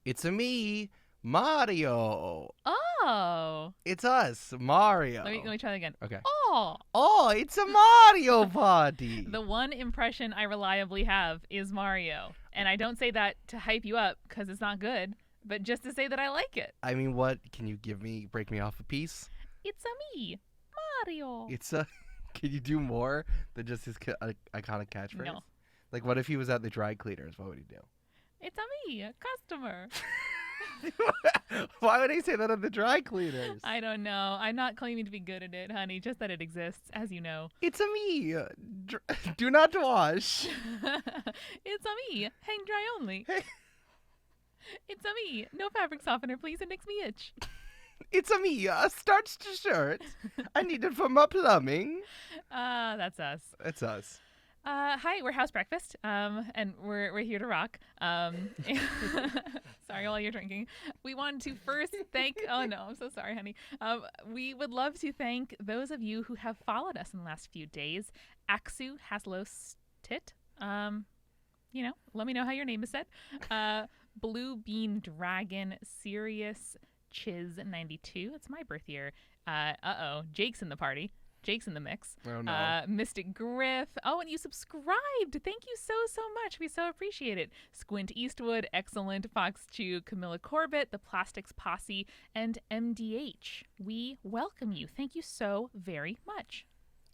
It's a me, Mario. Oh. It's us, Mario. Let me try that again. Okay. Oh. Oh, it's a Mario party. The one impression I reliably have is Mario. And I don't say that to hype you up because it's not good, but just to say that I like it. I mean, what? Can you break me off a piece? It's a me, Mario. It's a. Can you do more than just his iconic catchphrase? No. Like, what if he was at the dry cleaners? What would he do? It's a me, a customer. Why would he say that at the dry cleaners? I don't know. I'm not claiming to be good at it, honey, just that it exists, as you know. It's a me. Do not wash. It's a me, hang dry only. Hey. It's a me, no fabric softener, please. It makes me itch. It's a me. Starched shirt. I need it for my plumbing. That's us. That's us. Hi, we're House Breakfast, and we're here to rock. Sorry while you're drinking. We wanted to first thank. Oh no, I'm so sorry, honey. We would love to thank those of you who have followed us in the last few days. Axu Haslostit. Let me know how your name is said. Blue Bean Dragon, Sirius Chiz 92. It's my birth year. Jake's in the party. Jake's in the mix. Oh, no. Mystic Griff. Oh, and you subscribed. Thank you so much. We so appreciate it. Squint Eastwood, Excellent, Fox Chew, Camilla Corbett, The Plastics Posse, and MDH. We welcome you. Thank you so very much.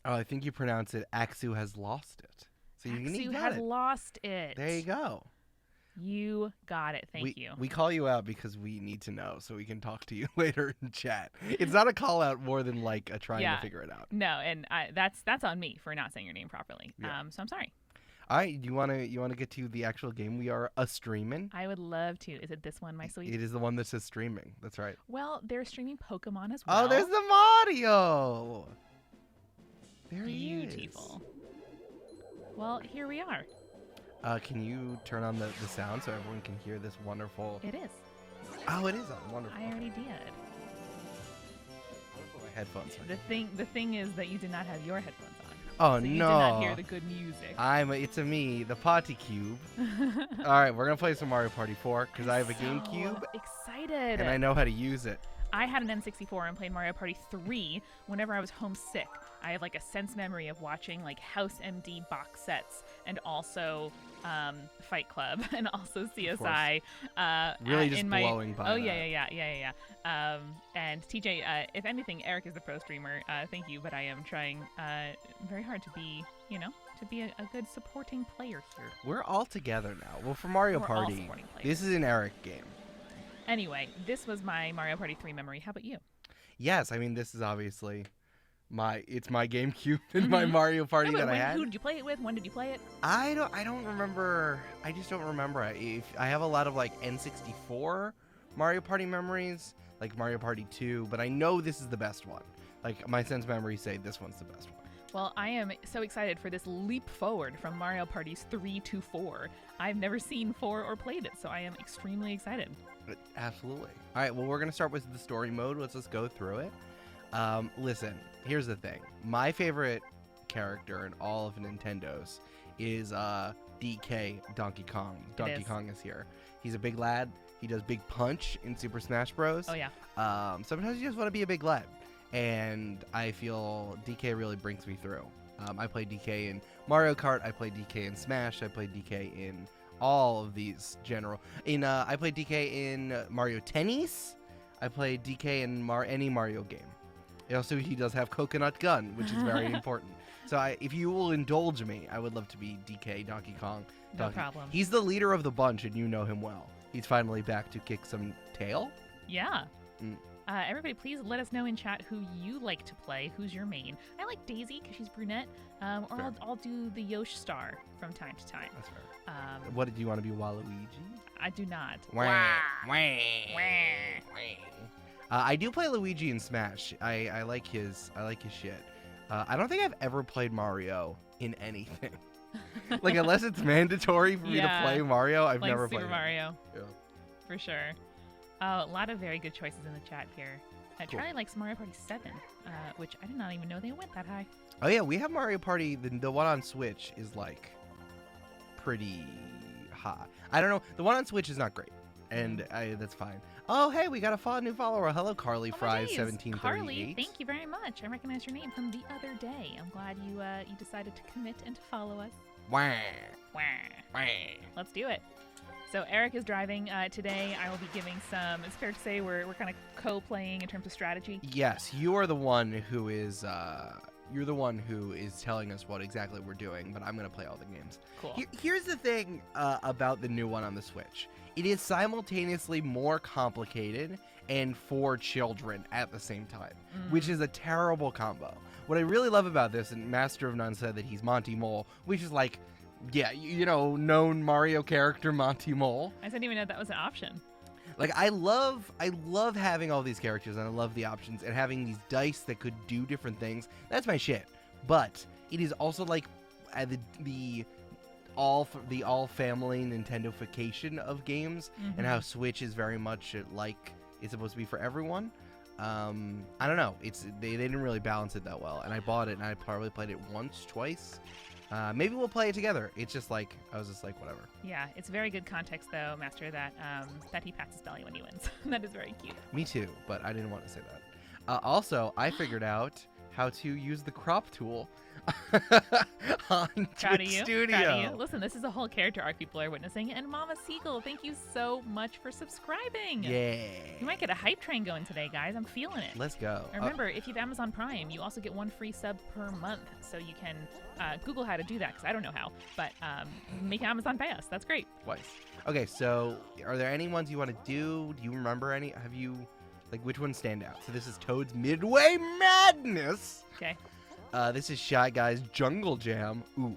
Oh, I think you pronounce it Axu has lost it. So Axu has lost it. There you go. You got it. Thank you. We call you out because we need to know so we can talk to you later in chat. It's not a call out more than like a trying to figure it out. No, and that's on me for not saying your name properly. Yeah. So I'm sorry. All right, you wanna get to the actual game we are streaming? I would love to. Is it this one, my sweet? It is the one that says streaming. That's right. Well, they're streaming Pokemon as well. Oh, there's the Mario. There he is. Beautiful. Well, here we are. Can you turn on the sound so everyone can hear this wonderful... It is. Oh, it is on. Wonderful. I already did. Put my headphones on. The thing is that you did not have your headphones on. Oh, so no. You did not hear the good music. It's a me, the Potty Cube. All right, we're going to play some Mario Party 4 because I have a GameCube. Excited. And I know how to use it. I had an N64 and played Mario Party 3 whenever I was homesick. I have like a sense memory of watching like House MD box sets and also Fight Club and also CSI. Really just blowing by. Oh yeah. And TJ, if anything, Eric is the pro streamer. Thank you, but I am trying very hard to be, to be a good supporting player here. We're all together now. Well, for Mario Party, this is an Eric game. Anyway, this was my Mario Party 3 memory. How about you? Yes, I mean this is obviously my GameCube and my Mario Party that I had. Who did you play it with? When did you play it? I don't remember. I just don't remember. I have a lot of like N64 Mario Party memories, like Mario Party 2, but I know this is the best one. Like my sense memories say this one's the best one. Well, I am so excited for this leap forward from Mario Parties 3 to 4. I've never seen 4 or played it, so I am extremely excited. Absolutely. All right, well, we're going to start with the story mode. Let's just go through it. Listen, here's the thing. My favorite character in all of Nintendo's is DK Donkey Kong. Donkey Kong is here. He's a big lad. He does big punch in Super Smash Bros. Oh, yeah. Sometimes you just want to be a big lad. And I feel DK really brings me through. I played DK in Mario Kart. I played DK in Smash. I played DK in all of these I played DK in Mario Tennis. I played DK in any Mario game. Also, he does have Coconut Gun, which is very important. So if you will indulge me, I would love to be DK Donkey Kong. No problem. He's the leader of the bunch, and you know him well. He's finally back to kick some tail. Yeah. Everybody, please let us know in chat who you like to play. Who's your main? I like Daisy because she's brunette, or I'll do the Yosh Star from time to time. That's fair. What did you want to be, Waluigi? I do not. I do play Luigi in Smash. I like his shit. I don't think I've ever played Mario in anything. Like unless it's mandatory for me to play Mario, I've never played Super Mario. Yeah. For sure. A lot of very good choices in the chat here. Cool. Charlie likes Mario Party 7, which I did not even know they went that high. Oh yeah, we have Mario Party. The one on Switch is like pretty high. I don't know. The one on Switch is not great. and that's fine. Oh, hey, we got a new follower. Hello, Carly Oh my Fries, days. 1738. Carly, thank you very much. I recognize your name from the other day. I'm glad you decided to commit and to follow us. Wah, Wah. wah. Let's do it. So Eric is driving today. I will be giving some. It's fair to say we're kind of co-playing in terms of strategy. Yes, you are the one who is. You're the one who is telling us what exactly we're doing, but I'm gonna play all the games. Cool. Here's the thing about the new one on the Switch. It is simultaneously more complicated and for children at the same time, which is a terrible combo. What I really love about this, and Master of None said that he's Monty Mole, which is like, yeah, known Mario character Monty Mole. I didn't even know that was an option. Like, I love having all these characters, and I love the options, and having these dice that could do different things. That's my shit. But it is also like the all family Nintendofication of games, and how Switch is very much like it's supposed to be for everyone. I don't know. They didn't really balance it that well, and I bought it, and I probably played it once, twice. Maybe we'll play it together. It's just like, I was just like, whatever. Yeah, it's very good context though, Master, that he pats his belly when he wins. That is very cute. Me too, but I didn't want to say that. Also, I figured out how to use the crop tool on Proud Twitch of you. Studio. Proud of you. Listen, this is a whole character arc people are witnessing. And Mama Seagull, thank you so much for subscribing. Yeah. You might get a hype train going today, guys. I'm feeling it. Let's go. And remember, if you have Amazon Prime, you also get 1 free sub per month. So you can Google how to do that, because I don't know how. But make Amazon pay us. That's great. Twice. Okay, so are there any ones you want to do? Do you remember any? Have you, like, which ones stand out? So this is Toad's Midway Madness. Okay. This is Shy Guy's Jungle Jam. Ooh,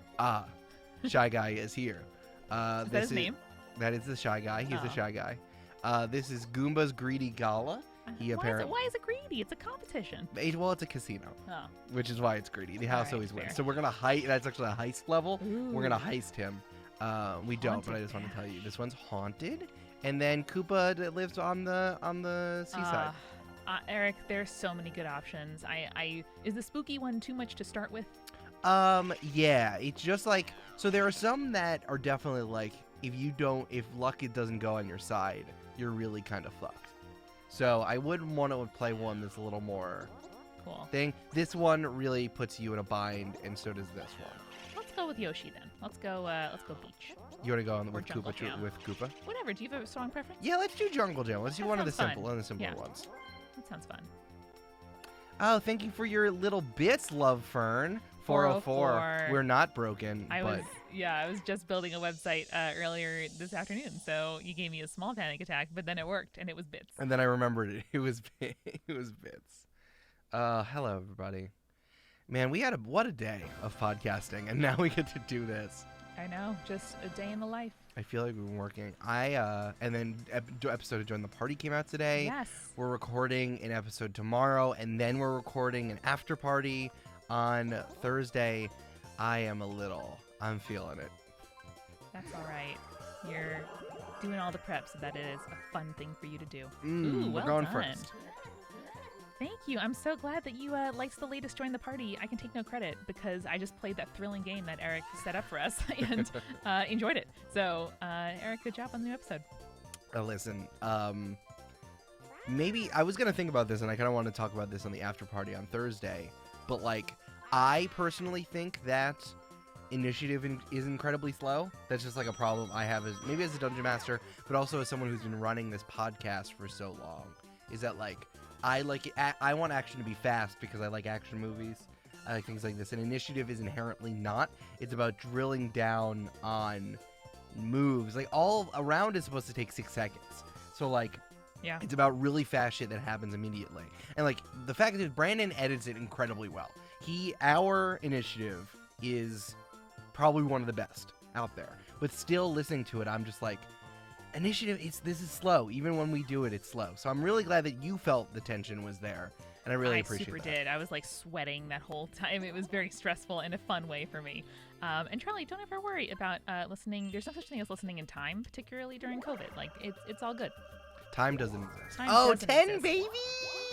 Shy Guy is here. Is that his name? That is the Shy Guy. He's the Oh. Shy Guy. This is Goomba's Greedy Gala. He apparently. Why is it greedy? It's a competition. Well, it's a casino, Oh. which is why it's greedy. The house Alright, always wins. fair. So we're gonna heist. That's actually a heist level. We're gonna Ooh. heist him. We don't, but I Haunted just want to man. tell you, this one's haunted. And then Koopa that lives on the seaside. Eric, there's so many good options. Is the spooky one too much to start with? Yeah, it's just like, so there are some that are definitely like, if luck it doesn't go on your side, you're really kind of fucked. So I wouldn't want to play one that's a little more Cool. thing. This one really puts you in a bind, and so does this one. Let's go with Yoshi then. Let's go beach. You want to go on Or with Jungle Koopa? Jam. With Koopa? Whatever. Do you have a strong preference? Yeah, let's do Jungle Jam. Let's do That one of the sounds fun. simpler Yeah. ones. That sounds fun. Oh, thank you for your little bits, Love Fern. 404. 404. We're not broken, I but was just building a website earlier this afternoon, so you gave me a small panic attack, but then it worked and it was bits. and then I remembered it. It was it was bits. Hello everybody. Man, what a day of podcasting, and now we get to do this. I know, just a day in the life. I feel like we've been working. And then episode of Join the Party came out today. Yes. We're recording an episode tomorrow, and then we're recording an after party on Thursday. I'm feeling it. That's all right. You're doing all the prep, so that it is a fun thing for you to do. We're well going done. first. Thank you. I'm so glad that you liked the latest Join the Party. I can take no credit because I just played that thrilling game that Eric set up for us and enjoyed it. So, Eric, good job on the new episode. Listen, maybe I was going to think about this, and I kind of want to talk about this on the after party on Thursday, but like, I personally think that initiative is incredibly slow. That's just like a problem I have maybe as a dungeon master, but also as someone who's been running this podcast for so long, is that like, I want action to be fast because I like action movies. I like things like this. And initiative is inherently not. It's about drilling down on moves. Like, all around is supposed to take 6 seconds. So like, Yeah. it's about really fast shit that happens immediately. And like, the fact that Brandon edits it incredibly well. Our initiative is probably one of the best out there. But still listening to it, I'm just like, initiative, this is slow. Even when we do it, it's slow. So I'm really glad that you felt the tension was there, and I really appreciate super that. did. I was like sweating that whole time. It was very stressful in a fun way for me. And Charlie, don't ever worry about listening. There's no such thing as listening in time, particularly during COVID. Like, it's all good. Time doesn't exist. Time Oh, doesn't 10, exist. baby!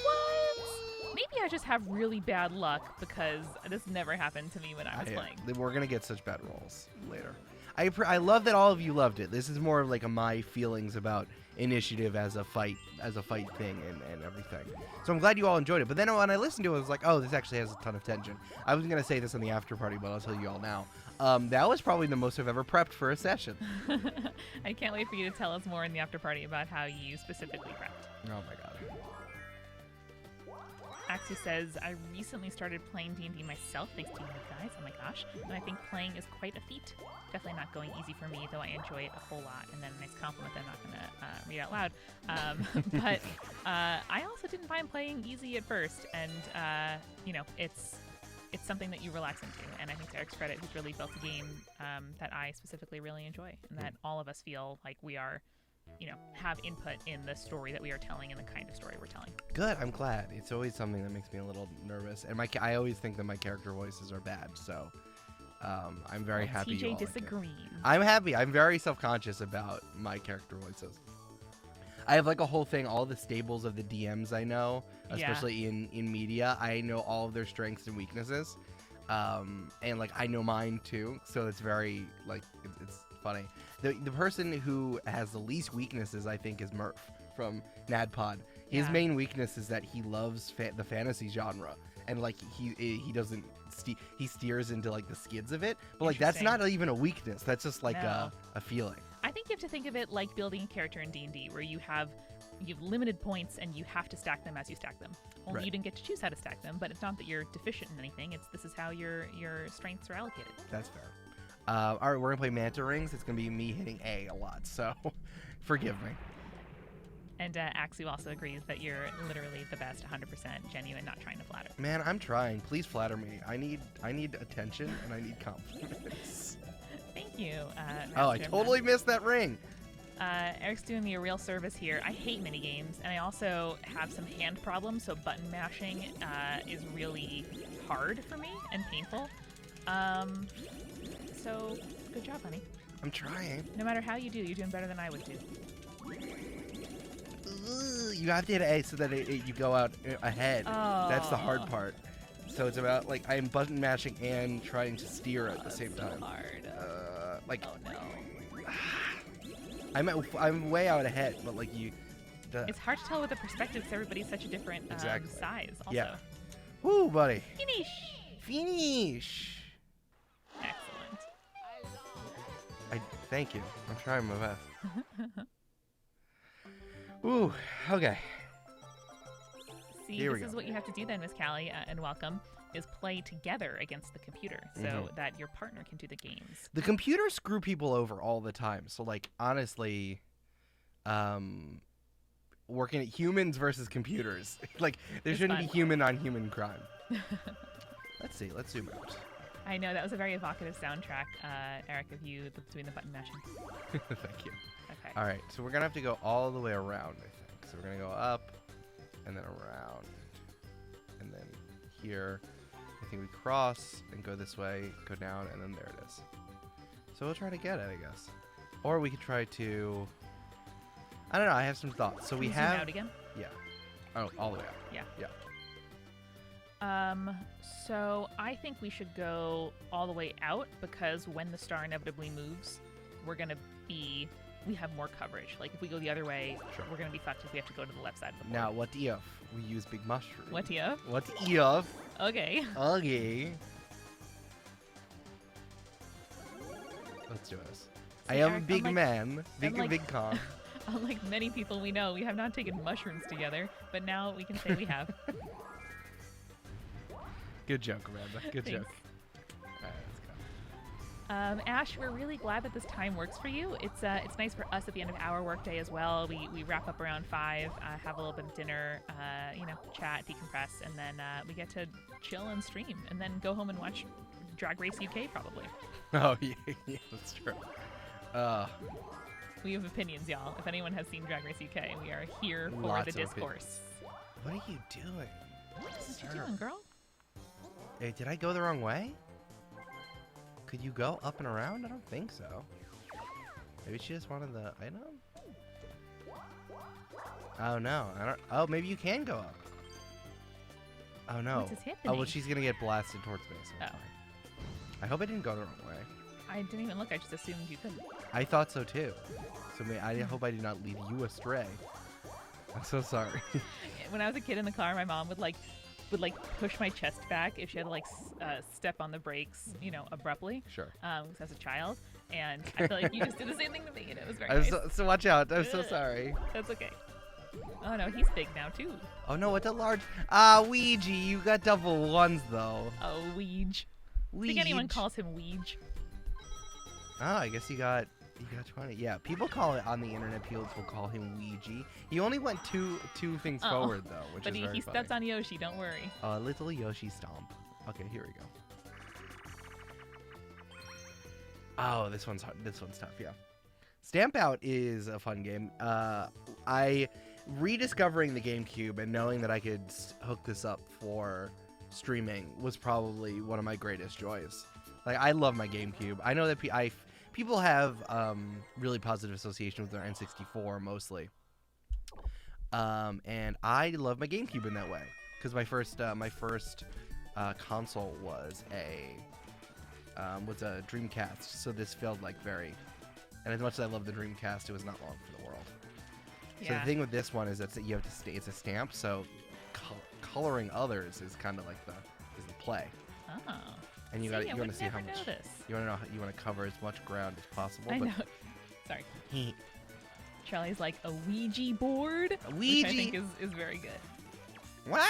What? Maybe I just have really bad luck because this never happened to me when I was playing. We're going to get such bad rolls later. I love that all of you loved it. This is more of like my feelings about initiative as a fight thing and everything. So I'm glad you all enjoyed it. But then when I listened to it, I was like, oh, this actually has a ton of tension. I was gonna say this on the after party, but I'll tell you all now. That was probably the most I've ever prepped for a session. I can't wait for you to tell us more in the after party about how you specifically prepped. Oh my god. Axie says, I recently started playing D&D myself thanks to you guys. Oh my gosh. And I think playing is quite a feat. Definitely not going easy for me, though I enjoy it a whole lot. And then a nice compliment that I'm not going to read out loud. But I also didn't find playing easy at first. And, you know, it's something that you relax into. And I think to Eric's credit, he's really built a game that I specifically really enjoy. And that all of us feel like we are, you know, have input in the story that we are telling and the kind of story we're telling. Good, I'm glad. It's always something that makes me a little nervous, and I always think that my character voices are bad, so I'm very happy you all TJ like it. disagrees. I'm happy. I'm very self-conscious about my character voices. I have like a whole thing, all the stables of the DMs I know, especially in media. I know all of their strengths and weaknesses, and like I know mine too, so it's very like it's funny. The person who has the least weaknesses, I think, is Murph from NADPOD. His main weakness is that he loves the fantasy genre, and like he doesn't he steers into like the skids of it. But like that's not even a weakness. That's just like a feeling. I think you have to think of it like building a character in D&D, where you have limited points and you have to stack them as you stack them. Only you didn't get to choose how to stack them, but it's not that you're deficient in anything. This is how your strengths are allocated. That's fair. All right, we're gonna play Manta Rings. It's gonna be me hitting A a lot, so forgive me. And Axie also agrees that you're literally the best, 100% genuine, not trying to flatter. Man, I'm trying. Please flatter me. I need attention and I need compliments. Thank you. Oh, I totally missed that ring. Eric's doing me a real service here. I hate minigames, and I also have some hand problems, so button mashing is really hard for me and painful. So, good job, honey. I'm trying. No matter how you do, you're doing better than I would do. You have to hit A so that you go out ahead. Oh. That's the hard part. So it's about, like, I'm button mashing and trying to steer at the same time. Hard. Like, oh, no. I'm way out ahead, but, like, it's hard to tell with the perspective because everybody's such a different size, also. Yeah. Woo, buddy. Finish! Excellent. Thank you. I'm trying my best. Ooh, okay. See, this is what you have to do then, Miss Callie, and welcome, is play together against the computer so that your partner can do the games. The computers screw people over all the time. So, like, honestly, working at humans versus computers. Like, there shouldn't be human on human crime. Let's see. Let's zoom out. I know, that was a very evocative soundtrack, Eric, of you doing the button mashing. Thank you. Okay. All right, so we're going to have to go all the way around, I think. So we're going to go up and then around. And then here, I think we cross and go this way, go down, and then there it is. So we'll try to get it, I guess. Or we could try to... I don't know, I have some thoughts. So we have... Zoom out again? Yeah. Oh, all the way up. Yeah. Yeah. So I think we should go all the way out because when the star inevitably moves, we have more coverage. Like if we go the other way, we're gonna be fucked if we have to go to the left side of the board. Now, what if we use big mushroom? What if? What if? Okay. Okay. Let's do this. So I am Eric, a big man. Big con. Unlike many people we know, we have not taken mushrooms together, but now we can say we have. Good joke, Amanda. Good Thanks. joke. All right, let's go. Ash, we're really glad that this time works for you. It's nice for us at the end of our workday as well. We wrap up around 5, have a little bit of dinner, chat, decompress, and then we get to chill and stream, and then go home and watch Drag Race UK probably. Oh yeah, that's true. We have opinions, y'all. If anyone has seen Drag Race UK, we are here for Lots the of discourse. What are you doing? What you doing, girl? Hey, did I go the wrong way? Could you go up and around? I don't think so. Maybe she just wanted the item? Oh no, I don't. Oh, maybe you can go up. Oh no. What's happening? Oh well, she's gonna get blasted towards me. So Oh. fine. I hope I didn't go the wrong way. I didn't even look. I just assumed you couldn't. I thought so too. So I hope I did not lead you astray. I'm so sorry. When I was a kid in the car, my mom would push my chest back if she had to step on the brakes, abruptly. Sure. As a child, and I feel like you just did the same thing to me, and it was very nice. So watch out. I'm so sorry. That's okay. Oh no, he's big now too. Oh no, what a large. Ouija, you got double ones though. Oh, Weege. I think anyone calls him Weege. Oh, I guess you got 20. Yeah, people call it on the internet. People will call him Ouija. He only went two things forward though, which but is very he funny. steps on Yoshi. Don't worry. Little Yoshi stomp. Okay, here we go. Oh, this one's hard. This one's tough. Yeah. Stamp Out is a fun game. I rediscovering the GameCube and knowing that I could hook this up for streaming was probably one of my greatest joys. Like, I love my GameCube. I know that people have really positive association with their N64 mostly. And I love my GameCube in that way because my first console was a Dreamcast. So this felt like very, and as much as I love the Dreamcast, it was not long for the world. Yeah. So the thing with this one is that you have to it's a stamp, so coloring others is kind of like the play. Oh. And you want to see how much you want to cover as much ground as possible. I know. Sorry. Charlie's like a Ouija board, A Ouija. which I think is very good. Wah!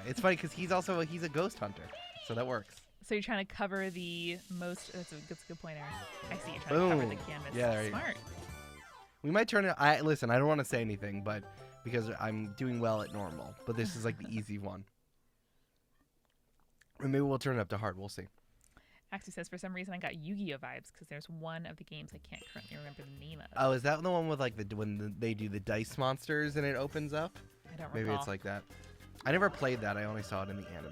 It's funny because he's a ghost hunter, so that works. So you're trying to cover the most. That's a good point, Aaron. I see you're trying to cover the canvas. Yeah, there you go. Smart. We might turn it. Listen. I don't want to say anything, but because I'm doing well at normal, but this is like the easy one. Or maybe we'll turn it up to hard. We'll see. Axie says, for some reason, I got Yu-Gi-Oh vibes because there's one of the games I can't currently remember the name of. Oh, is that the one with like when they do the dice monsters and it opens up? I don't Maybe recall. it's like that. I never played that. I only saw it in the anime.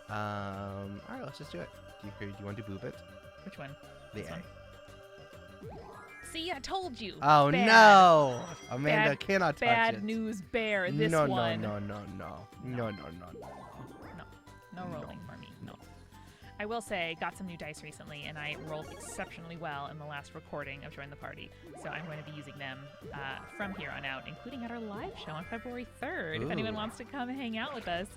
All right, let's just do it. Do you want to boob it? Which one? The This A. one? See, I told you. Oh Bad. no! Amanda Bad- cannot touch Bad it. news bear. This no, one. No. No rolling for me. No. I will say, got some new dice recently, and I rolled exceptionally well in the last recording of Join the Party. So I'm going to be using them from here on out, including at our live show on February 3rd. Ooh. If anyone wants to come hang out with us,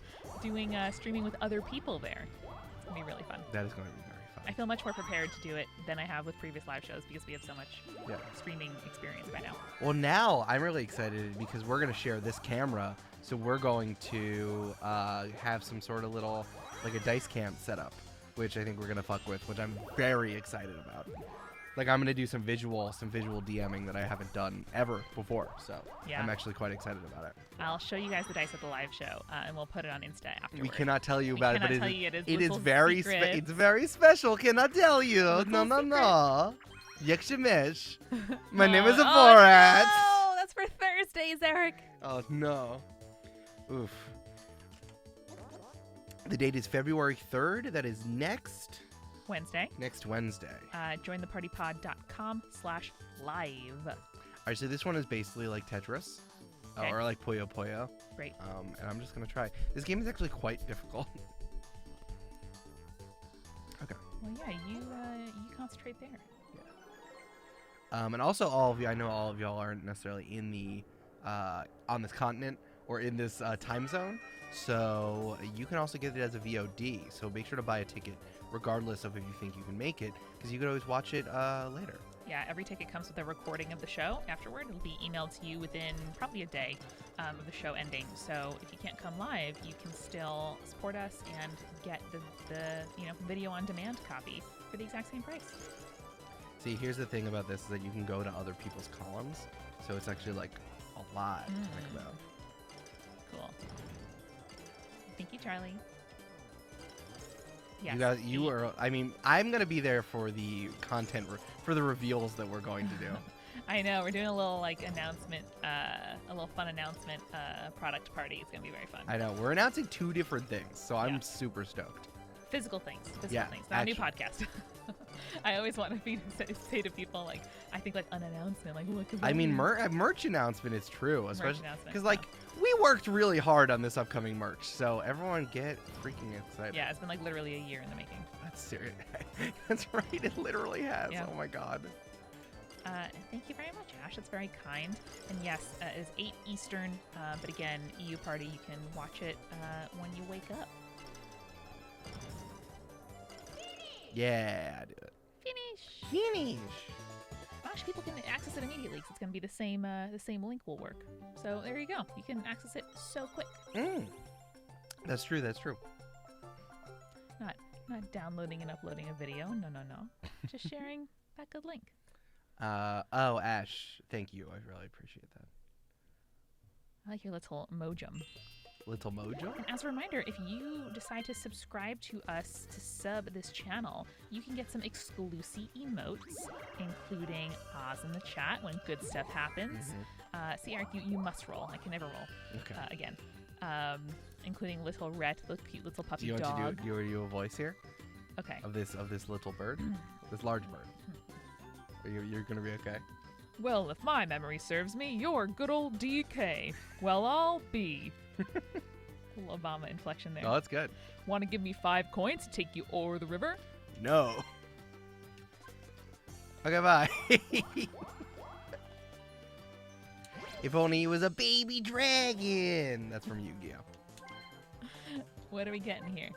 doing streaming with other people there, it's going to be really fun. That is going to be very fun. I feel much more prepared to do it than I have with previous live shows because we have so much streaming experience by now. Well, now I'm really excited because we're going to share this camera. So we're going to have some sort of little, like a dice cam setup, which I think we're going to fuck with, which I'm very excited about. Like, I'm going to do some visual DMing that I haven't done ever before. So Yeah. I'm actually quite excited about it. I'll show you guys the dice at the live show, and we'll put it on Insta afterwards. We cannot tell you We about it, but cannot tell you, it is it is little very secret. it's very special. Cannot tell you. Little No. Yakshamish. My name is a Oh, Borat. no! That's for Thursdays, Eric. Oh no. Oof. The date is February 3rd. That is next Wednesday. Wednesday. Jointhepartypod.com/live. All right, so this one is basically like Tetris, Okay. or like Puyo Puyo. Great. And I'm just gonna try. This game is actually quite difficult. Okay. Well, yeah, you concentrate there. And also, all of you, I know all of y'all aren't necessarily in the on this continent or in this time zone, so you can also get it as a VOD. So make sure to buy a ticket, regardless of if you think you can make it, because you could always watch it later. Yeah, every ticket comes with a recording of the show afterward. It'll be emailed to you within probably a day of the show ending. So if you can't come live, you can still support us and get the video on demand copy for the exact same price. See, here's the thing about this is that you can go to other people's columns, so it's actually like a lot to think about. Cool. Thank you, Charlie. Yes, You guys, I mean, I'm gonna be there for the content, for the reveals that we're going to do. I know, we're doing a little announcement, a little fun announcement product party. It's gonna be very fun. I know, we're announcing 2 different things, so I'm super stoked. Physical things. Physical Yeah, things. Not a new action. podcast. I always want to say to people, like, I think, like, an announcement. Like, what could I that mean, mean? merch announcement is true, especially announcement, because like we worked really hard on this upcoming merch, so everyone get freaking excited. Yeah, it's been, like, literally a year in the making. That's serious. That's right. It literally has. Yeah. Oh my god. Thank you very much, Ash. That's very kind. And yes, it is 8 Eastern, but again, EU Party, you can watch it when you wake up. Yeah, do it. Finish! Finish. Gosh, people can access it immediately because it's going to be the same link will work. So there you go. You can access it so quick. That's true. That's true. Not downloading and uploading a video. No. Just sharing that good link. Oh, Ash, thank you. I really appreciate that. I like your little mojum. Little mojo? And as a reminder, if you decide to subscribe to us to sub this channel, you can get some exclusive emotes, including Oz in the chat when good stuff happens. See, Eric, you must roll. I can never roll. Okay. Again. Including little Rhett, the cute little puppy Do you dog. want to do a voice here Okay. of this little bird, this large bird? You're gonna be okay. Well, if my memory serves me, you're good old DK. Well, I'll be. Little Obama inflection there. Oh, that's good. Want to give me 5 coins to take you over the river? No. Okay, bye. If only he was a baby dragon. That's from Yu-Gi-Oh. What are we getting here?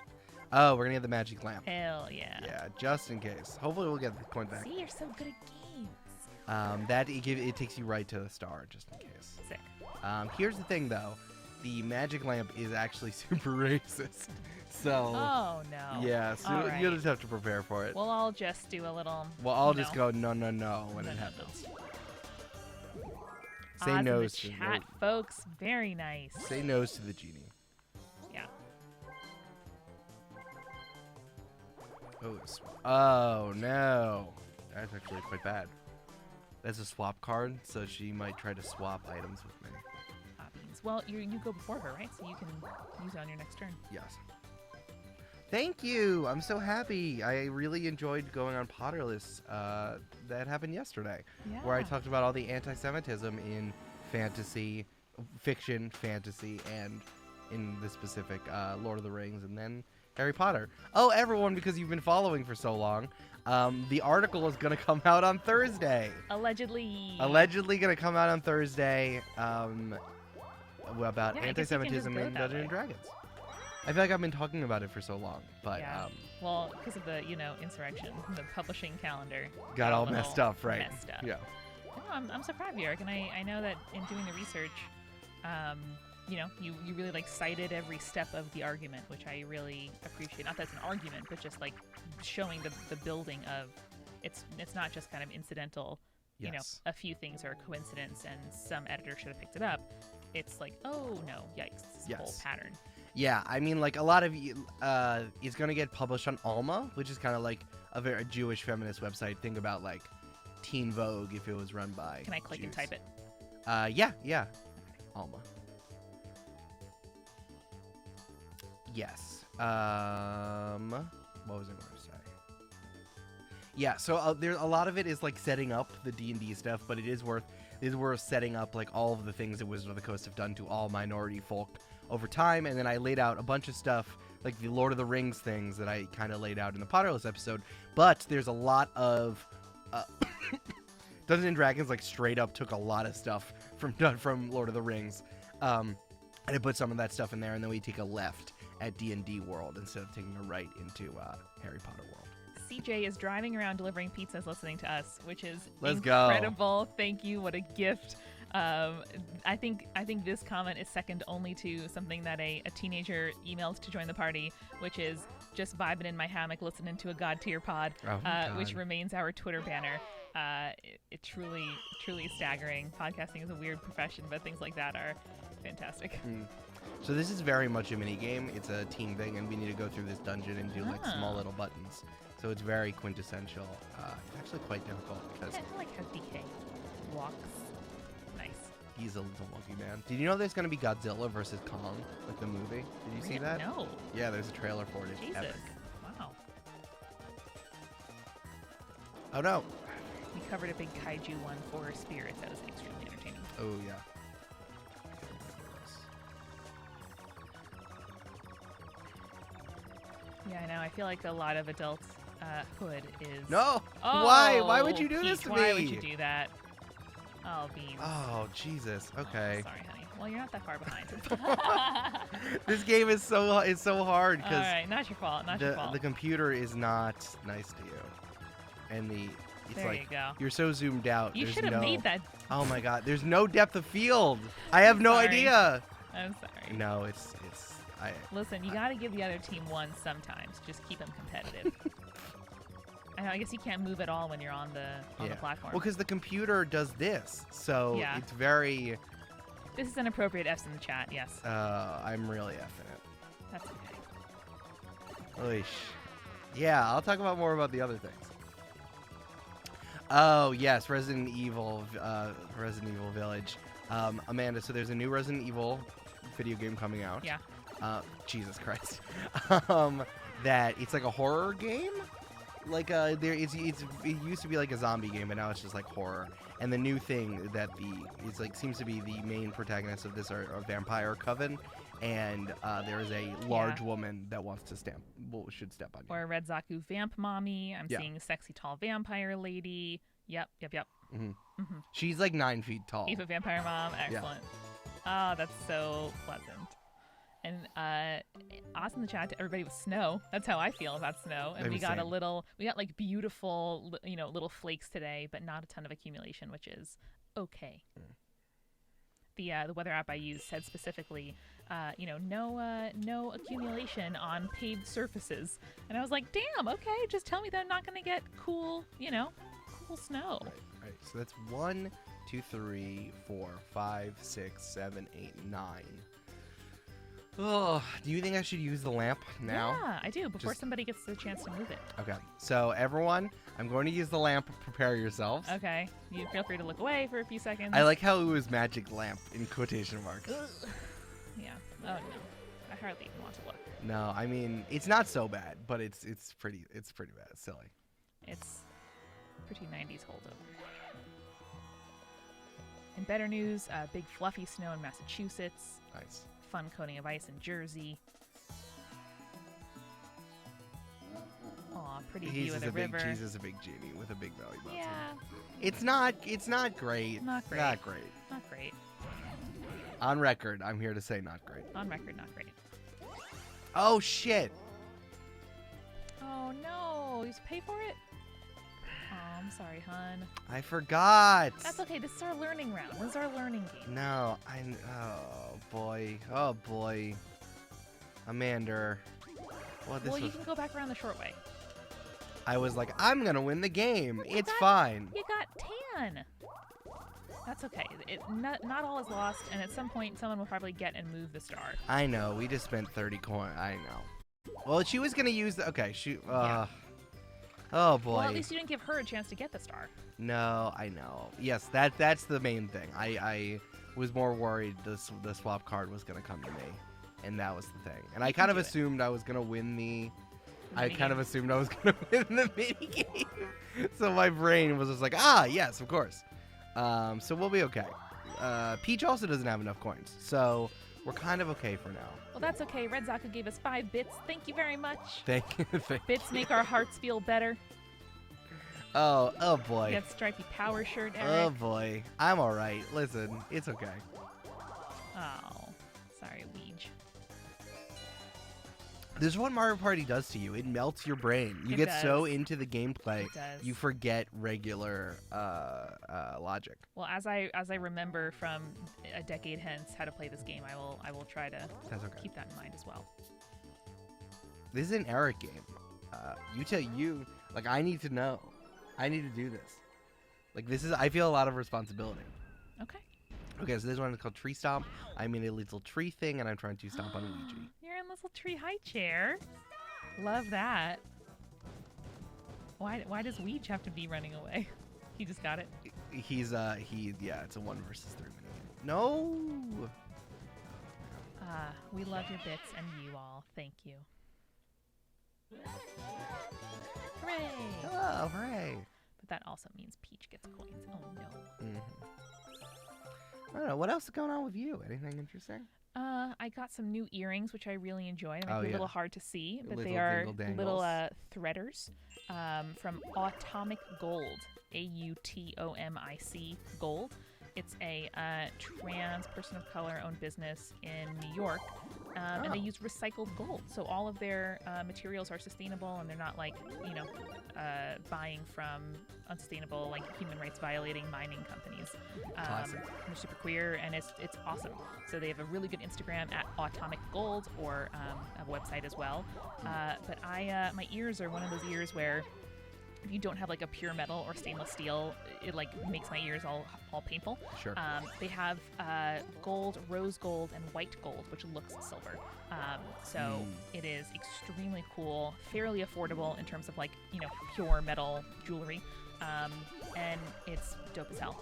Oh, we're gonna get the magic lamp. Hell yeah. Yeah, just in case. Hopefully, we'll get the coin back. See, you're so good at games. It takes you right to the star, just in case. Sick. Here's the thing, though. The magic lamp is actually super racist. So. Oh, no. Yeah, so All right. you just have to prepare for it. Well, I'll just do a little. Well, I'll no. just go no when No, it no, happens. Oz Say in no the to chat, folks. Very nice. Say no's to the genie. Yeah. Oh no, that's actually quite bad. That's a swap card, so she might try to swap items with me. Beans. Well, you go before her, right? So you can use it on your next turn. Yes. Thank you. I'm so happy. I really enjoyed going on Potterless. That happened yesterday, Yeah. where I talked about all the anti-Semitism in fantasy, fiction, fantasy, and in the specific Lord of the Rings, and then Harry Potter. Oh, everyone, because you've been following for so long, the article is going to come out on Thursday. Allegedly. Allegedly going to come out on Thursday about Yeah, I guess you can just anti-Semitism go in that Dungeons way. and Dragons. I feel like I've been talking about it for so long, but Yeah. Well, because of the insurrection, the publishing calendar got all a little messed up, right? Messed up. Yeah. No, I'm so proud of you, Eric, and I know that in doing the research, you really like cited every step of the argument, which I really appreciate. Not that it's an argument, but just like showing the building of it's not just kind of incidental. Yes. A few things are a coincidence, and some editor should have picked it up. It's like, oh no, yikes, this is a whole Yes. pattern. Yeah, I mean, like, a lot of it's going to get published on Alma, which is kind of like a very Jewish feminist website. Think about, like, Teen Vogue if it was run by Can I click and Jews. type it? Yeah. Alma. Yes. What was I going to say? Yeah, so there's a lot of it is, like, setting up the D&D stuff, but it is worth setting up, like, all of the things that Wizards of the Coast have done to all minority folk over time, and then I laid out a bunch of stuff like the Lord of the Rings things that I kind of laid out in the Potterless episode, but there's a lot of Dungeons and Dragons like straight up took a lot of stuff from Lord of the Rings, and I put some of that stuff in there, and then we take a left at D&D World instead of taking a right into Harry Potter World. CJ is driving around delivering pizzas listening to us, which is Let's go. incredible. Thank you. What a gift. I think this comment is second only to something that a teenager emailed to join the party, which is just vibing in my hammock listening to a God tier pod, which remains our Twitter banner. It truly is staggering. Podcasting is a weird profession, but things like that are fantastic. So this is very much a mini game. It's a team thing, and we need to go through this dungeon and do like small little buttons. So it's very quintessential. It's actually quite difficult because I like how DK walks. Nice. he's a little monkey man. Did you know there's gonna be Godzilla versus Kong, like the movie? Did you see that? No. Yeah, there's a trailer for it. It's Jesus. epic. Oh no. We covered a big kaiju one for Spirits. That was extremely entertaining. Oh yeah. Yeah, I know. I feel like a lot of adults' hood is. No. Oh, Why? Why would you do this Peach, to why me? would you do that? Oh, Beans. Oh Jesus. Oh, Okay. sorry, honey. Well, you're not that far behind. This game is so hard All because right, not your fault. Not your fault. the computer is not nice to you, and it's There like you go. you're so zoomed out. You there's should have no- made that. Oh my God. There's no depth of field. I have no sorry. idea. I'm sorry. No, it's I. Listen, you got to give the other team one sometimes. Just keep them competitive. I know. I guess you can't move at all when you're on the platform. Well, because the computer does this, so Yeah. it's very. This is inappropriate. F's in the chat. Yes, I'm really effing it. that's okay. Oish. Yeah, I'll talk about more about the other things. Oh yes, Resident Evil Village. Amanda, so there's a new Resident Evil video game coming out. Yeah. Jesus Christ. That it's like a horror game. Like it used to be like a zombie game, but now it's just like horror. And the new thing that seems to be the main protagonist of this are vampire coven, and there is a large woman that should step on you. Or Red Zaku Vamp Mommy. I'm Yeah. seeing a sexy tall vampire lady. Yep. She's like 9 feet tall. Eva Vampire Mom. Excellent. Oh, that's so pleasant. And Oz in the chat to everybody with snow. That's how I feel about snow. And I'm we got same. we got like beautiful, little flakes today, but not a ton of accumulation, which is okay. The weather app I used said specifically, no accumulation on paved surfaces. And I was like, damn, okay, just tell me that I'm not gonna get cool snow. Right. So that's 1, 2, 3, 4, 5, 6, 7, 8, 9. Oh, do you think I should use the lamp now? Yeah, I do. Before Just- somebody gets the chance to move it. Okay. So everyone, I'm going to use the lamp. Prepare yourselves. Okay. You feel free to look away for a few seconds. I like how it was magic lamp in quotation marks. Yeah. Oh no. I hardly even want to look. No, I mean it's not so bad, but it's pretty bad. It's silly. It's pretty 90s holdover. In better news, big fluffy snow in Massachusetts. Nice. Fun coating of ice in Jersey. Aw, pretty view of the river. He's just a big genie with a big belly button. Yeah. It's not great. Not great. Not great. Not great. On record, I'm here to say not great. On record, not great. Oh shit. Oh no. You have to pay for it? Oh, I'm sorry, hun. I forgot. That's okay. This is our learning round. This is our learning game. No, oh boy. Oh boy. Amanda. Well, Well, you can go back around the short way. I was like, I'm gonna win the game. You It's got- fine. You got tan. That's okay. Not all is lost, and at some point, someone will probably get and move the star. I know. We just spent 30 coin. I know. Well, she was gonna use the. Okay, shoot. Yeah. Oh boy. Well, at least you didn't give her a chance to get the star. No, I know. Yes, that's the main thing. I was more worried the swap card was gonna come to me, and that was the thing. And I kind of do it. assumed I was gonna win the. I Mini kind of game. assumed I was gonna win the mini game, so my brain was just like, yes, of course. So we'll be okay. Peach also doesn't have enough coins, so we're kind of okay for now. Well, that's okay. Red Zaku gave us 5 bits. Thank you very much. Thank you. Bits make our hearts feel better. Oh We boy. got stripy power shirt, Oh Eric. boy. I'm all right. Listen, it's okay. Oh, sorry, Weege. This is what Mario Party does to you. It melts your brain. You It get so does. into the gameplay, It does. you forget regular logic. Well, as I remember from a decade hence how to play this game, I will try to That's okay. keep that in mind as well. This is an Eric game. Like, I need to know. I need to do this. Like, I feel a lot of responsibility. Okay. Okay, so this one is called Tree Stomp. I'm in a little tree thing, and I'm trying to stomp on Luigi. You're in this little tree high chair. Love that. Why does Weege have to be running away? He just got it. It's a 1 versus 3 minute game. No! We love your bits and you all. Thank you. Hooray! Oh, hooray! But that also means Peach gets coins. Oh no. I don't know. What else is going on with you? Anything interesting? I got some new earrings, which I really enjoy. They might Oh, be a yeah. little hard to see, but Little they are dingle little dangles. threaders from Atomic Gold, Automic Gold. It's a trans person of color owned business in New York, and they use recycled gold. So all of their materials are sustainable, and they're not like, buying from unsustainable, like human rights violating mining companies. Classic. They're super queer, and it's awesome. So they have a really good Instagram at Atomic Gold, or a website as well. But my ears are one of those ears where if you don't have like a pure metal or stainless steel, it like makes my ears all painful. Sure. They have gold, rose gold, and white gold, which looks silver. So it is extremely cool, fairly affordable in terms of like, pure metal jewelry. And it's dope as hell.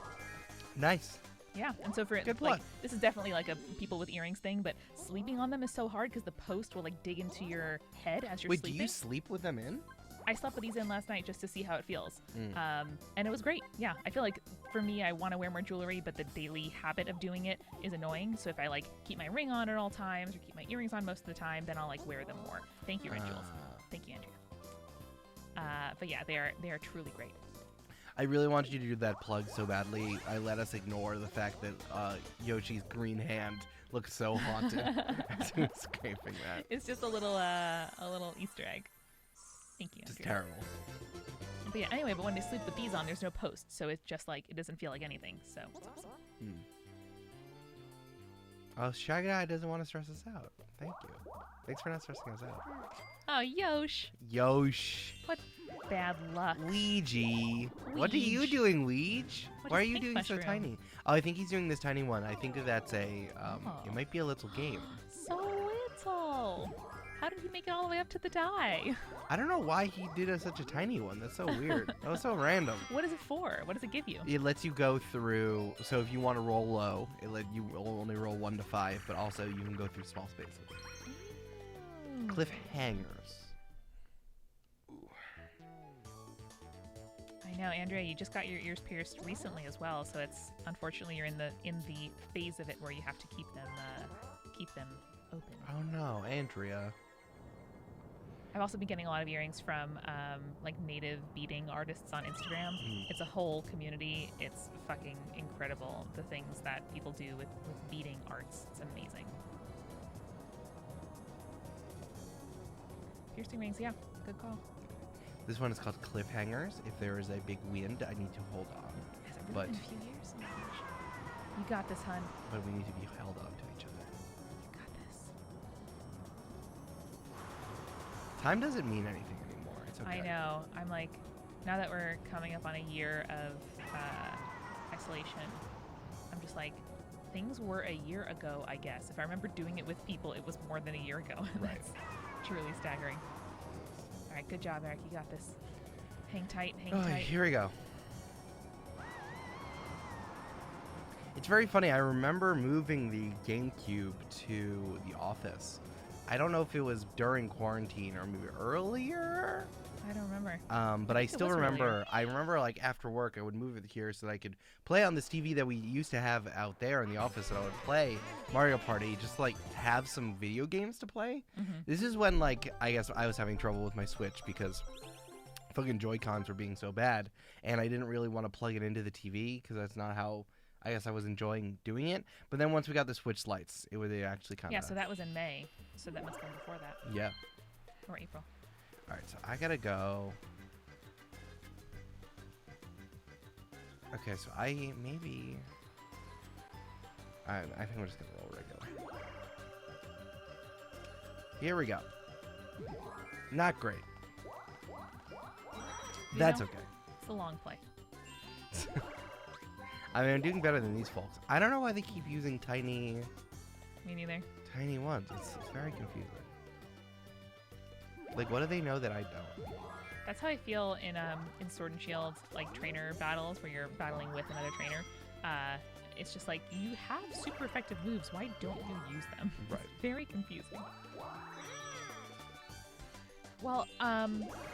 Nice. Yeah, and so for Good like plug. this is definitely like a people with earrings thing, but sleeping on them is so hard because the post will like dig into your head as you're Wait, sleeping. do you sleep with them in? I slept with these in last night just to see how it feels. And it was great. Yeah, I feel like for me, I want to wear more jewelry, but the daily habit of doing it is annoying. So if I like keep my ring on at all times or keep my earrings on most of the time, then I'll like wear them more. Thank you, Red Jules. Thank you, Andrea. But yeah, they are truly great. I really wanted you to do that plug so badly. I let us ignore the fact that Yoshi's green hand looked so haunted as he was scraping that. It's just a little Easter egg. Thank you, Just Andrea. terrible. But yeah, anyway, but when they sleep the bees on, there's no post, so it's just like it doesn't feel like anything. So it's awesome. Oh, Shaggy Eye doesn't want to stress us out. Thank you. Thanks for not stressing us out. Oh, Yosh, Yosh. what bad luck. Ouija. What are you Weege. doing, Ouija? What Why are is you pink doing mushroom? so tiny? Oh, I think he's doing this tiny one. I think that that's a, it might be a little game. So little. How did he make it all the way up to the die? I don't know why he did such a tiny one. That's so weird. That was so random. What is it for? What does it give you? It lets you go through, so if you want to roll low, it let you only roll 1 to 5, but also you can go through small spaces. Ew. Cliffhangers. I know, Andrea, you just got your ears pierced recently as well, so it's unfortunately you're in the phase of it where you have to keep them open. Oh no, Andrea. I've also been getting a lot of earrings from like native beading artists on Instagram. Mm. It's a whole community. It's fucking incredible, the things that people do with beading arts. It's amazing. Piercing rings, yeah, good call. This one is called Cliffhangers. If there is a big wind, I need to hold on. Has it really But- been a few years? Oh my gosh. You got this, hun. But we need to be held on to each other. You got this. Time doesn't mean anything anymore. It's okay. I know. I'm like, now that we're coming up on a year of isolation, I'm just like, things were a year ago, I guess. If I remember doing it with people, it was more than a year ago. Right. That's truly staggering. All right, good job, Eric. You got this. Hang tight, hang Oh, tight. here we go. It's very funny. I remember moving the GameCube to the office. I don't know if it was during quarantine or maybe earlier. I don't remember. But I think it still was remember. earlier. I remember like after work, I would move it here so that I could play on this TV that we used to have out there in the office. And I would play Mario Party, just like have some video games to play. Mhm. This is when like I guess I was having trouble with my Switch because fucking Joy-Cons were being so bad, and I didn't really want to plug it into the TV because that's not how I guess I was enjoying doing it. But then once we got the Switch lights, it would actually kind of Yeah, so that was in May. So that must have been before that. yeah. Or April. All right, so I gotta go. Okay, so I think we're just gonna roll regular. Here we go. Not great. You That's know, okay. It's a long play. I mean, I'm doing better than these folks. I don't know why they keep using tiny Me neither. ones. It's very confusing. Like, what do they know that I don't? That's how I feel in Sword and Shield, like trainer battles where you're battling with another trainer. It's just like you have super effective moves. Why don't you use them? Right. It's very confusing. Well,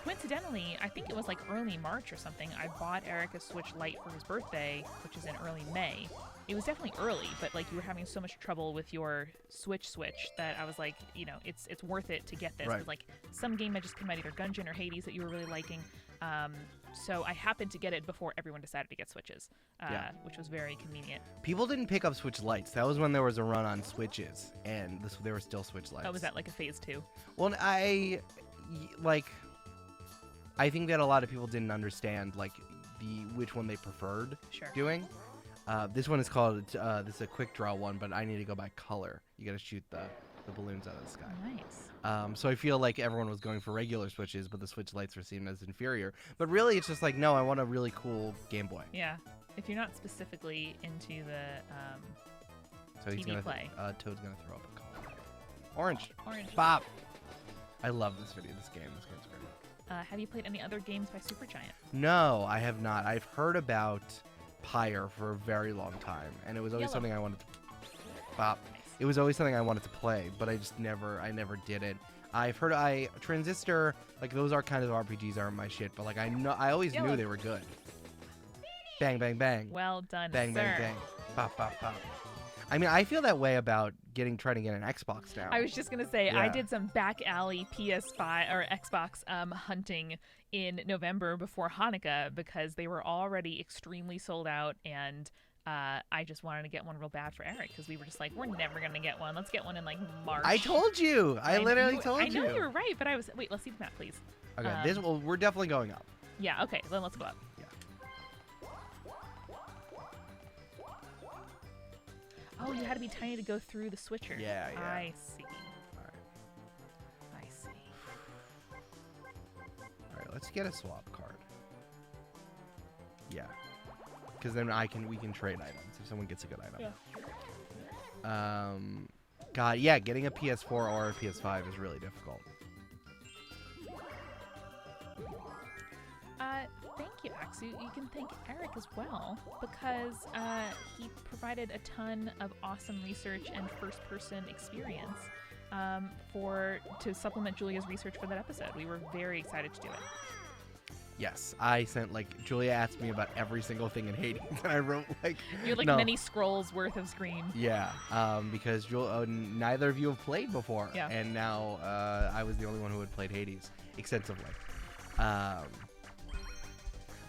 coincidentally, I think it was like early March or something. I bought Eric a Switch Lite for his birthday, which is in early May. It was definitely early, but like you were having so much trouble with your Switch that I was like, you know, it's worth it to get this. Right. Because like some game had just come out, either Gungeon or Hades, that you were really liking. So I happened to get it before everyone decided to get Switches, which was very convenient. People didn't pick up Switch Lites. That was when there was a run on Switches, and there were still Switch Lites. Oh, was that like a phase 2? Well, I think that a lot of people didn't understand like which one they preferred Sure. doing. This one is called this is a quick draw one, but I need to go by color. You got to shoot the balloons out of the sky. Nice. So I feel like everyone was going for regular Switches, but the Switch Lites were seen as inferior. But really, it's just like, no, I want a really cool Game Boy. Yeah. If you're not specifically into the So he's TV gonna play. Toad's gonna throw up a color. Orange. Orange. Bop. I love this video. This game's great. Have you played any other games by Supergiant? No, I have not. I've heard about Pyre for a very long time, and it was always Yellow. something I wanted to. Bop. Nice. It was always something I wanted to play, but I never did it. I've heard Transistor, like those are kind of RPGs aren't my shit, but like I always Yellow. knew they were good. Bang bang bang. Well done, Bang sir. bang bang. Bop bop bop. I mean, I feel that way about trying to get an Xbox now. I was just gonna say I Yeah. did some back alley PS5 or Xbox hunting in November before Hanukkah because they were already extremely sold out, and I just wanted to get one real bad for Eric because we were just like, we're never gonna get one. Let's get one in like March. I told you. I literally told you. I know you were right, but I was wait. Let's see the map, please. Okay, we're definitely going up. Yeah. Okay. Then let's go up. Yeah. Oh, you had to be tiny to go through the switcher. Yeah, yeah. I see. All right. I see. All right, let's get a swap card. Yeah. Because then we can trade items if someone gets a good item. Yeah. God, yeah, getting a PS4 or a PS5 is really difficult. Thank you, Axu. You can thank Eric as well because he provided a ton of awesome research and first-person experience to supplement Julia's research for that episode. We were very excited to do it. Yes, I sent Julia asked me about every single thing in Hades, and I wrote You had no. many scrolls worth of screen. Yeah, because neither of you have played before, Yeah. and now I was the only one who had played Hades extensively.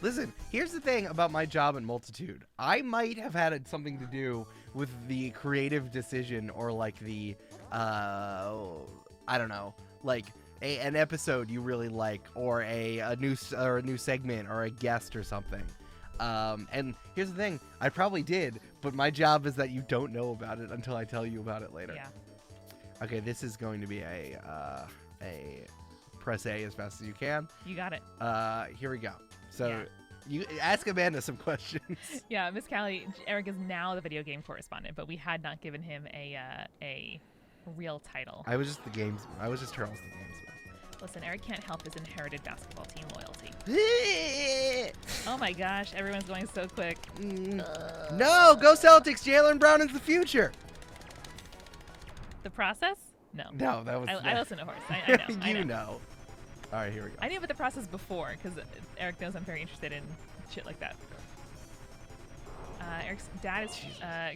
Listen, here's the thing about my job at Multitude. I might have had something to do with the creative decision or the, I don't know, an episode you really like or a new segment or a guest or something. And here's the thing, I probably did, but my job is that you don't know about it until I tell you about it later. Yeah. Okay, this is going to be a press A as fast as you can. You got it. Here we go. So Yeah. you ask Amanda some questions. Yeah, Miss Callie, Eric is now the video game correspondent, but we had not given him a real title. I was just Charles the gamesman. Listen, Eric can't help his inherited basketball team loyalty. Oh my gosh, everyone's going so quick. No, go Celtics! Jaylen Brown is the future. The process? No. No, that was. I listen to Horse. I know. I you know. know. All right, here we go. I knew about the process before because Eric knows I'm very interested in shit like that. Eric's dad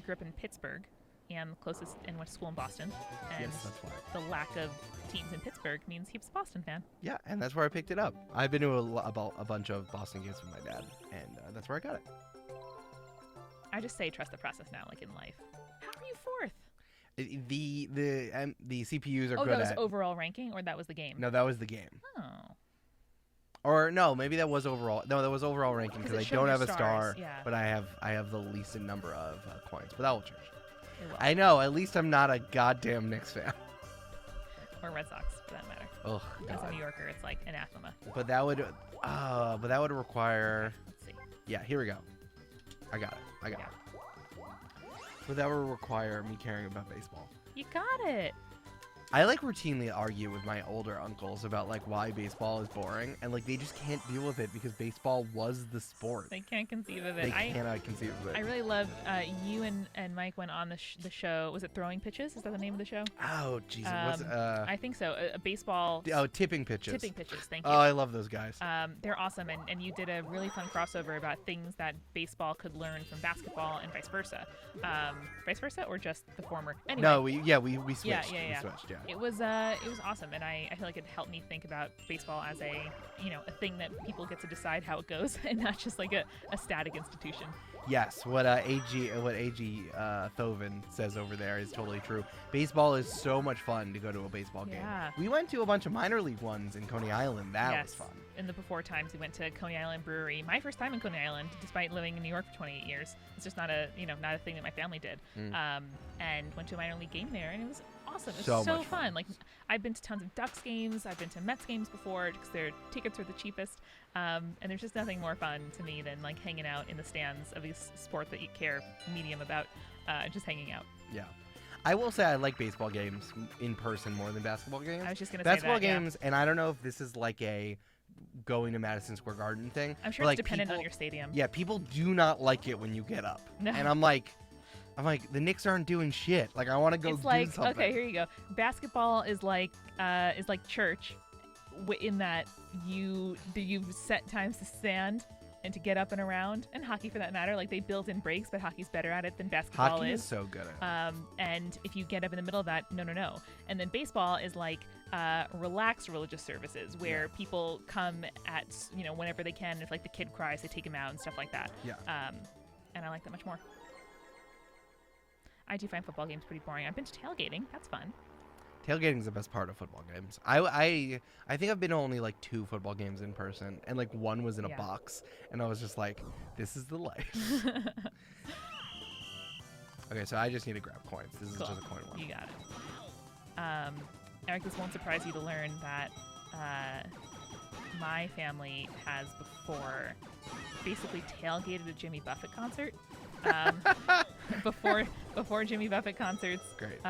grew up in Pittsburgh and closest and went to school in Boston. And Yes, that's why. the lack of teams in Pittsburgh means he was a Boston fan. Yeah, and that's where I picked it up. I've been to a bunch of Boston games with my dad, and that's where I got it. I just say trust the process now, like in life. How are you fourth? The CPUs are Oh, good that was at. overall ranking, or that was the game? No, that was the game. Oh. Or no, maybe that was overall. No, that was overall ranking 'Cause because it I showed don't your have a star, stars, yeah. but I have the least number of coins. But that will change. It will. I know. At least I'm not a goddamn Knicks fan. Or Red Sox, for that matter. Oh As a God. New Yorker, it's like anathema. But that would require. Let's see. Yeah, here we go. I got it. Yeah. But that would require me caring about baseball. You got it. I like routinely argue with my older uncles about like why baseball is boring, and like they just can't deal with it because baseball was the sport. They can't conceive of it. They cannot conceive of it. I really love you and Mike went on the show. Was it Throwing Pitches? Is that the name of the show? Oh, jeez. I think so. A baseball. Tipping Pitches. Tipping Pitches. Thank you. Oh, I love those guys. They're awesome, and you did a really fun crossover about things that baseball could learn from basketball and vice versa. Vice versa, or just the former? Anyway. No, we switched. Yeah. We switched, yeah. It was awesome, and I feel like it helped me think about baseball as a thing that people get to decide how it goes, and not just like a static institution. Yes, what AG Thovin says over there is totally true. Baseball is so much fun to go to a baseball game. Yeah. We went to a bunch of minor league ones in Coney Island. That was fun. In the before times, we went to Coney Island Brewery. My first time in Coney Island, despite living in New York for 28 years. It's just not a thing that my family did. And went to a minor league game there, and it was awesome. It was so fun. Like, I've been to tons of Ducks games. I've been to Mets games before because their tickets are the cheapest. And there's just nothing more fun to me than like hanging out in the stands of these sport that you care medium about, just hanging out. Yeah. I will say I like baseball games in person more than basketball games. I was just going to say that. Basketball games, and I don't know if this is like a going to Madison Square Garden thing. I'm sure it's like dependent on your stadium. Yeah, people do not like it when you get up. No. And I'm like, the Knicks aren't doing shit. Like, I want to go it's do like, something. Okay, here you go. Basketball is like church, in that you've set times to stand and to get up and around, and hockey for that matter. Like, they built in breaks, but hockey's better at it than basketball Hockey is so good at it. And if you get up in the middle of that, no. And then baseball is like relaxed religious services where people come at whenever they can. If like the kid cries, they take him out and stuff like that. Yeah. And I like that much more. I do find football games pretty boring. I've been to tailgating. That's fun. Tailgating is the best part of football games. I think I've been to only like 2 football games in person, and like one was in a box, and I was just like, this is the life. Okay, so I just need to grab coins. This is just a coin one. You got it. Eric, this won't surprise you to learn that my family has before basically tailgated a Jimmy Buffett concert. Before Jimmy Buffett concerts, great.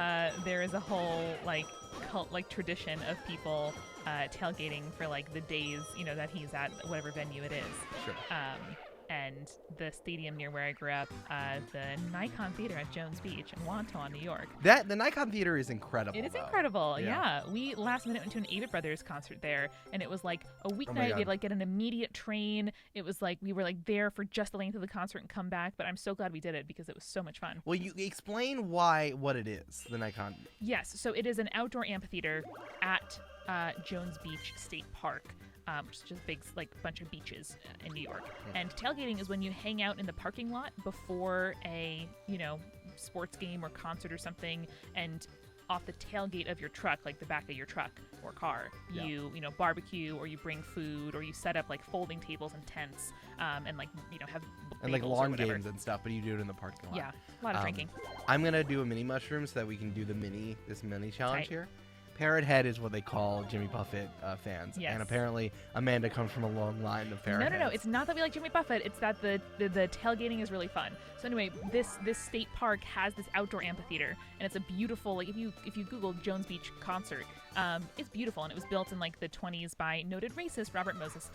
There is a whole like cult like tradition of people tailgating for like the days that he's at whatever venue it is. Sure. And the stadium near where I grew up, the Nikon Theater at Jones Beach in Wonton, New York. The Nikon Theater is incredible. It is incredible, yeah. We last minute went to an Avett Brothers concert there, and it was like a weeknight. We had like get an immediate train. It was like we were like there for just the length of the concert and come back. But I'm so glad we did it because it was so much fun. Well, you explain what it is, the Nikon. Yes, so it is an outdoor amphitheater at Jones Beach State Park. Which is just a big bunch of beaches in New York. And tailgating is when you hang out in the parking lot before a sports game or concert or something, and off the tailgate of your truck, like the back of your truck or car, you barbecue, or you bring food, or you set up like folding tables and tents, and have and like lawn games and stuff. But you do it in the parking lot. Yeah, a lot of drinking. I'm gonna do a mini mushroom so that we can do this mini challenge here. Parrot Head is what they call Jimmy Buffett fans. Yes. And apparently Amanda comes from a long line of Parrot Heads. No. It's not that we like Jimmy Buffett. It's that the tailgating is really fun. So anyway, this state park has this outdoor amphitheater, and it's a beautiful, like if you Google Jones Beach concert, it's beautiful, and it was built in like the 20s by noted racist Robert Moses.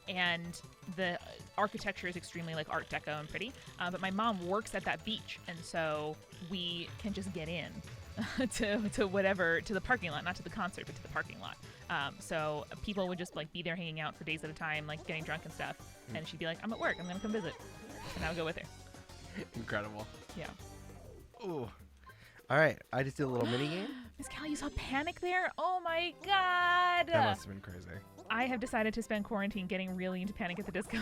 And the architecture is extremely like Art Deco and pretty. But my mom works at that beach, and so we can just get in. to the parking lot, not to the concert, but to the parking lot. So people would just like be there hanging out for days at a time, like getting drunk and stuff. And she'd be like, I'm at work, I'm gonna come visit. And I would go with her. Incredible. Yeah. Ooh. All right, I just did a little mini game. Miss Callie, you saw Panic there? Oh my god! That must have been crazy. I have decided to spend quarantine getting really into Panic at the Disco.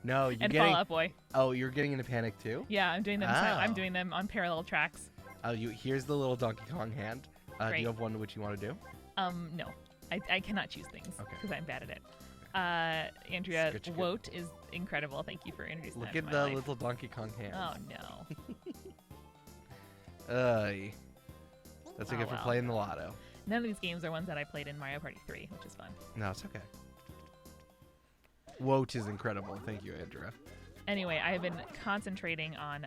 No, you're and getting... Fall Out Boy. Oh, you're getting into Panic too? Yeah, I'm doing them. Oh. I'm doing them on parallel tracks. Here's the little Donkey Kong hand. Do you have one which you want to do? No. I cannot choose things because I'm bad at it. Andrea, Woat is incredible. Thank you for introducing Look that at the little Donkey Kong hand. Oh, no. That's a good for playing the lotto. None of these games are ones that I played in Mario Party 3, which is fun. No, it's okay. Woat is incredible. Thank you, Andrea. Anyway, I have been concentrating on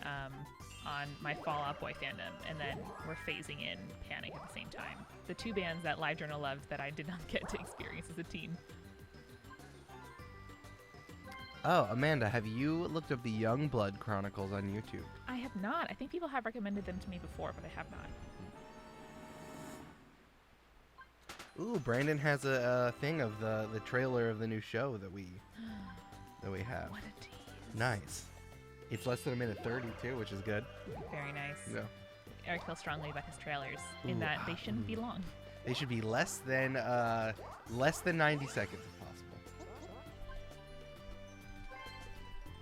on my Fall Out Boy fandom, and then we're phasing in Panic at the same time. The two bands that LiveJournal loved that I did not get to experience as a teen. Oh, Amanda, have you looked up the Youngblood Chronicles on YouTube? I have not. I think people have recommended them to me before, but I have not. Ooh, Brandon has a thing of the trailer of the new show that we have. What a tease. Nice. It's less than 1:30 too, which is good. Very nice. Yeah. Eric feels strongly about his trailers in Ooh, that they shouldn't be long. They should be less than 90 seconds if possible.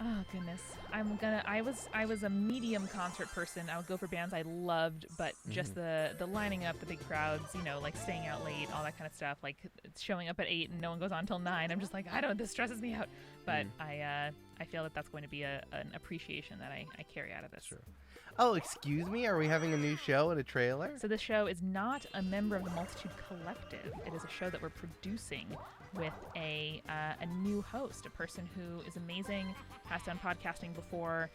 Oh goodness, I was a medium concert person. I would go for bands I loved, but just the lining up, the big crowds, like staying out late, all that kind of stuff, like showing up at 8 and no one goes on till 9. I'm just like, this stresses me out. But I feel that that's going to be an appreciation that I carry out of this. Sure. Oh, excuse me, are we having a new show and a trailer? So this show is not a member of the Multitude Collective. It is a show that we're producing with a new host, a person who is amazing, has done podcasting before,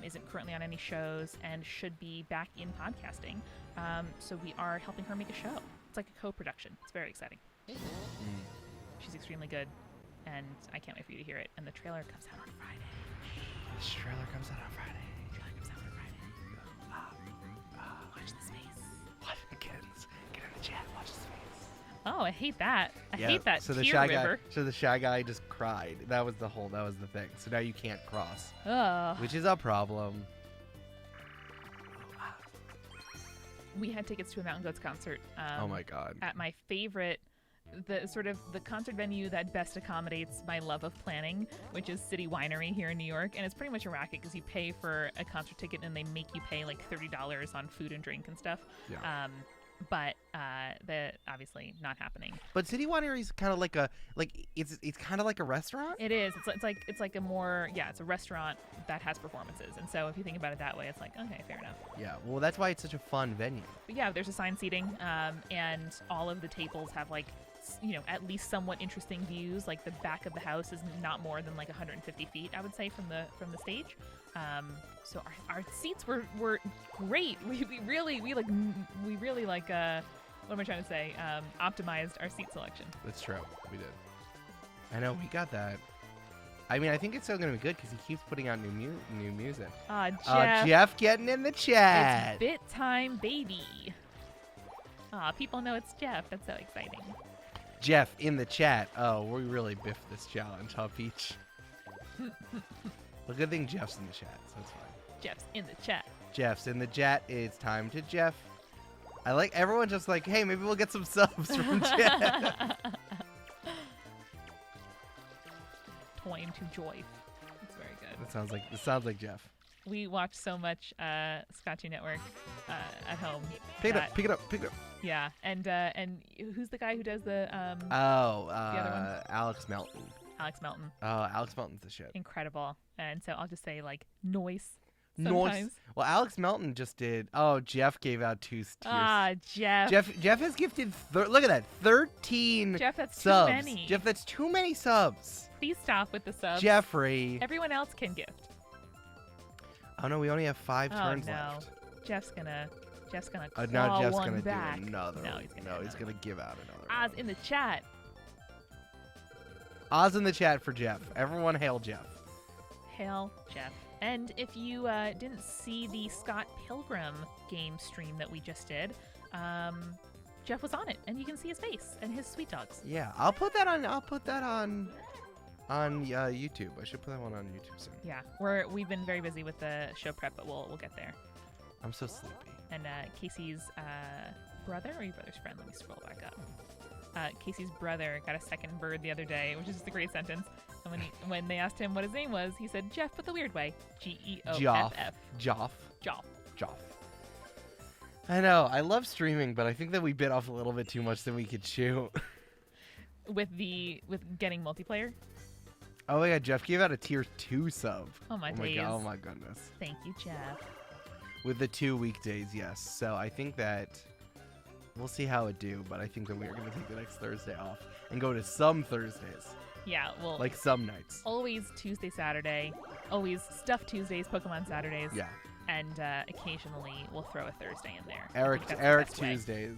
isn't currently on any shows, and should be back in podcasting. So we are helping her make a show. It's like a co-production. It's very exciting. She's extremely good, and I can't wait for you to hear it. And the trailer comes out on Friday. This trailer comes out on Friday. Watch the space. What? Kids, get in the chat. Watch the space. Oh, I hate that. I hate that So tear the shy river. guy. So the shy guy just cried. That was the thing. So now you can't cross, Ugh. which is a problem. We had tickets to a Mountain Goats concert. Oh my god. At my favorite, the concert venue that best accommodates my love of planning, which is City Winery here in New York. And it's pretty much a racket because you pay for a concert ticket and they make you pay like $30 on food and drink and stuff. Yeah. But obviously not happening. But City Winery is kind of it's kind of like a restaurant. It is. It's like a more it's a restaurant that has performances. And so if you think about it that way, it's like, okay, fair enough. Yeah. Well, that's why it's such a fun venue. But yeah, there's assigned seating, and all of the tables have at least somewhat interesting views. Like the back of the house is not more than 150 feet, I would say, from the stage. So our seats were great. We really what am I trying to say? Optimized our seat selection. That's true. We did. I know we got that. I mean, I think it's still gonna be good because he keeps putting out new music. Jeff. Jeff getting in the chat. It's bit time, baby. People know it's Jeff. That's so exciting. Jeff in the chat. Oh, we really biffed this challenge, huh, Peach? Well, good thing Jeff's in the chat, so it's fine. Jeff's in the chat. Jeff's in the chat. It's time to Jeff. I like everyone just like, hey, maybe we'll get some subs from Jeff. Toying to joy. It's very good. It sounds like Jeff. We watch so much Scotchy Network at home. Pick it up. Yeah, and who's the guy who does the other one? Alex Melton. Alex Melton. Oh, Alex Melton's the shit. Incredible. And so I'll just say noise. Noise. Sometimes. Well, Alex Melton just did. Oh, Jeff gave out 2 tiers. Jeff. Jeff has gifted. Look at that, 13 Jeff, that's subs. too many. Jeff, that's too many subs. Please stop with the subs. Jeffrey. Everyone else can gift. Oh no, we only have 5 turns no. left. Jeff's gonna claw now Jeff's one gonna back. do another. No, one. He's gonna give out another. Oz in the chat. Oz in the chat for Jeff. Everyone hail Jeff. Hail Jeff. And if you didn't see the Scott Pilgrim game stream that we just did, Jeff was on it, and you can see his face and his sweet dogs. Yeah, I'll put that on YouTube. I should put that one on YouTube soon. Yeah, we've been very busy with the show prep, but we'll get there. I'm so sleepy. And Casey's brother or your brother's friend? Let me scroll back up. Casey's brother got a second bird the other day, which is just a great sentence. And when they asked him what his name was, he said Jeff, but the weird way. Geoff. Joff. Joff. I know. I love streaming, but I think that we bit off a little bit too much than we could chew. with getting multiplayer. Oh my god, Jeff gave out a tier 2 sub. Oh my days. God, oh my goodness. Thank you, Jeff. With the 2 weekdays, yes. So I think that we'll see how it do, but I think that we're gonna take the next Thursday off and go to some Thursdays. Yeah, well, like some nights. Always Tuesday, Saturday. Always Stuff Tuesdays, Pokemon Saturdays. Yeah. and occasionally we'll throw a Thursday in there. I Eric think that's the Eric best way. Tuesdays,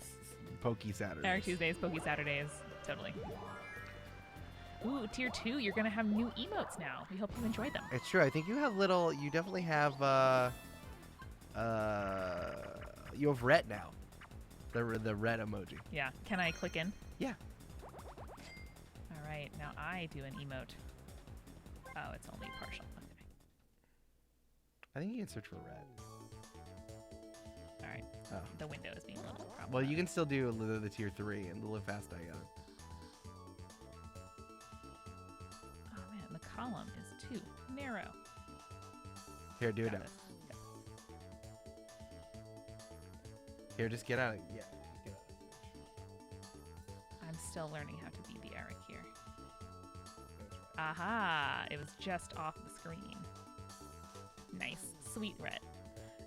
Pokey Saturdays. Eric Tuesdays, Pokey Saturdays, totally. Ooh, tier 2, you're gonna have new emotes now. We hope you enjoy them. It's true. I think you have little. You definitely have. You have ret now. The ret emoji. Yeah, can I click in? Yeah. All right, now I do an emote. Oh, it's only partial. Okay. I think you can search for ret. All right, Oh. the window is being a little problematic. Well, you can still do the tier 3 and look fast I got it. Oh man, the column is too narrow. Here, do it Got now. it. Yep. Here, just get out of yeah. Get out. I'm still learning how to be the Eric here. Aha! It was just off the screen. Nice. Sweet Red.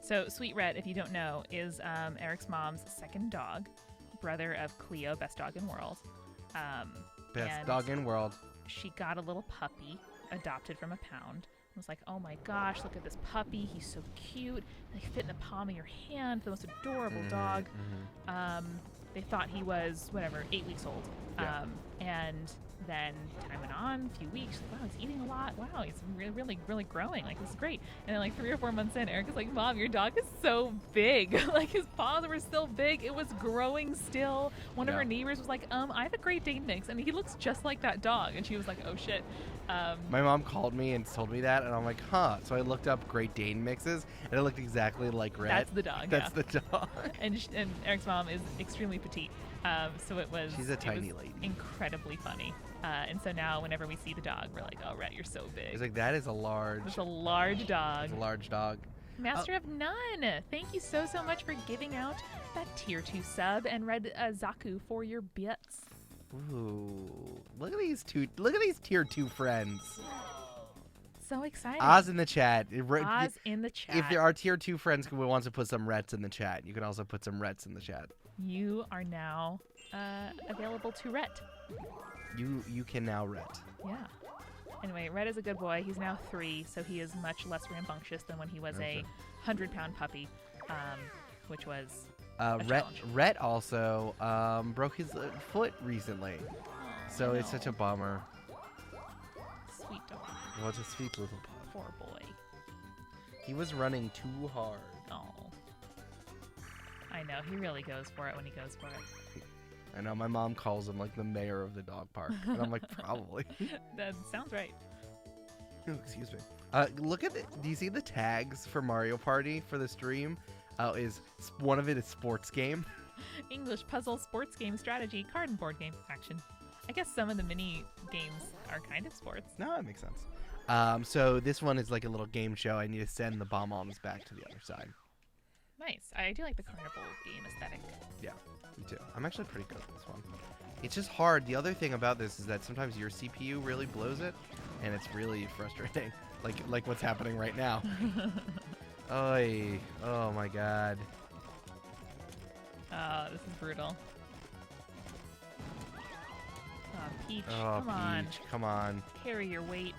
So Sweet Red, if you don't know, is Eric's mom's second dog, brother of Cleo, best dog in world. Best and dog in world. she got a little puppy adopted from a pound. I was like, oh my gosh, look at this puppy. He's so cute. They fit in the palm of your hand. The most adorable dog. They thought he was, 8 weeks old. Yeah. And then time went on, a few weeks. Like, wow, he's eating a lot. Wow, he's really growing. Like, this is great. And then, like, 3 or 4 months in, Eric is like, Mom, your dog is so big. Like, his paws were still big. It was growing still. One of Yeah. her neighbors was like, I have a Great Dane mix, and he looks just like that dog. And she was like, oh, shit. My mom called me and told me that, and I'm like, huh. So I looked up Great Dane mixes, and it looked exactly like red. That's the dog, That's the dog. and Eric's mom is extremely petite. So it was. She's a it tiny was lady. Incredibly funny. And so now whenever we see the dog, we're like, oh, Rhett, you're so big. It's like, that is a large. It's a large dog. It's a large dog. Master of None, thank you so much for giving out that tier 2 sub and Red Zaku for your bits. Ooh, look at these two. Look at these tier 2 friends. So exciting. Oz in the chat. Oz in the chat. If there are tier 2 friends who wants to put some rets in the chat, you can also put some rets in the chat. You are now available to Rhett. You can now ret. Yeah. Anyway, Red is a good boy. He's now 3, so he is much less rambunctious than when he was a 100-pound puppy, which was a challenge. Rhett also broke his foot recently, so it's such a bummer. Sweet dog. What a sweet little pup. Poor boy. He was running too hard. Oh. I know, he really goes for it when he goes for it. I know, my mom calls him like the mayor of the dog park, and I'm like, probably. That sounds right. Oh, excuse me. Look at it. Do you see the tags for Mario Party for the stream? One of it is sports game. English puzzle, sports game, strategy, card and board game, action. I guess some of the mini games are kind of sports. No, that makes sense. So this one is like a little game show. I need to send the bomb-oms back to the other side. Nice. I do like the carnival game aesthetic. Yeah, me too. I'm actually pretty good at this one. It's just hard. The other thing about this is that sometimes your CPU really blows it, and it's really frustrating. Like what's happening right now. Oy. Oh my god. Oh, this is brutal. Oh, Peach, Oh, come on. Peach, come on. Carry your weight.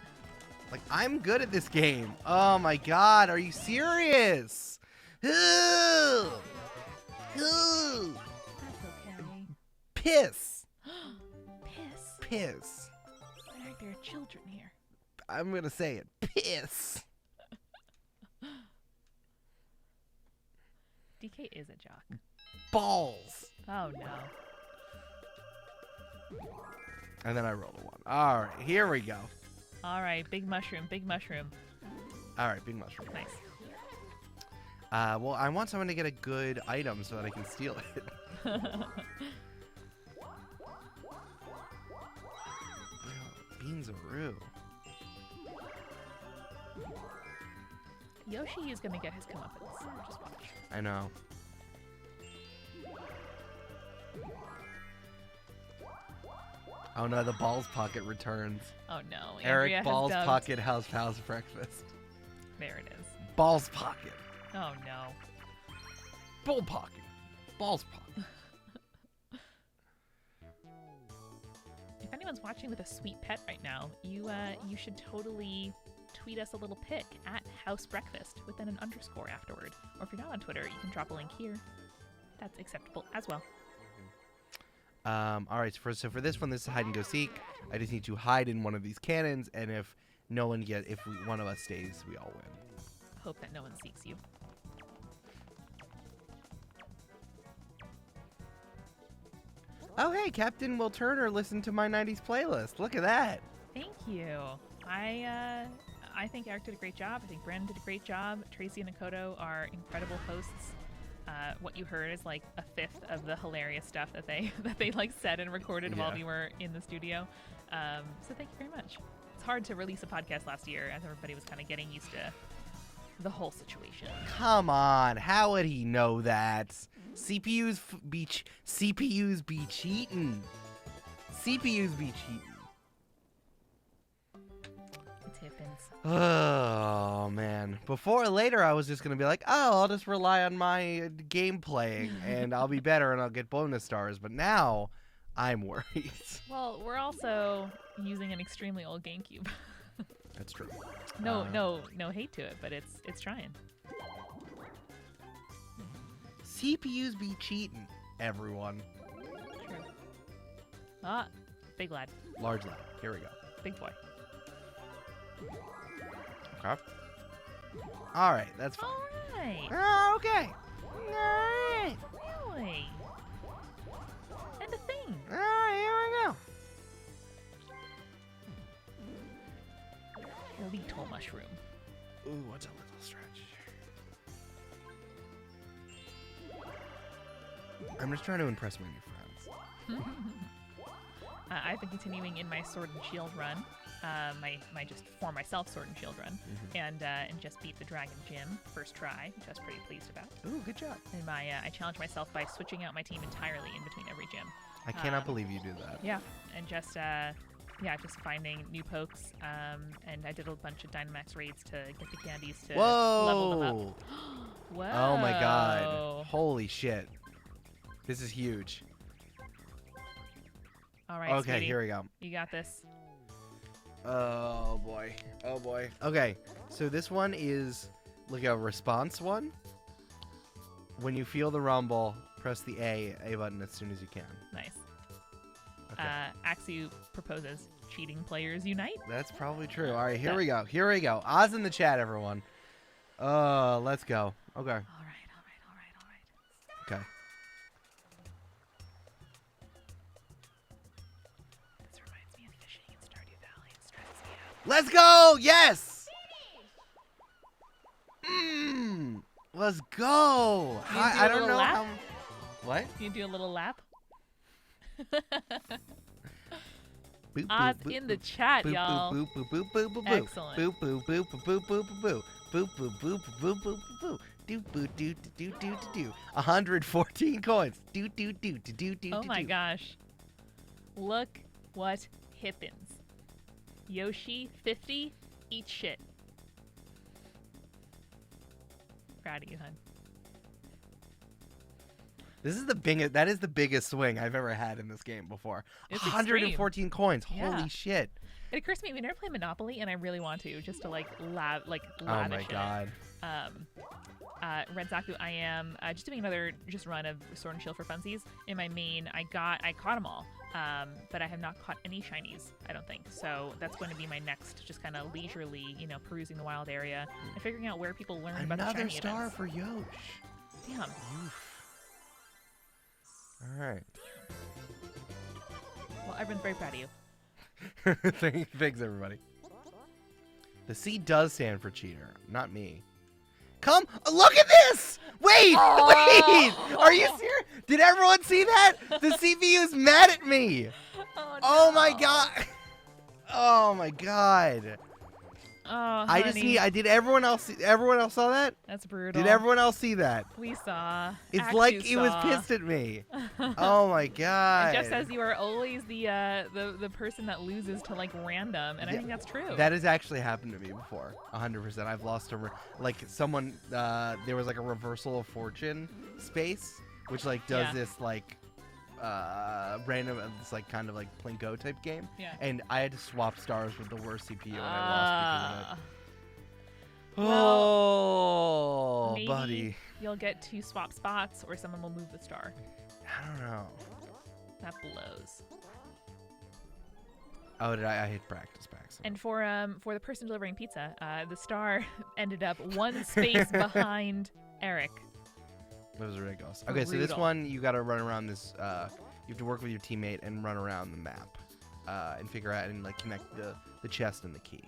Like, I'm good at this game. Oh my god, are you serious? Ooh. Ooh. That's okay. Piss. Piss. Piss. Why aren't there children here? I'm gonna say it. Piss. DK is a jock. Balls. Oh no. And then I rolled a 1. All right, here we go. All right, big mushroom, big mushroom. All right, big mushroom. Nice. Well, I want someone to get a good item so that I can steal it. Beans-a-roo. Yoshi is gonna get his comeuppance. Just watch. I know. Oh no, the Balls Pocket returns. Oh no. Eric Andrea has Balls dubbed- Pocket House Breakfast. There it is. Balls Pocket. Oh no. Bull Pocket. Balls Pocket. If anyone's watching with a sweet pet right now, you should totally tweet us a little pic at House Breakfast with then an underscore afterward. Or if you're not on Twitter, you can drop a link here. That's acceptable as well. All right, so for this one, this is hide and go seek. I just need to hide in one of these cannons, and if one of us stays, we all win. Hope that no one seeks you. Oh, hey, Captain Will Turner listened to my 90s playlist. Look at that. Thank you. I think Eric did a great job. I think Brandon did a great job. Tracy and Akoto are incredible hosts. What you heard is like a fifth of the hilarious stuff that they like said and recorded while we were in the studio. So thank you very much. It's hard to release a podcast last year as everybody was kind of getting used to the whole situation. Come on, how would he know that? CPUs be cheating. CPUs be cheating. It happens. Oh man! Before or later, I was just gonna be like, "Oh, I'll just rely on my game playing, and I'll be better, and I'll get bonus stars." But now, I'm worried. Well, we're also using an extremely old GameCube. That's true. No hate to it, but it's trying. CPUs be cheating, everyone. True. Ah, big lad. Large lad. Here we go. Big boy. Okay. All right, that's fine. All right. Oh, okay. All right. Really? And a thing. All right, here we go. Lethal mushroom. Ooh, what's a little stretch? I'm just trying to impress my new friends. I've been continuing in my Sword and Shield run, my just for myself Sword and Shield run, and just beat the Dragon Gym first try, which I was pretty pleased about. Ooh, good job. And I challenged myself by switching out my team entirely in between every gym. I cannot believe you did that. Yeah, and just finding new pokes, and I did a bunch of Dynamax raids to get the candies to level them up. Whoa! Oh my god! Holy shit! This is huge. All right, okay, sweetie. here we go. You got this. Oh boy. Oh boy. Okay, so this one is like a response one. When you feel the rumble, press the A button as soon as you can. Nice. Okay. Axu proposes cheating players unite. That's probably true. All right, here we go. Here we go. Oz in the chat, everyone. Let's go. Okay. All right. Okay. This reminds me of fishing in Stardew Valley. It stresses me out. Let's go! Yes! Let's go! I don't know how... What? Can you do a little lap? Boop, Oz boop, in the boop, chat, boop, y'all. boop, boop, boop, boop, boop, boop. Excellent. Boop, boop, boop, boop, boop, boop, boop, boop, boop, boop, boop, boop, boop. Do do do do do do. 114 coins. Do do do do do do. Oh my gosh. Look what happens. Yoshi 50 eat shit. Proud of you, hun. This is the biggest. That is the biggest swing I've ever had in this game before. It's 114 coins. Yeah. Holy shit. It occurs to me we never play Monopoly, and I really want to, just to lavish Oh my in it. god. Red Zaku, I am just doing another run of Sword and Shield for funsies. In my main, I caught them all, but I have not caught any shinies, I don't think. So that's going to be my next, just kind of leisurely, perusing the wild area and figuring out where people learn about the shiny Another star events. for Yosh. Damn. Oof. All right. Well, everyone's very proud of you. Thanks, everybody. The C does stand for cheater, not me. Come, look at this! Wait, wait! Are you serious? Did everyone see that? The CPU's mad at me. Oh my god. Oh my god. Oh, I just need. Did everyone else? Everyone else saw that? That's brutal. Did everyone else see that? We saw. It's Axu like it was saw. pissed at me. Oh my god. And Jeff says you are always the person that loses to random, and I think that's true. That has actually happened to me before. 100%. I've lost someone. There was a reversal of fortune space, which does this random, it's kind of Plinko type game. Yeah. And I had to swap stars with the worst CPU, and I lost because of it. Oh, maybe buddy. you'll get to swap spots, or someone will move the star. I don't know. That blows. Oh, I hit practice packs. And for the person delivering pizza, the star ended up one space behind Eric. That was ridiculous. Okay, so this Brutal. one you got to run around this. You have to work with your teammate and run around the map, and figure out and like connect the chest and the key.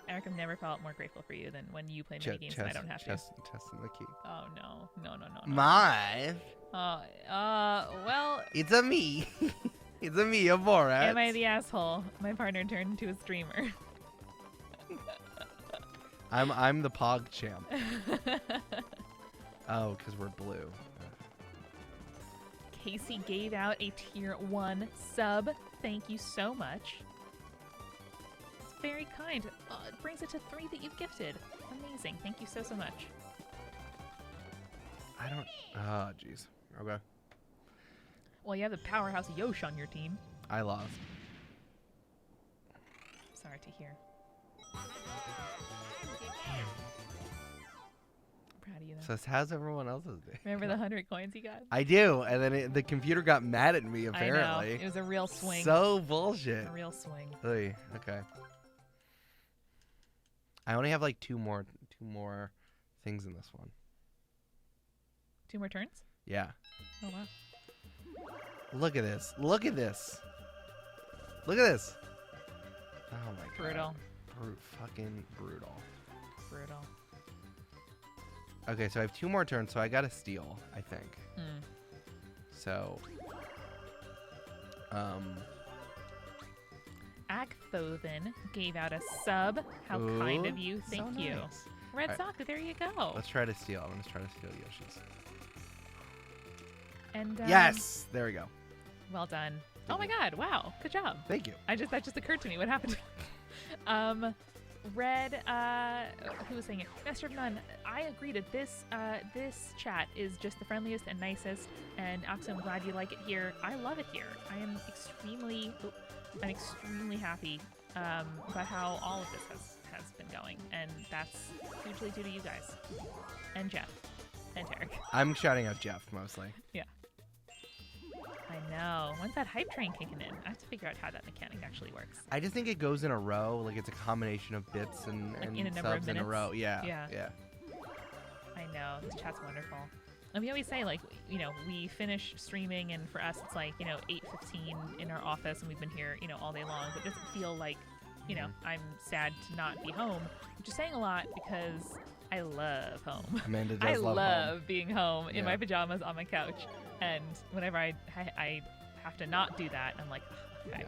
Eric, I've never felt more grateful for you than when you play mini games and I don't have to. Chest and the key. Oh no. My. Well, It's a me. It's a me, a Borat. am I the asshole? My partner turned into a streamer. I'm the Pog champ. Oh, because we're blue. Casey gave out a tier 1 sub. Thank you so much. It's very kind. It brings it to 3 that you've gifted. Amazing. Thank you so much. I don't. Oh, jeez. Okay. Well, you have the powerhouse Yosh on your team. I lost. Sorry to hear. Proud of you, though. So how's everyone else's day? Remember the 100 coins you got? I do, and then the computer got mad at me. Apparently, I know. It was a real swing. So bullshit. A real swing. Oy, okay. I only have like two more things in this one. 2 more turns? Yeah. Oh, wow. Look at this. Look at this. Look at this. Oh my god. Brutal. Fucking brutal. Brutal. Okay, so I have 2 more turns, so I gotta steal, I think. Hmm. So, Agthoven gave out a sub. How kind of you. so Thank you. nice. Red Alright. Sock, there you go. Let's try to steal. I'm gonna try to steal Yoshi's. And Yes! There we go. well done. Thank Oh my you. god, wow. Good job. Thank you. That just occurred to me. What happened? Red, who was saying it? Master of None. I agree that this chat is just the friendliest and nicest, and Axel, I'm glad you like it here. I love it here. I am extremely happy about how all of this has been going, and that's hugely due to you guys and Jeff and Derek. I'm shouting out Jeff mostly. Yeah. I know. When's that hype train kicking in? I have to figure out how that mechanic actually works. I just think it goes in a row. Like it's a combination of bits and, Like and in a number of subs in a minutes? row. Yeah. Yeah. I know. This chat's wonderful. And we always say, like, we finish streaming, and for us, it's like, 8:15 in our office, and we've been here, all day long. But it doesn't feel like, I'm sad to not be home, which is saying a lot because I love home. Amanda does I love love home. being home in Yeah. my pajamas on my couch. And whenever I have to not do that, I'm like, okay.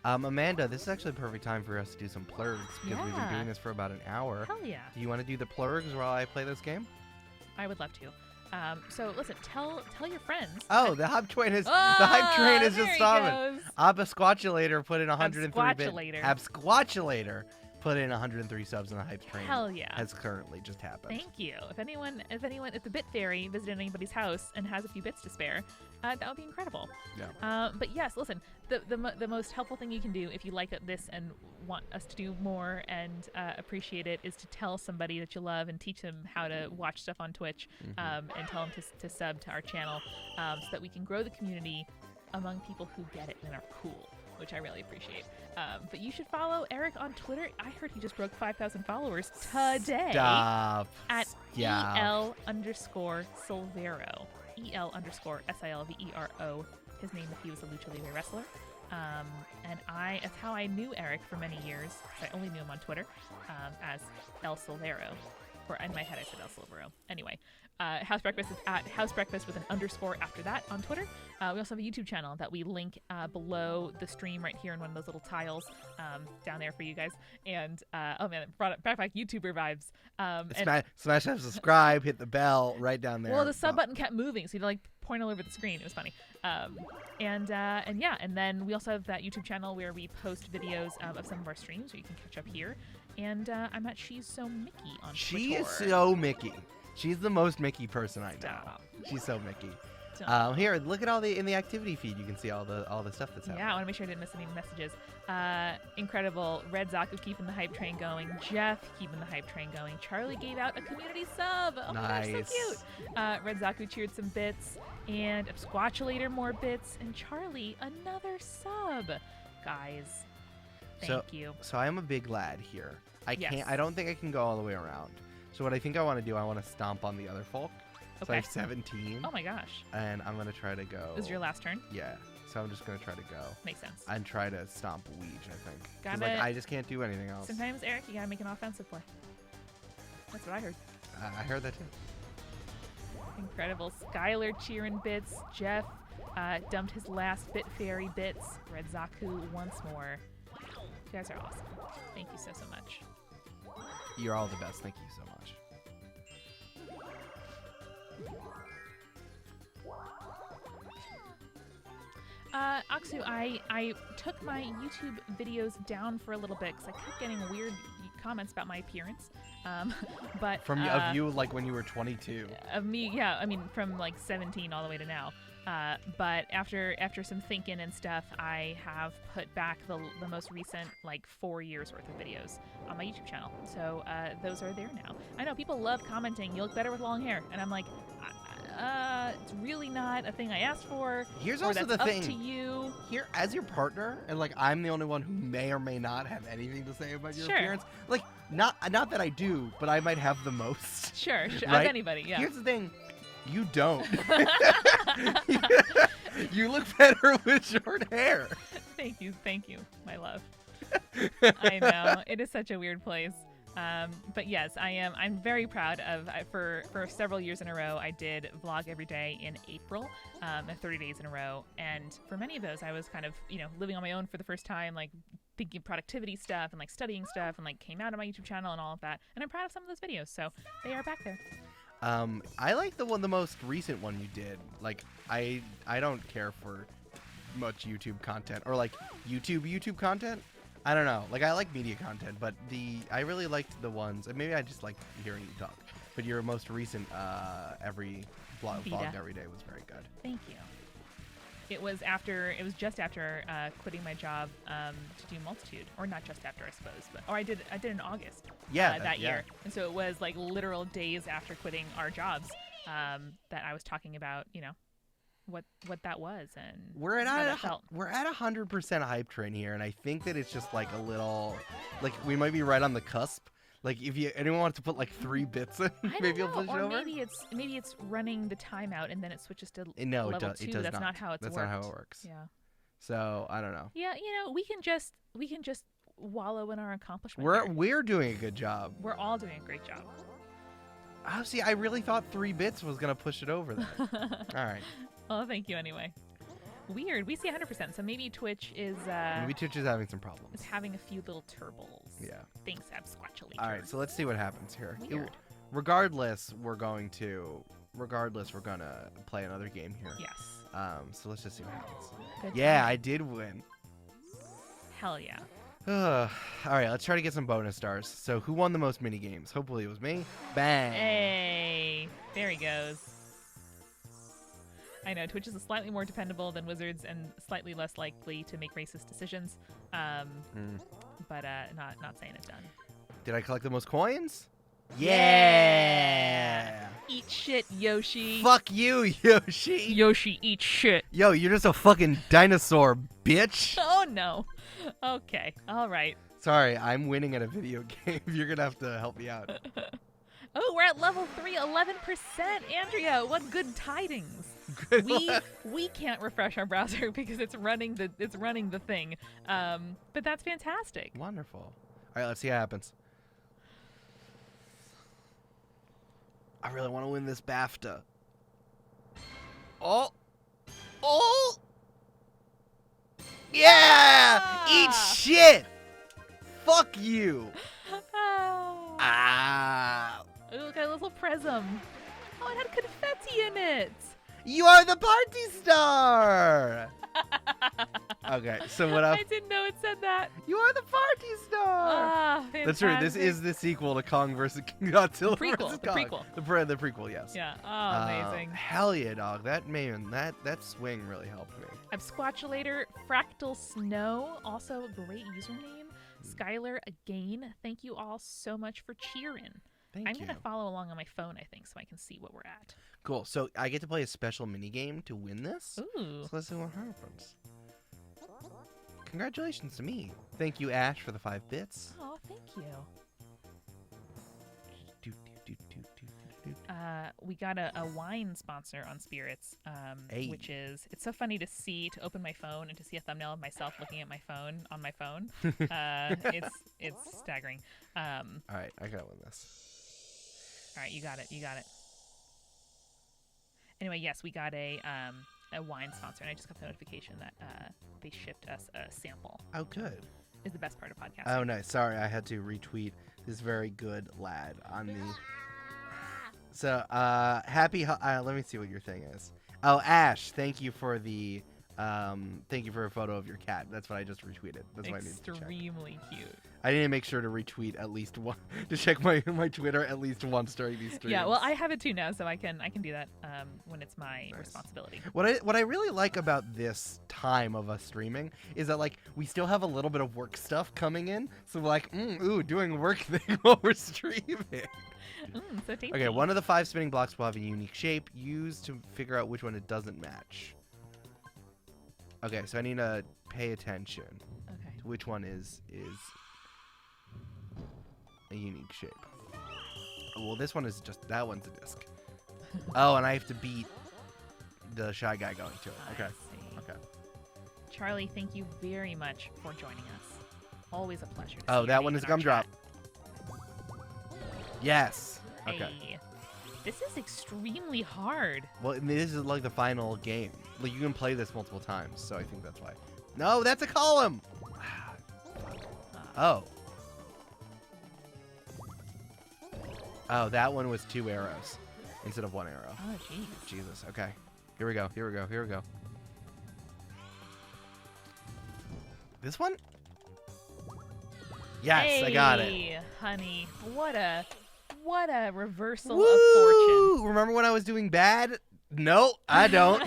Amanda, this is actually the perfect time for us to do some plurgs because we've been Yeah. doing this for about an hour. Hell yeah. Do you want to do the plurgs while I play this game? I would love to. So listen, tell your friends. Oh, the hype train is the hype train is there just he stopping. goes. Absquatulator put in 103 bit. Absquatulator. Absquatulator put in 103 subs, and the hype train Hell yeah. has currently just happened. Thank you. If the Bit Fairy visited anybody's house and has a few bits to spare, that would be incredible. Yeah. But yes, listen, the most helpful thing you can do if you like this and want us to do more and appreciate it is to tell somebody that you love and teach them how to watch stuff on Twitch, and tell them to sub to our channel, so that we can grow the community among people who get it and are cool, which I really appreciate. But you should follow Eric on Twitter. I heard he just broke 5,000 followers today. Stop. At Yeah. EL_Silvero. EL_SILVERO. His name if he was a Lucha Libre wrestler. And that's how I knew Eric for many years. 'Cause I only knew him on Twitter as El Silvero. Or in my head I said El Silvero. Anyway, House Breakfast is at House Breakfast with an underscore after that on Twitter. We also have a YouTube channel that we link below the stream right here in one of those little tiles down there for you guys. And oh man, it brought back YouTuber vibes. Smash that subscribe, hit the bell right down there. Well, the sub button kept moving, so you'd like point all over the screen. It was funny. And then we also have that YouTube channel where we post videos of some of our streams, where you can catch up here. And I'm at She's So Mickey on Twitter. She is so Mickey. She's the most Mickey person I know. Stop. She's so Mickey. Here, look at all in the activity feed. You can see all the stuff that's happening. Yeah, I want to make sure I didn't miss any messages. Incredible. Red Zaku keeping the hype train going. Jeff keeping the hype train going. Charlie gave out a community sub. Oh Nice. my gosh, so cute. Red Zaku cheered some bits. And Absquatchulator more bits. And Charlie, another sub. Guys, thank you. So I am a big lad here. Yes. I don't think I can go all the way around. So what I think I want to do, I want to stomp on the other folk. So I Okay. have 17. Oh my gosh. And I'm going to try to go. This is your last turn? Yeah. So I'm just going to try to go. Makes sense. And try to stomp Weege, I think. 'Cause, Gotta- I just can't do anything else. Sometimes, Eric, you gotta make an offensive play. That's what I heard. I heard that too. Incredible. Skylar cheering bits. Jeff dumped his last Bit Fairy bits. Red Zaku once more. You guys are awesome. Thank you so much. You're all the best. Thank you so much. Aksu, I took my YouTube videos down for a little bit because I kept getting weird comments about my appearance. But From of you, like when you were 22. of me, yeah, I mean from like 17 all the way to now. But after some thinking and stuff, I have put back the most recent like 4 years worth of videos on my YouTube channel. So those are there now. I know people love commenting, "You look better with long hair," and I'm like, it's really not a thing I asked for. Here's or also that's the up thing. to you. Here, as your partner, and like I'm the only one who may or may not have anything to say about your Sure. appearance. Like, not that I do, but I might have the most. Sure, Right? of anybody, yeah. Here's the thing, you don't. You look better with short hair. Thank you, my love. I know it is such a weird place. But yes, I'm very proud of. For several years in a row, I did vlog every day in April, 30 days in a row. And for many of those, I was kind of living on my own for the first time, like thinking productivity stuff and like studying stuff, and like came out of my YouTube channel and all of that. And I'm proud of some of those videos, so they are back there. I like the most recent one you did. Like, I don't care for much YouTube content or like YouTube content. I don't know. Like, I like media content, but I really liked the ones, and maybe I just like hearing you talk. But your most recent every vlog Vita. every day was very good. Thank you. It was just after quitting my job to do Multitude, or not just after, I suppose, but I did in August. Yeah, that year, and so it was like literal days after quitting our jobs that I was talking about, what that was and We're how at that felt. we're at 100% hype train here, and I think that it's just like a little, like we might be right on the cusp. Like if anyone wants to put like 3 bits in, I maybe don't you'll know, push it or over. maybe it's running the timeout and then it switches to No, level it 2. does That's not. how it's That's worked. not how it works. Yeah. So I don't know. Yeah, we can just wallow in our accomplishment. here. We're doing a good job. We're all doing a great job. Oh, see, I really thought 3 bits was gonna push it over there. All right. Well, thank you anyway. Weird. We see 100%, so maybe Twitch is Maybe Twitch is having some problems. having a few little turbles. Yeah. Thanks, Absquatchulator. All right, so let's see what happens here. Weird. Regardless, we're gonna play another game here. Yes. So let's just see what happens. Good Yeah, time. I did win. Hell yeah. All right, let's try to get some bonus stars. So who won the most mini games? Hopefully it was me. Bang. Hey, there he goes. I know Twitch is slightly more dependable than Wizards and slightly less likely to make racist decisions. But not saying it's done. Did I collect the most coins? Yeah. Eat shit, Yoshi. Fuck you, Yoshi. Yoshi, eat shit. Yo, you're just a fucking dinosaur, bitch. Oh no. Okay. All right. Sorry, I'm winning at a video game. You're gonna have to help me out. Oh, we're at level 3, 11%. Andrea, what good tidings. Good we luck. we can't refresh our browser because it's running the thing. But that's fantastic. Wonderful. All right, let's see what happens. I really want to win this BAFTA. Oh. Yeah! Eat Ah. shit! Fuck you! Oh, Ah! look at a little prism. Oh, it had confetti in it. You are the party star! Okay, so what else? I didn't know it said that. You are the party star. Ah, That's true. This fantastic. is the sequel to Kong versus Godzilla The prequel, versus the Kong. prequel. The prequel, yes. Yeah. Oh, amazing. Hell yeah, dog. That swing really helped me. I'm Squatchulator, Fractal Snow, also a great username. Skylar again. Thank you all so much for cheering. Thank I'm you. gonna follow along on my phone, I think, so I can see what we're at. Cool. So I get to play a special mini game to win this. Ooh. So let's see what happens. Congratulations to me. Thank you, Ash, for the 5 bits. Oh, thank you. Do, do, do, do, do, do, do. We got a wine sponsor on Spirits, Hey. which is, it's so funny to open my phone and to see a thumbnail of myself looking at my phone on my phone. It's staggering. All right, I gotta win this. All right, you got it. Anyway, yes, we got a wine sponsor, and I just got the notification that they shipped us a sample. Oh, good. Is the best part of podcasting. Oh, nice. Sorry, I had to retweet this very good lad on the. So, happy. Let me see what your thing is. Oh, Ash, thank you for the. Thank you for a photo of your cat. That's what I just retweeted. That's what I needed to check. Extremely cute. I need to make sure to retweet at least one to check my Twitter at least once during these streams. Yeah, well, I have it too now, so I can do that when it's my Nice. responsibility. What I really like about this time of us streaming is that like we still have a little bit of work stuff coming in, so we're like, doing a work thing while we're streaming. So tasty. Okay, one of the 5 spinning blocks will have a unique shape. Used to figure out which one it doesn't match. Okay, so I need to pay attention Okay. to which one is a unique shape. Well, this one is just that one's a disc. Oh, and I have to beat the shy guy going to it. Okay. I see. Okay. Charlie, thank you very much for joining us. Always a pleasure. To Oh, see that your one name is in our Gumdrop. chat. Yes. Okay. Hey. This is extremely hard. Well, I mean, this is like the final game. Like you can play this multiple times, so I think that's why. No, that's a column. Oh. Oh, that one was 2 arrows instead of 1 arrow. Oh, jeez. Jesus. Okay. Here we go. Here we go. Here we go. This one? Yes, I got it. Hey, honey, what a reversal Woo! of fortune. Remember when I was doing bad? No, I don't.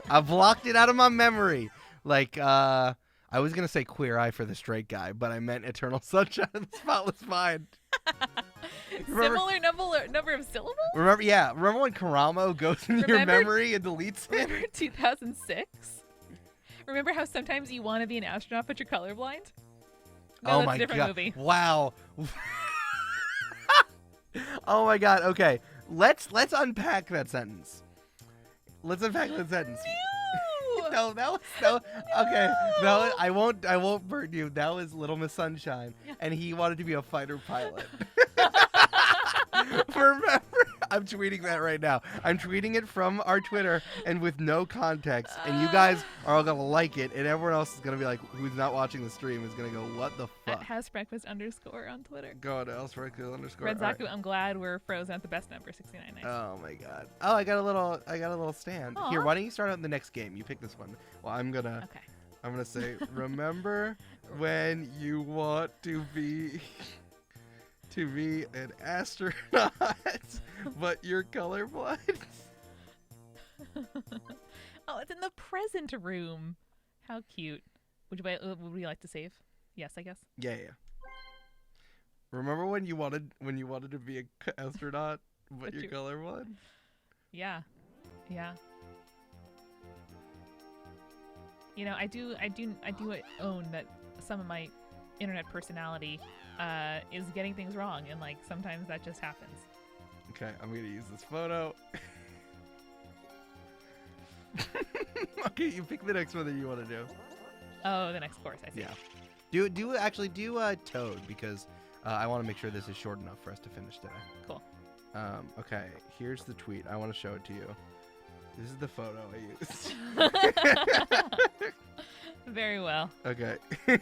I blocked it out of my memory. Like, I was going to say Queer Eye for the Straight Guy, but I meant Eternal Sunshine of the Spotless Mind. Remember- Similar number of syllables? Remember when Karamo goes in your Remember- memory and deletes it? Remember 2006? Remember how sometimes you want to be an astronaut but you're colorblind? No, Oh that's my a different god. movie. Wow. Oh my god. Okay. Let's unpack that sentence. Let's unpack that sentence. No, that was so okay. That was, I won't burn you. That was Little Miss Sunshine, and he wanted to be a fighter pilot. Remember, I'm tweeting that right now. I'm tweeting it from our Twitter and with no context, and you guys are all gonna like it, and everyone else is gonna be like, who's not watching the stream is gonna go, what the At fuck? housebreakfast _ on Twitter. Go to elsewhere_. Red Zaku, I'm glad we're frozen at the best number, 69.9. Oh my god. Oh, I got a little stand. Here, Aw. why don't you start out the next game? You pick this one. Well, I'm gonna say, remember when you want to be an astronaut, but you're colorblind? Oh, it's in the present room. How cute. Would we like to save? Yes, I guess. Yeah. Remember when you wanted to be an astronaut, but you're colorblind? Yeah. You know, I do own that some of my internet personality is getting things wrong, and like sometimes that just happens. Okay, I'm gonna use this photo. Okay, you pick the next one that you want to do. Oh, the next course, I see. Yeah. Do Toad, because I want to make sure this is short enough for us to finish today. Cool. Okay, here's the tweet. I want to show it to you. This is the photo I used. Very well. Okay. We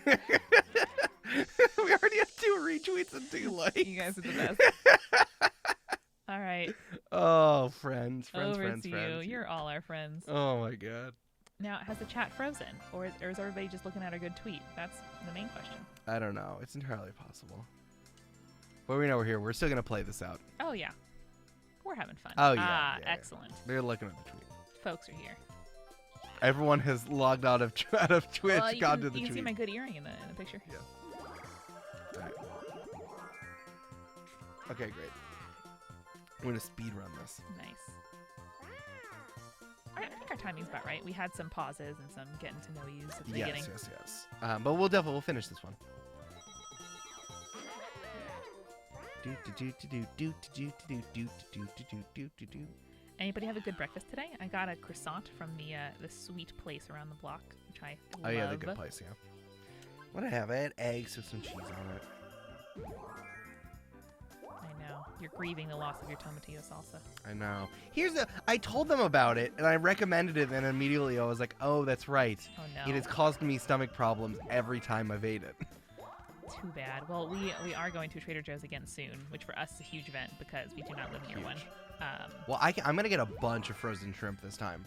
already have 2 retweets and 2 likes. You guys are the best. All right. Oh, friends. Over to you. You're all our friends. Oh my god. Now, has the chat frozen, or is everybody just looking at a good tweet? That's the main question. I don't know. It's entirely possible. But we know we're here. We're still gonna play this out. Oh yeah, we're having fun. Oh, yeah, yeah. Excellent. They're looking at the tweet. Folks are here. Everyone has logged out of Twitch, Well, gone to the you can see tweet. my good earring in the picture. Yeah. Alright. Okay, great. I'm gonna speed run this. Nice. I think our timing's about right. We had some pauses and some getting to know yous at the beginning. Yes. But we'll finish this one. Anybody have a good breakfast today? I got a croissant from the sweet place around the block, which I love. Oh yeah, the good place. Yeah. What did I have? I had eggs with some cheese on it. I know. You're grieving the loss of your tomatillo salsa. I know. I told them about it and I recommended it, and immediately I was like, oh, that's right. Oh no. It has caused me stomach problems every time I've ate it. Too bad. Well, we are going to Trader Joe's again soon, which for us is a huge event because we do not live near one. Well, I'm going to get a bunch of frozen shrimp this time.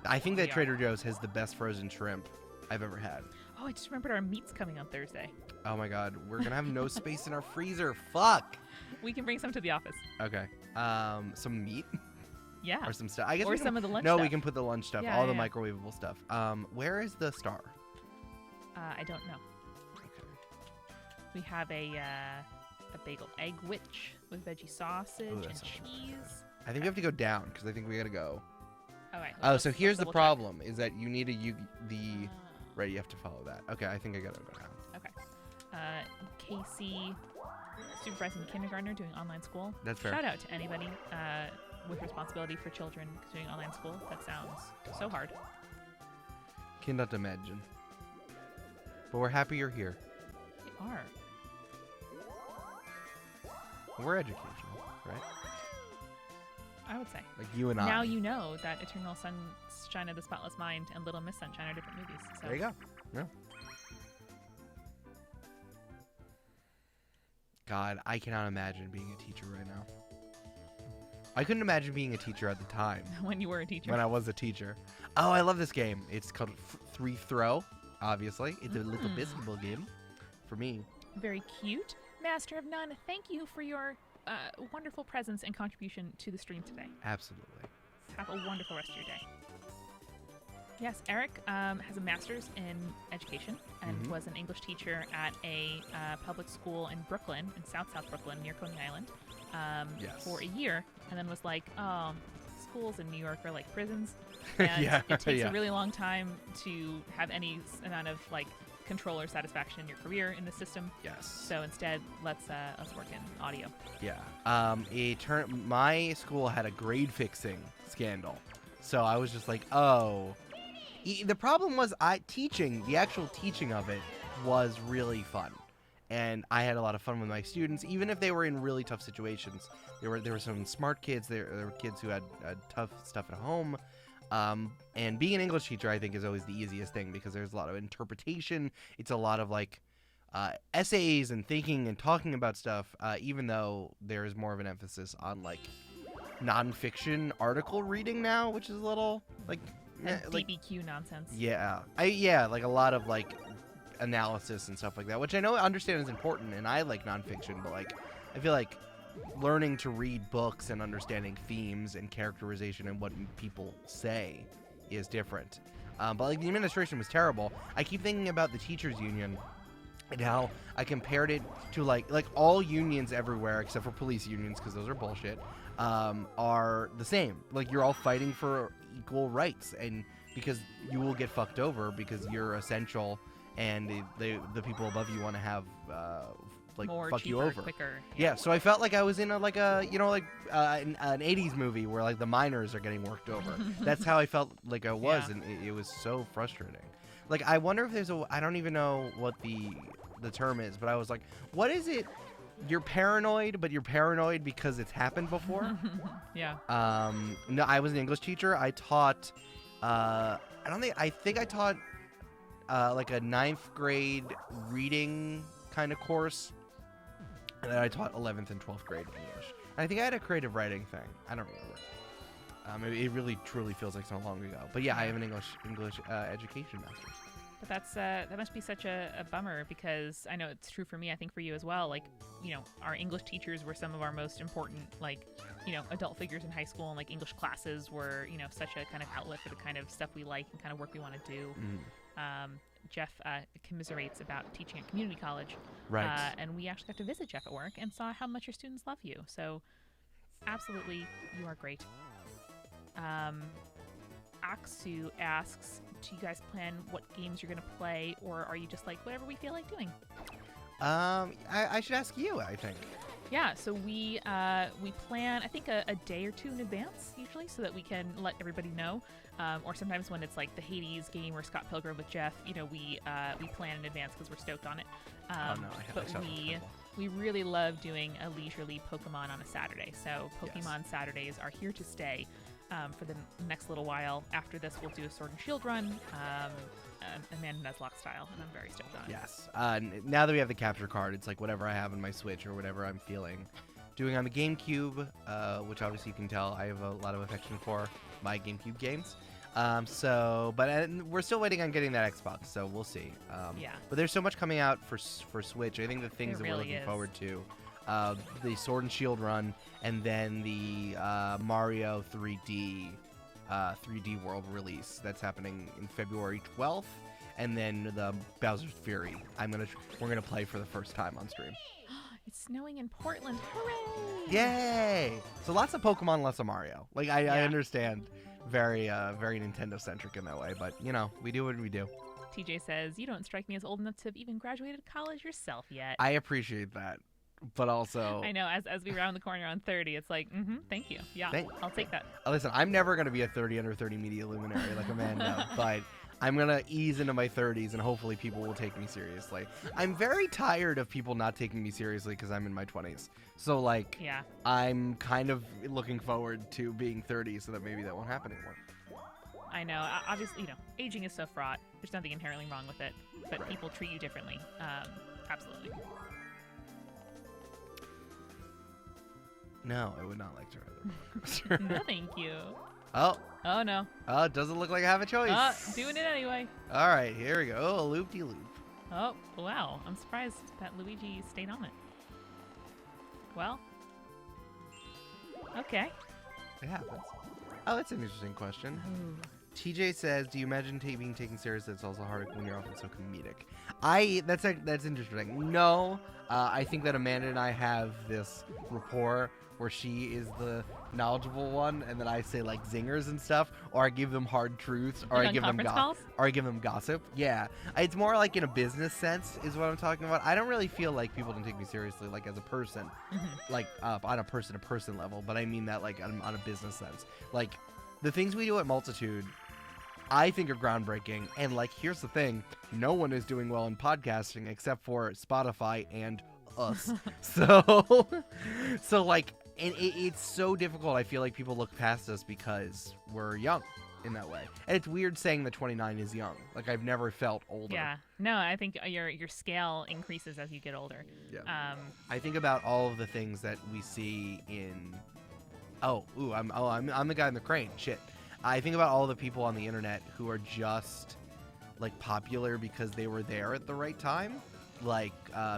I think that Trader Joe's has the best frozen shrimp I've ever had. Oh, I just remembered our meat's coming on Thursday. Oh my god, we're going to have no space in our freezer. Fuck! We can bring some to the office. Okay. Some meat? Yeah. Or some stuff. I guess or some of the lunch No, stuff. we can put the lunch stuff, Yeah, all the yeah. microwavable stuff. Where is the star? I don't know. Okay. We have a bagel egg witch with veggie sausage Ooh, that and sounds really cheese. I think we have to go down because I think we got to go. All right. Oh, so here's the double check. problem: is that you need right. You have to follow that. Okay, I think I gotta go down. Okay. Casey, supervising kindergartner doing online school. That's fair. Shout out to anybody with responsibility for children doing online school. That sounds so hard. Cannot imagine. But we're happy you're here. They are. We're educational, right? I would say. Like you and I. Now you know that Eternal Sunshine of the Spotless Mind and Little Miss Sunshine are different movies. So. There you go. Yeah. God, I cannot imagine being a teacher right now. I couldn't imagine being a teacher at the time. When you were a teacher. When I was a teacher. Oh, I love this game. It's called Three Throw, obviously. It's a little basketball game for me. Very cute. Master of None, thank you for your wonderful presence and contribution to the stream today. Absolutely. Have a wonderful rest of your day. Yes, Eric has a master's in education and was an English teacher at a public school in Brooklyn, in South Brooklyn, near Coney Island, for a year, and then was like, oh, schools in New York are like prisons, and it takes a really long time to have any amount of like control or satisfaction in your career in the system. Yes. So instead, let's work in audio. Yeah. My school had a grade fixing scandal, so I was just like, oh. The problem was the actual teaching of it was really fun. And I had a lot of fun with my students, even if they were in really tough situations. There were some smart kids. There were kids who had tough stuff at home. And being an English teacher, I think, is always the easiest thing because there's a lot of interpretation. It's a lot of like essays and thinking and talking about stuff, even though there is more of an emphasis on like nonfiction article reading now, which is a little like DBQ nonsense. Yeah, like a lot of like analysis and stuff like that, which I understand is important, and I like nonfiction, but like I feel like learning to read books and understanding themes and characterization and what people say is different. But like the administration was terrible. I keep thinking about the teachers union and how I compared it to like all unions everywhere except for police unions, because those are bullshit, are the same. Like you're all fighting for equal rights, and because you will get fucked over because you're essential, and the people above you want to have like more, fuck cheaper, you over quicker. Yeah, so I felt like I was in an 80s movie where like the miners are getting worked over. That's how I felt like I was, and it was so frustrating. Like I wonder if there's I don't even know what the term is, but I was like, what is it? You're paranoid, but you're paranoid because it's happened before. Yeah. No, I was an English teacher. I taught I think I taught like a 9th grade reading kind of course, and then I taught 11th and 12th grade English. And I think I had a creative writing thing. I don't remember. It really truly feels like so long ago. But yeah, I have an English education master's. But that must be such a bummer, because I know it's true for me. I think for you as well. Like, our English teachers were some of our most important, like, adult figures in high school, and like English classes were, such a kind of outlet for the kind of stuff we like and kind of work we want to do. Jeff commiserates about teaching at community college, Right. and we actually got to visit Jeff at work and saw how much your students love you. So, absolutely, you are great. Aksu asks, do you guys plan what games you're going to play, or are you just like, whatever we feel like doing? I should ask you, I think. Yeah, so we plan, I think, a day or two in advance, usually, so that we can let everybody know. Or sometimes when it's like the Hades game or Scott Pilgrim with Jeff, we plan in advance because we're stoked on it. But we really love doing a leisurely Pokemon on a Saturday. So Pokemon Saturdays are here to stay for the next little while. After this, we'll do a Sword and Shield run, Amanda Nuzlocke style, and I'm very stoked on it. Yes. Now that we have the capture card, it's like whatever I have on my Switch or whatever I'm feeling. Doing on the GameCube, which obviously you can tell I have a lot of affection for my GameCube games. But we're still waiting on getting that Xbox, so we'll see. But there's so much coming out for Switch. I think the things that we're looking forward to, the Sword and Shield run, and then the Mario 3D World release that's happening in February 12th, and then the Bowser's Fury. We're gonna play for the first time on stream. It's snowing in Portland! Hooray! Yay! So lots of Pokemon, less of Mario. Like I understand. Very Nintendo centric in that way, but we do what we do. TJ says, you don't strike me as old enough to have even graduated college yourself yet. I appreciate that, but also I know as we round the corner on 30, it's like, thank you. Yeah, I'll take that. Listen, I'm never gonna be a 30 under 30 media luminary like Amanda, but I'm gonna ease into my 30s and hopefully people will take me seriously. I'm very tired of people not taking me seriously because I'm in my 20s. So I'm kind of looking forward to being 30 so that maybe that won't happen anymore. I know. Obviously, aging is so fraught. There's nothing inherently wrong with it, but people treat you differently. Absolutely. No, I would not like to ride the roller coaster. No, thank you. Oh, no. Oh, it doesn't look like I have a choice. Doing it anyway. All right, here we go. Oh, a loop-de-loop. Oh, wow. I'm surprised that Luigi stayed on it. Well. Okay. It happens. Oh, that's an interesting question. Ooh. TJ says, do you imagine being taken seriously? It's also harder when you're often so comedic. That's interesting. No, I think that Amanda and I have this rapport where she is the knowledgeable one, and then I say like zingers and stuff, or I give them hard truths, or I give them gossip. Yeah, it's more like in a business sense is what I'm talking about. I don't really feel like people don't take me seriously, like as a person, like on a person-to-person level. But I mean that like on a business sense. Like the things we do at Multitude, I think are groundbreaking. And like, here's the thing: no one is doing well in podcasting except for Spotify and us. so like. And it's so difficult. I feel like people look past us because we're young in that way. And it's weird saying that 29 is young. Like, I've never felt older. Yeah. No, I think your scale increases as you get older. Yeah. I think about all of the things that we see in... I'm the guy in the crane. Shit. I think about all the people on the internet who are just, like, popular because they were there at the right time. Like,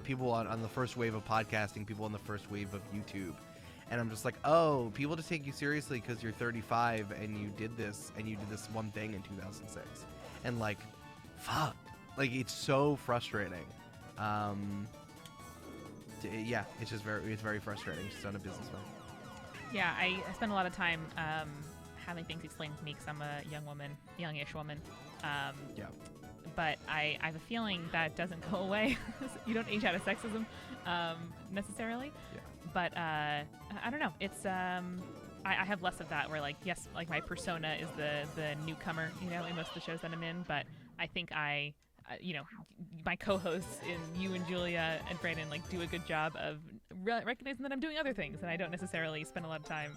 people on the first wave of podcasting, people on the first wave of YouTube. And I'm just like, oh, people just take you seriously because you're 35 and you did this one thing in 2006. And like, fuck. Like, it's so frustrating. Yeah, it's very frustrating just on a business level. Yeah, I spend a lot of time having things explained to me because I'm a youngish woman. Yeah. But I have a feeling that doesn't go away. You don't age out of sexism necessarily. Yeah. But I don't know. It's I have less of that where like, yes, like my persona is the newcomer, in most of the shows that I'm in. But I think my co-hosts in you and Julia and Brandon like do a good job of recognizing that I'm doing other things and I don't necessarily spend a lot of time,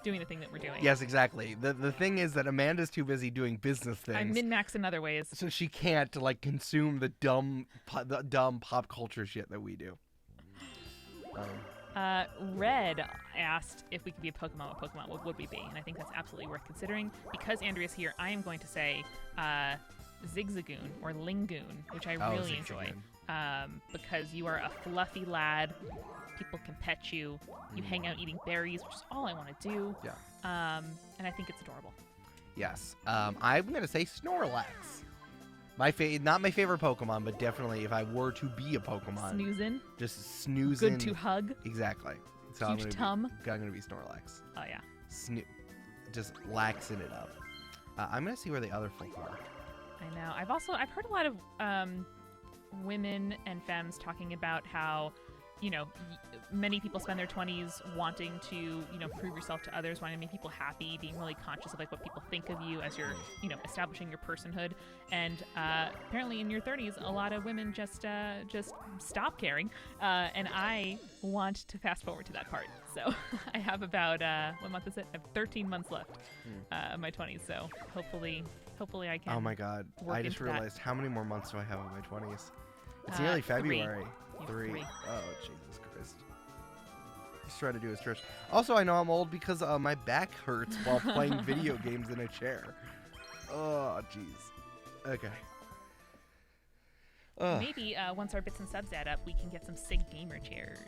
doing the thing that we're doing. Yes, exactly. The thing is that Amanda's too busy doing business things. I'm min-max in other ways. So she can't like consume the dumb pop culture shit that we do. Red asked if we could be a Pokemon. What Pokemon would we be? And I think that's absolutely worth considering. Because Andrea's here, I am going to say Zigzagoon or Lingoon, which I really enjoy. Because you are a fluffy lad. People can pet you. You hang out eating berries, which is all I want to do. Yeah. And I think it's adorable. Yes. I'm going to say Snorlax. Not my favorite Pokemon, but definitely if I were to be a Pokemon. Snoozing. Just snoozing. Good to hug. Exactly. So Huge tum. I'm going to be Snorlax. Oh, yeah. Just laxing it up. I'm going to see where the other folk are. I know. I've heard a lot of women and femmes talking about how, many people spend their 20s wanting to, prove yourself to others, wanting to make people happy, being really conscious of like what people think of you as you're, establishing your personhood. And apparently in your 30s, a lot of women just stop caring. And I want to fast forward to that part. So I have about, what month is it? I have 13 months left of my 20s. So hopefully I can. Oh my God. I just realized how many more months do I have in my 20s? It's nearly February. Three. Oh, Jesus Christ. He's trying to do his stretch. Also, I know I'm old because my back hurts while playing video games in a chair. Oh, jeez. Okay. Maybe once our bits and subs add up, we can get some SIG gamer chairs.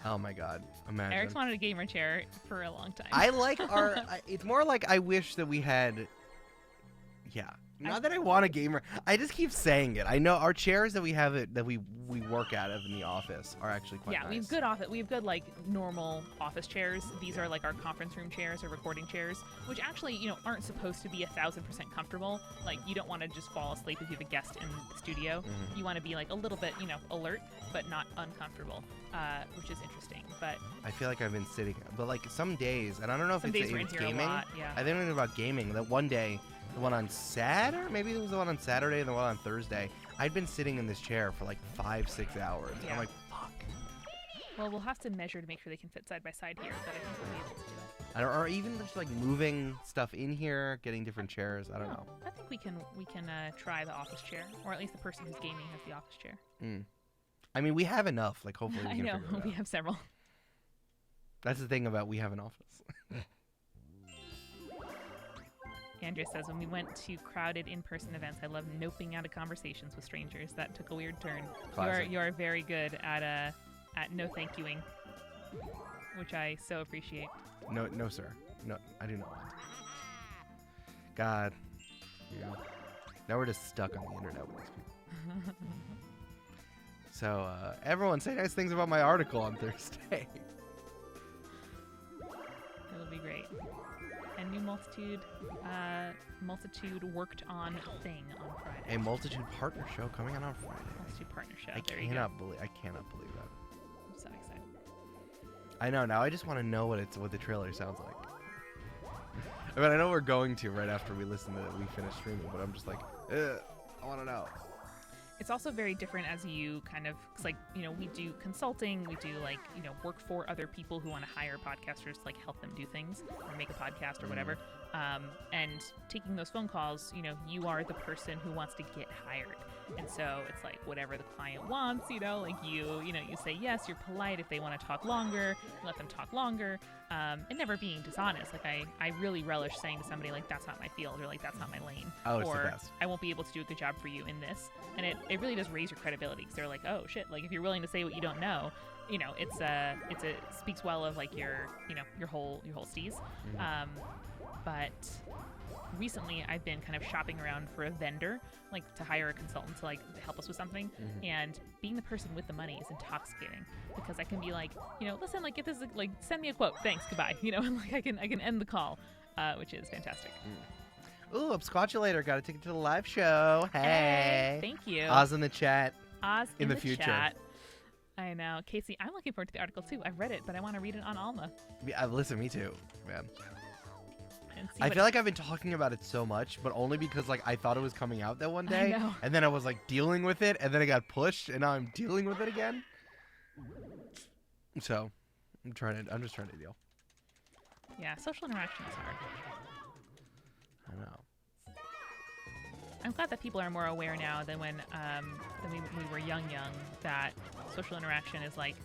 Oh my God. Imagine. Eric's wanted a gamer chair for a long time. I like it's more like I wish that we had. Yeah. Not that I want a gamer. I just keep saying it. I know our chairs that we have that we work out of in the office are actually quite nice. Yeah, we have good like normal office chairs. These are like our conference room chairs or recording chairs, which actually, aren't supposed to be 1,000% comfortable. Like you don't want to just fall asleep if you have a guest in the studio. Mm-hmm. You want to be like a little bit, alert, but not uncomfortable, which is interesting. But I feel like I've been sitting, but like some days, and I don't know if it's gaming. A lot, yeah. I think about gaming. That one day. The one on Saturday? Maybe it was the one on Saturday and the one on Thursday. I'd been sitting in this chair for like 5-6 hours. Yeah. I'm like, fuck. Well, we'll have to measure to make sure they can fit side by side here, but I think we'll be able to do it. Or even just like moving stuff in here, getting different chairs. I don't know. I think we can try the office chair, or at least the person who's gaming has the office chair. I mean, we have enough. Like, hopefully we can I know. figure it out. We have several. That's the thing about we have an office. Andrea says, when we went to crowded in-person events, I love noping out of conversations with strangers. That took a weird turn. You are very good at no thank youing, which I so appreciate. No, sir. No, I do not. God. Yeah. Now we're just stuck on the internet with these people. So, everyone say nice things about my article on Thursday. It'll be great. And new multitude worked on thing on Friday. A multitude partner show coming out on Friday. Multitude partner show. I cannot believe that. I'm so excited. I know. Now I just want to know what the trailer sounds like. I mean, I know we're going to right after we finish streaming, but I'm just like, I want to know. It's also very different as you kind of, cause like, we do consulting, we do like, work for other people who want to hire podcasters to like help them do things or make a podcast or whatever. And taking those phone calls, you are the person who wants to get hired. And so it's like whatever the client wants, like you say yes, you're polite. If they want to talk longer, let them talk longer. And never being dishonest. Like I really relish saying to somebody like, that's not my field, or like, that's not my lane. Oh, it's or the best. I won't be able to do a good job for you in this. And it really does raise your credibility, because they're like, oh shit, like if you're willing to say what you don't know, it speaks well of like your whole steez. Mm-hmm. But recently I've been kind of shopping around for a vendor, like to hire a consultant to like help us with something. Mm-hmm. And being the person with the money is intoxicating, because I can be like, listen, like, get this, like, send me a quote, thanks, goodbye, and like I can end the call, which is fantastic. Ooh, Upscotchulator got a ticket to the live show. Hey, thank you. Oz in the chat. Oz in the future. Chat. I know, Casey. I'm looking forward to the article too. I've read it, but I want to read it on Alma. Yeah, listen, me too, man. I feel like I've been talking about it so much, but only because like I thought it was coming out that one day, and then I was like dealing with it, and then it got pushed, and now I'm dealing with it again. So, I'm just trying to deal. Yeah, social interaction is hard. I know. I'm glad that people are more aware now than when we were young, that social interaction is like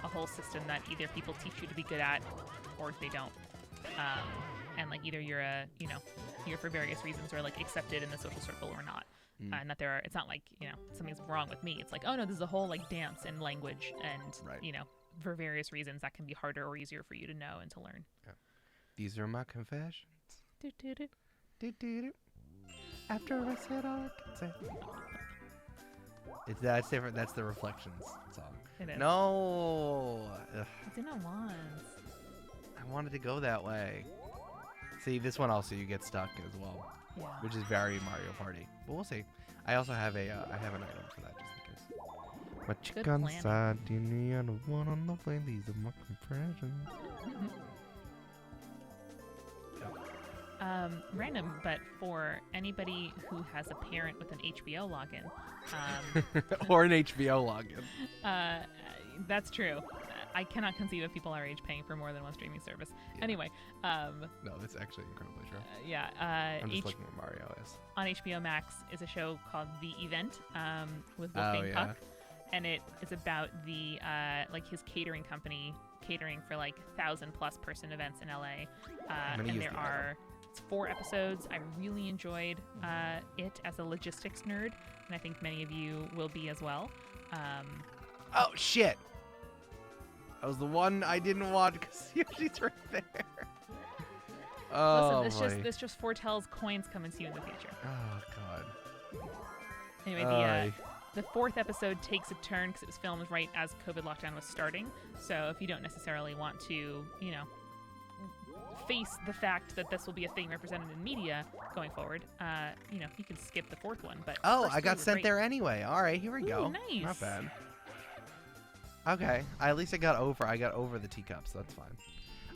a whole system that either people teach you to be good at or they don't. And like either you're for various reasons or like accepted in the social circle or not. And that it's not like, something's wrong with me. It's like, oh no, this is a whole like dance and language and, Right. for various reasons that can be harder or easier for you to know and to learn. Yeah. These are my confessions. Do-do-do. Do-do-do. After I said all I could say. That's different. That's the Reflections song. It is. No. Ugh, I did not once. I wanted to go that way. See, this one also you get stuck as well, Yeah. which is very Mario Party. But we'll see. I also have I have an item for that just in case. My chicken planning. sardine and the one on the way. These are my confessions. Random, but for anybody who has a parent with an HBO login, Or an HBO login. that's true. I cannot conceive of people our age paying for more than one streaming service. Yeah. Anyway, No, that's actually incredibly true. yeah. I'm just looking where Mario is. On HBO Max is a show called The Event with Oh, Wolfgang yeah. Puck, and it is about the like his catering company catering for like 1,000+ person events in LA. gonna And use there the are 4 episodes. I really enjoyed it as a logistics nerd, and I think many of you will be as well. Oh shit! That was the one I didn't watch because Yoshi's right there. Oh Listen, boy. this just foretells coins coming to you in the future. Oh god. Anyway, Aye. the 4th episode takes a turn because it was filmed right as COVID lockdown was starting. So if you don't necessarily want to, face the fact that this will be a thing represented in media going forward, you can skip the 4th one. But Oh, first I got 3 were sent great. there anyway. All right, here we Ooh, go. nice. Not bad. Okay, at least I got over the teacups. That's fine.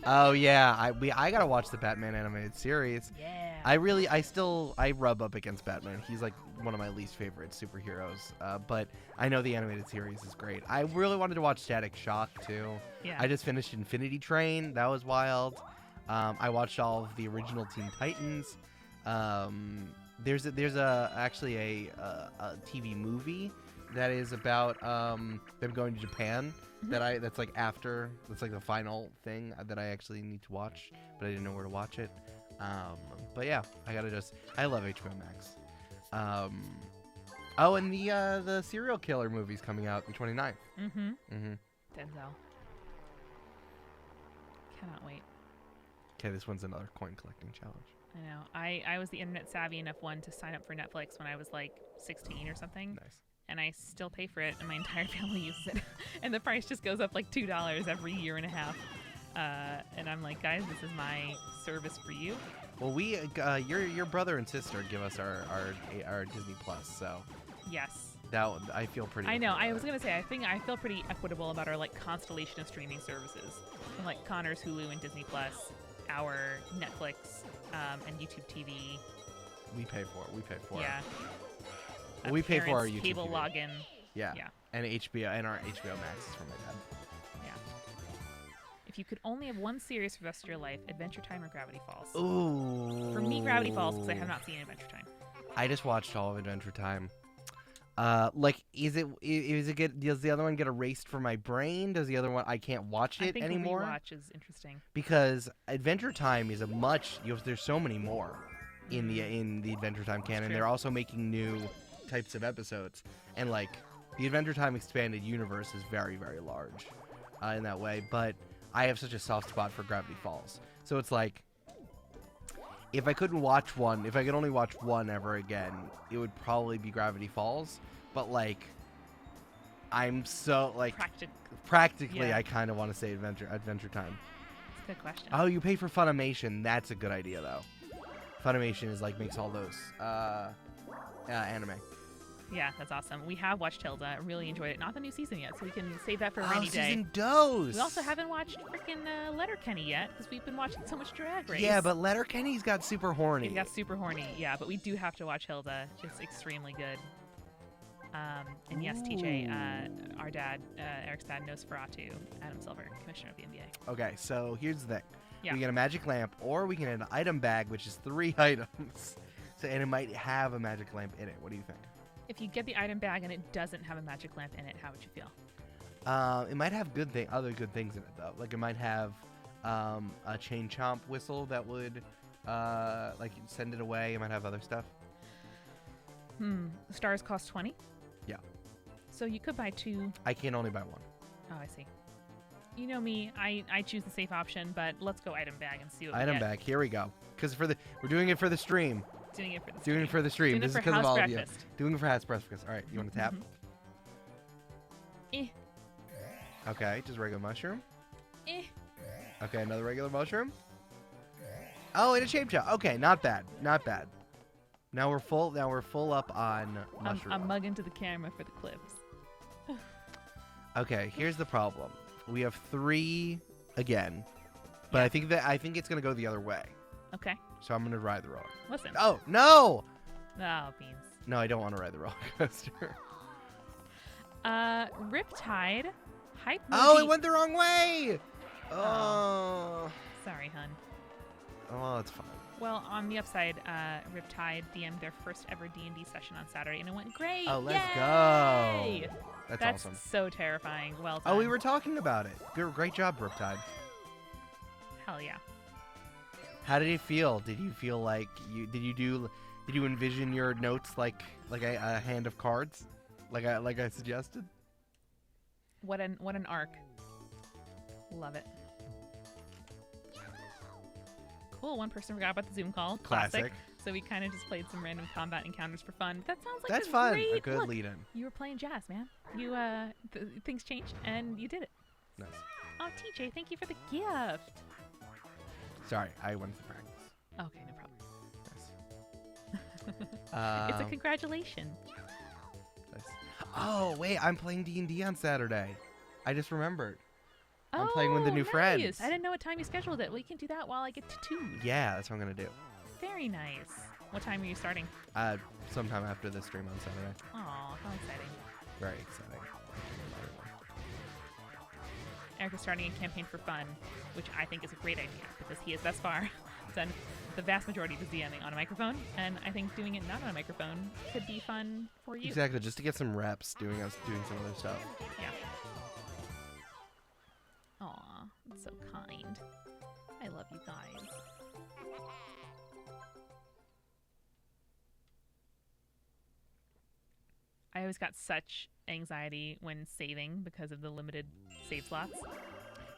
Oh yeah, I gotta watch the Batman animated series. Yeah. I rub up against Batman. He's like one of my least favorite superheroes. But I know the animated series is great. I really wanted to watch Static Shock too. Yeah. I just finished Infinity Train. That was wild. I watched all of the original Teen Titans. There's actually a TV movie that is about them going to Japan. That's like the final thing that I actually need to watch, but I didn't know where to watch it. But yeah, I love HBO Max. Oh, and the serial killer movie's coming out the 29th. Mm-hmm. Mm-hmm. Denzel. Cannot wait. Okay, this one's another coin collecting challenge. I know. I was the internet savvy enough one to sign up for Netflix when I was like 16 or something. Nice. And I still pay for it, and my entire family uses it. And the price just goes up like $2 every year and a half. And I'm like, guys, this is my service for you. Well, your brother and sister give us our Disney Plus, so Yes. I feel pretty. I know. okay I with was that. gonna say I feel pretty equitable about our like constellation of streaming services, from like Connor's Hulu and Disney Plus, our Netflix, and YouTube TV. We pay for it. Yeah. Well, we pay for our parents' YouTube cable TV. login. Yeah. Yeah. And HBO and our HBO Max is from my dad. Yeah. If you could only have one series for the rest of your life, Adventure Time or Gravity Falls? Ooh. For me, Gravity Falls, because I have not seen Adventure Time. I just watched all of Adventure Time. Is it good? Does the other one get erased from my brain? Does the other one I can't watch I it think anymore? a rewatch is interesting. Because Adventure Time is there's so many more in the Adventure Time canon. true. They're also making new types of episodes, and like the Adventure Time expanded universe is very, very large in that way. But I have such a soft spot for Gravity Falls, so it's like if I could only watch one ever again, it would probably be Gravity Falls. But like I'm so like practically, Yeah. I kind of want to say Adventure Time. It's a good question. Oh, you pay for Funimation. That's a good idea, though. Funimation is makes all those anime. Yeah, that's awesome. We have watched Hilda. I really enjoyed it. Not the new season yet, so we can save that for a rainy day. Season Dose. We also haven't watched freaking Letterkenny yet because we've been watching so much Drag Race. Yeah, but Letterkenny's got super horny. It got super horny. Yeah, but we do have to watch Hilda. It's extremely good. And yes, TJ, our dad, Eric's dad, Nosferatu, Adam Silver, Commissioner of the NBA. Okay, so here's the thing. Yeah. We get a magic lamp, or we can get an item bag, which is 3 items. So, and it might have a magic lamp in it. What do you think? If you get the item bag and it doesn't have a magic lamp in it, how would you feel? It might have other good things in it though. Like it might have a chain chomp whistle that would like send it away. It might have other stuff. Stars cost 20? Yeah. So you could buy 2. I can only buy 1. Oh, I see. You know me, I choose the safe option, but let's go item bag and see what we Item get. bag. Here we go. Because we're doing it for the stream. Doing it for the Doing it for the stream. Doing This it is for because of house all breakfast. of you. Doing it for house breakfast. All right. You want to tap? Eh. Okay. Just regular mushroom. Eh. Okay. Another regular mushroom. Oh, and a shape shot. Okay. Not bad. Not bad. Now we're full. Now we're full up on mushroom. I'm mugging to the camera for the clips. Okay. Here's the problem. We have 3 again, but Yeah. I think it's gonna go the other way. Okay. So I'm gonna ride the roller. Listen. Oh no! Oh, beans. No, I don't want to ride the roller coaster. Riptide. Hype. Oh, Movie- it went the wrong way. Oh. Sorry, hun. Oh, it's fine. Well, on the upside, Riptide DM'd their first ever D&D session on Saturday, and it went great. Oh, let's Yay! go. That's awesome. So terrifying. Well done. Oh, we were talking about it. Great job, Riptide. Hell yeah. How did it feel? Did you feel like did you envision your notes like a hand of cards, like I suggested? What an arc. Love it. Cool. One person forgot about the Zoom call. Classic. So we kind of just played some random combat encounters for fun. That sounds like That's a fun. Great A good look. lead-in. You were playing jazz, man. You things changed and you did it. Nice. Oh, TJ, thank you for the gift. Sorry, I went to practice. Okay, no problem. Nice. It's a congratulation. Nice. Oh wait, I'm playing D&D on Saturday. I just remembered. I'm Oh, playing with the new nice. friends. I didn't know what time you scheduled it. Well, you can do that while I get tattooed. Yeah, that's what I'm gonna do. Very nice. What time are you starting? Sometime after the stream on Saturday. Aw, how exciting. Very exciting. Eric is starting a campaign for fun, which I think is a great idea because he has thus far done the vast majority of his DMing on a microphone, and I think doing it not on a microphone could be fun for you. Exactly, just to get some reps doing some other stuff. Yeah. Aw, that's so kind. I love you guys. I always got such anxiety when saving because of the limited save slots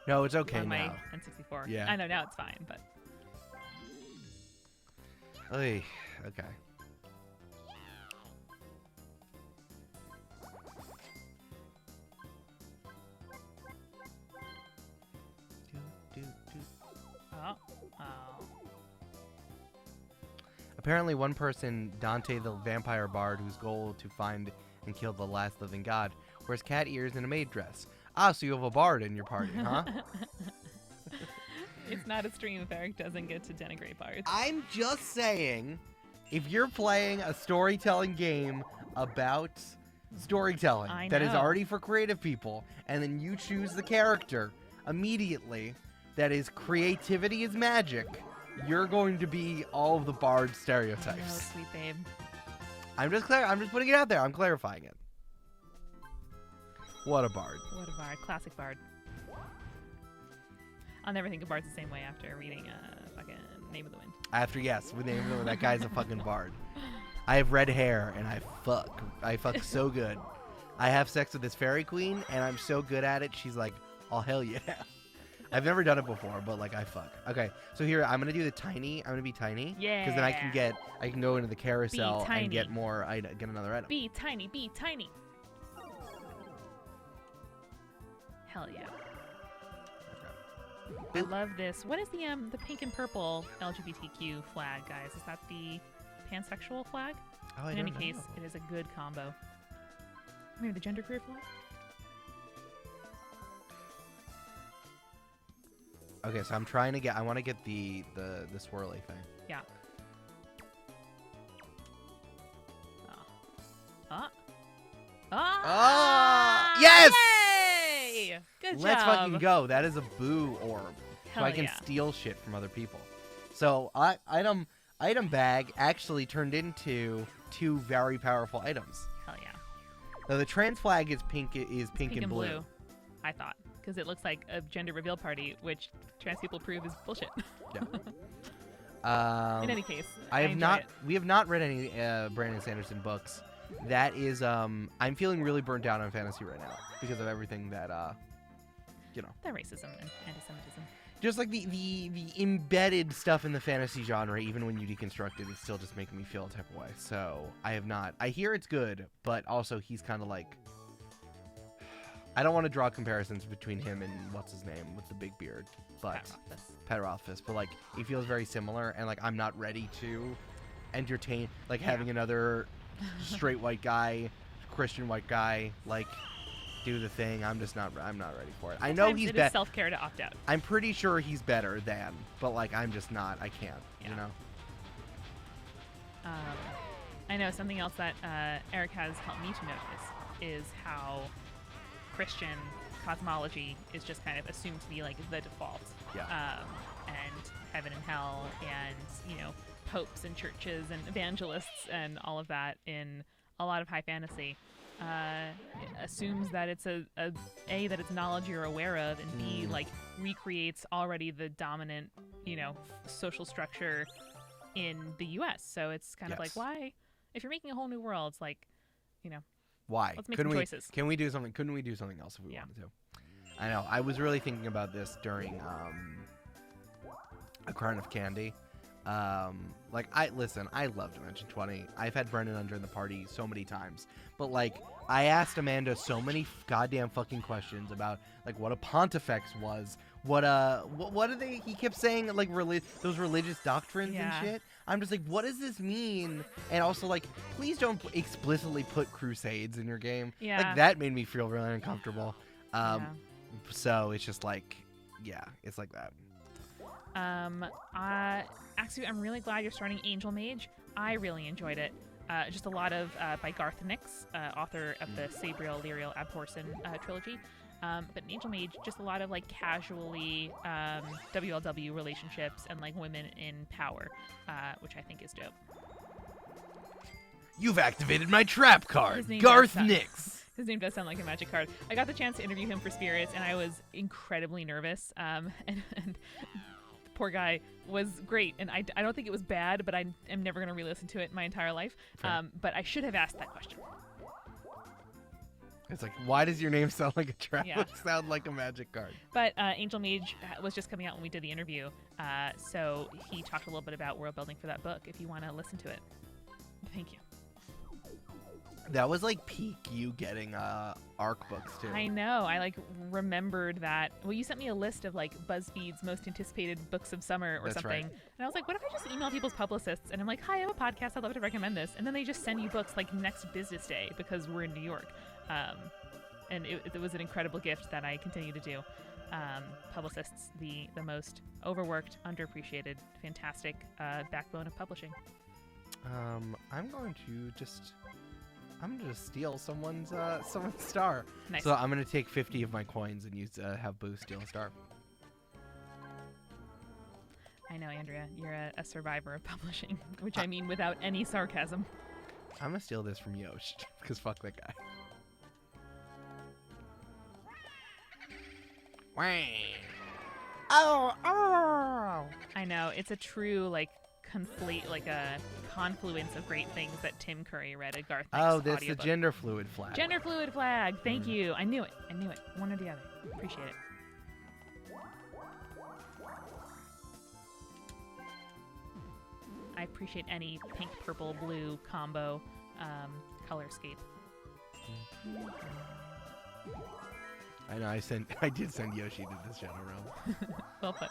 No, it's okay on my now. N64. Yeah. I know now it's fine, but Oy, okay. oh. Apparently, one person, Dante the Vampire Bard, whose goal to find and kill the last living god, wears cat ears and a maid dress. Ah, so you have a bard in your party, huh? It's not a stream if Eric doesn't get to denigrate bards. I'm just saying, if you're playing a storytelling game about storytelling I that is know. already for creative people, and then you choose the character immediately that is creativity is magic, you're going to be all of the bard No, stereotypes. sweet babe. I'm just putting it out there. I'm clarifying it. What a bard. What a bard. Classic bard. I'll never think of bards the same way after reading fucking Name of the Wind. After yes, with name of that guy's a fucking bard. I have red hair and I fuck so good. I have sex with this fairy queen and I'm so good at it. She's like, oh hell yeah. I've never done it before, but like I fuck. Okay, so here I'm gonna do the tiny. I'm gonna be tiny. Yeah. Because then I can go into the carousel tiny. and get more. Get another item. Be tiny, be tiny. Hell yeah. I love this. What is the pink and purple LGBTQ flag, guys? Is that the pansexual flag? Oh, I In don't any know. case, it is a good combo. Maybe the genderqueer flag? Okay, so I'm trying to get. I want to get the swirly thing. Yeah. Ah! Yes! Yay! Good Let's job. fucking go. That is a boo orb. So Hell I can yeah. steal shit from other people. So item bag actually turned into 2 very powerful items. Hell yeah. Now the trans flag is pink and blue. I thought, because it looks like a gender reveal party, which trans people prove is bullshit. Yeah. In any case, I have enjoy not. it. We have not read any Brandon Sanderson books. That is. I'm feeling really burnt out on fantasy right now because of everything that. The racism and anti-Semitism. Just like the embedded stuff in the fantasy genre, even when you deconstruct it, it's still just making me feel a type of way. So I have not. I hear it's good, but also he's kind of like. I don't want to draw comparisons between him and what's his name with the big beard, but Pat Rothfuss. But like, he feels very similar, and like I'm not ready to entertain like having another straight white guy, Christian white guy, like do the thing. I'm not ready for it. I know he's better. Self-care to opt out. I'm pretty sure he's better than, but like I'm just not. I can't. Yeah. You know. I know something else that Eric has helped me to notice is how Christian cosmology is just kind of assumed to be like the default. Yeah. And heaven and hell, and popes and churches and evangelists and all of that in a lot of high fantasy. Assumes that it's a that it's knowledge you're aware of, and B, like recreates already the dominant social structure in the U.S. So it's kind of like, why, if you're making a whole new world, it's like, why? Let's make some choices. Can we do something? Couldn't we do something else if we wanted to? I know. I was really thinking about this during A Crown of Candy. I love Dimension 20. I've had Brendan under in the party so many times, but like I asked Amanda so many goddamn fucking questions about like what a pontifex was, what do they? He kept saying like those religious doctrines and shit. I'm just like, what does this mean? And also like, please don't explicitly put crusades in your game. Yeah. Like that made me feel really uncomfortable. So it's just like, it's like that. Actually, I'm really glad you're starting Angel Mage. I really enjoyed it. Just a lot of by Garth Nix, author of the Sabriel, Lyriel, Abhorsen trilogy. But in Angel Mage, just a lot of like casually WLW relationships and like women in power, which I think is dope. You've activated my trap card, name Garth does Nix. His name does sound like a magic card. I got the chance to interview him for Spirits, and I was incredibly nervous. And the poor guy was great, and I don't think it was bad, but I am never going to re-listen to it my entire life. But I should have asked that question. It's like, why does your name sound like a trap? Sound like a magic card? But Angel Mage was just coming out when we did the interview, so he talked a little bit about world building for that book. If you want to listen to it, thank you. That was like peak you getting ARC books too. I know. I like remembered that. Well, you sent me a list of like BuzzFeed's most anticipated books of summer or something. Right. And I was like, what if I just email people's publicists and I'm like, hi, I have a podcast. I'd love to recommend this. And then they just send you books like next business day because we're in New York. And it was an incredible gift that I continue to do. Publicists, the most overworked, underappreciated, fantastic backbone of publishing. I'm going to just steal someone's star. Nice. So I'm going to take 50 of my coins and use have Boo steal a star. I know, Andrea. You're a survivor of publishing, which I mean without any sarcasm. I'm going to steal this from Yosh, because fuck that guy. Oh! I know. It's a true, like a confluence of great things that Tim Curry read at Garth Nix that's audiobook. the gender fluid flag. Gender fluid flag. Thank you. I knew it. One or the other. Appreciate it. I appreciate any pink, purple, blue combo color scheme. I know. I did send Yoshi to this Shadow Realm. Well put.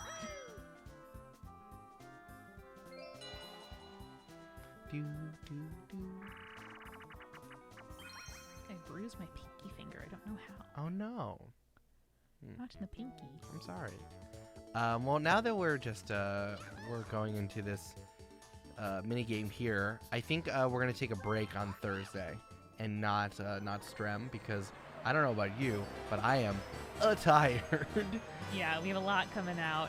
I bruised my pinky finger. I don't know how. Oh no. Not in the pinky. I'm sorry. Well, now that we're just we're going into this mini game here, I think we're gonna take a break on Thursday and not Strem, because I don't know about you, but I am tired. Yeah, we have a lot coming out.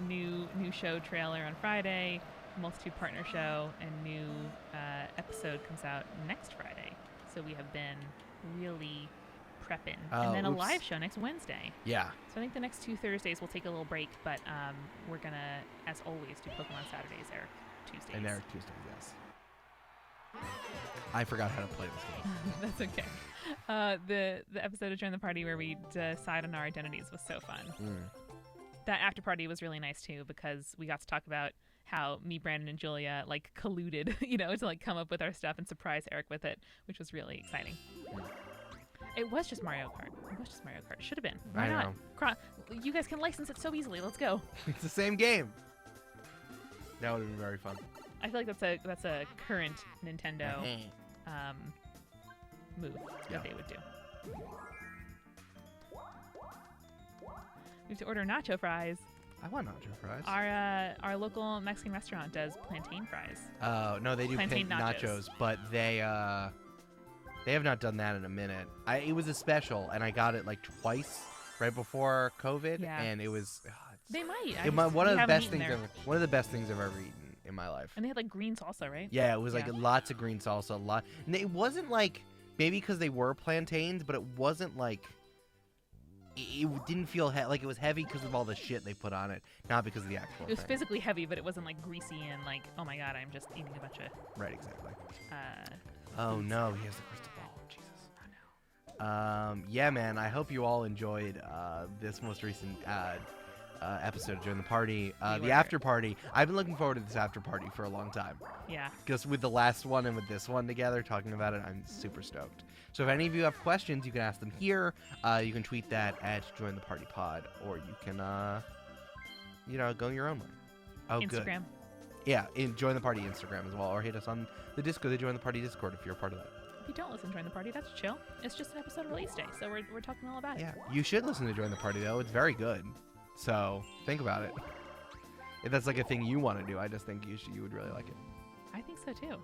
New show trailer on Friday, multitude partner show, and new episode comes out next Friday. So we have been really prep in, Oh, and then a oops. live show next Wednesday. Yeah. So I think the next 2 Thursdays we'll take a little break, but we're gonna, as always, do Pokemon Saturdays, Eric Tuesdays. And Eric Tuesdays, yes. I forgot how to play this game. That's okay. The episode of Join the Party where we decide on our identities was so fun. That after party was really nice too, because we got to talk about how me, Brandon, and Julia like colluded, to like come up with our stuff and surprise Eric with it, which was really exciting. It was just Mario Kart. Should have been. Why I not? know. You guys can license it so easily. Let's go. It's the same game. That would have been very fun. I feel like that's a current Nintendo move Yeah. that they would do. We have to order nacho fries. I want nacho fries. Our local Mexican restaurant does plantain fries. Oh, no, they do Plantain nachos, but they have not done that in a minute. It was a special, and I got it like twice right before COVID, Yeah. and it was They might. one of the best things things I've ever eaten in my life. And they had like green salsa, right? Yeah, it was like Yeah. lots of green salsa, and it wasn't like, maybe because they were plantains, but it wasn't like, it didn't feel like it was heavy because of all the shit they put on it, not because of the actual It was thing. physically heavy, but it wasn't like greasy and like, oh my god, I'm just eating a bunch of. Right, exactly. Foods. No, he has the crystal ball. Jesus. Yeah, man. I hope you all enjoyed this most recent episode during the party, We the were. after party. I've been looking forward to this after party for a long time. Yeah. Because with the last one and with this one together, talking about it, I'm super stoked. So if any of you have questions, you can ask them here. You can tweet that at Join the Party Pod, or you can, go your own way. Oh, good. Instagram. Yeah, Join the Party Instagram as well, or hit us on the Discord, the Join the Party Discord, if you're a part of that. If you don't listen to Join the Party, that's chill. It's just an episode of release day, so we're talking all about it. Yeah, you should listen to Join the Party though. It's very good. So think about it. If that's like a thing you want to do, I just think you would really like it. I think so too.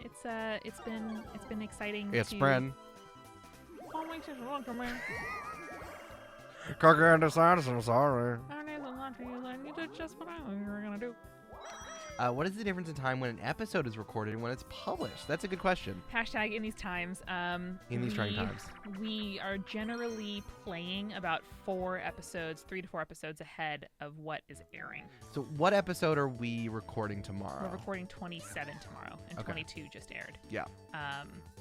It's been exciting. It's to... Bren. Oh my gosh, welcome in. I'm sorry. I need a lot for you. I need to just what I knew you were gonna do. What is the difference in time when an episode is recorded and when it's published? That's a good question. Hashtag in these times. In these trying times. We are generally playing about 3 to 4 episodes ahead of what is airing. So what episode are we recording tomorrow? We're recording 27 tomorrow, and Okay. 22 just aired. Yeah.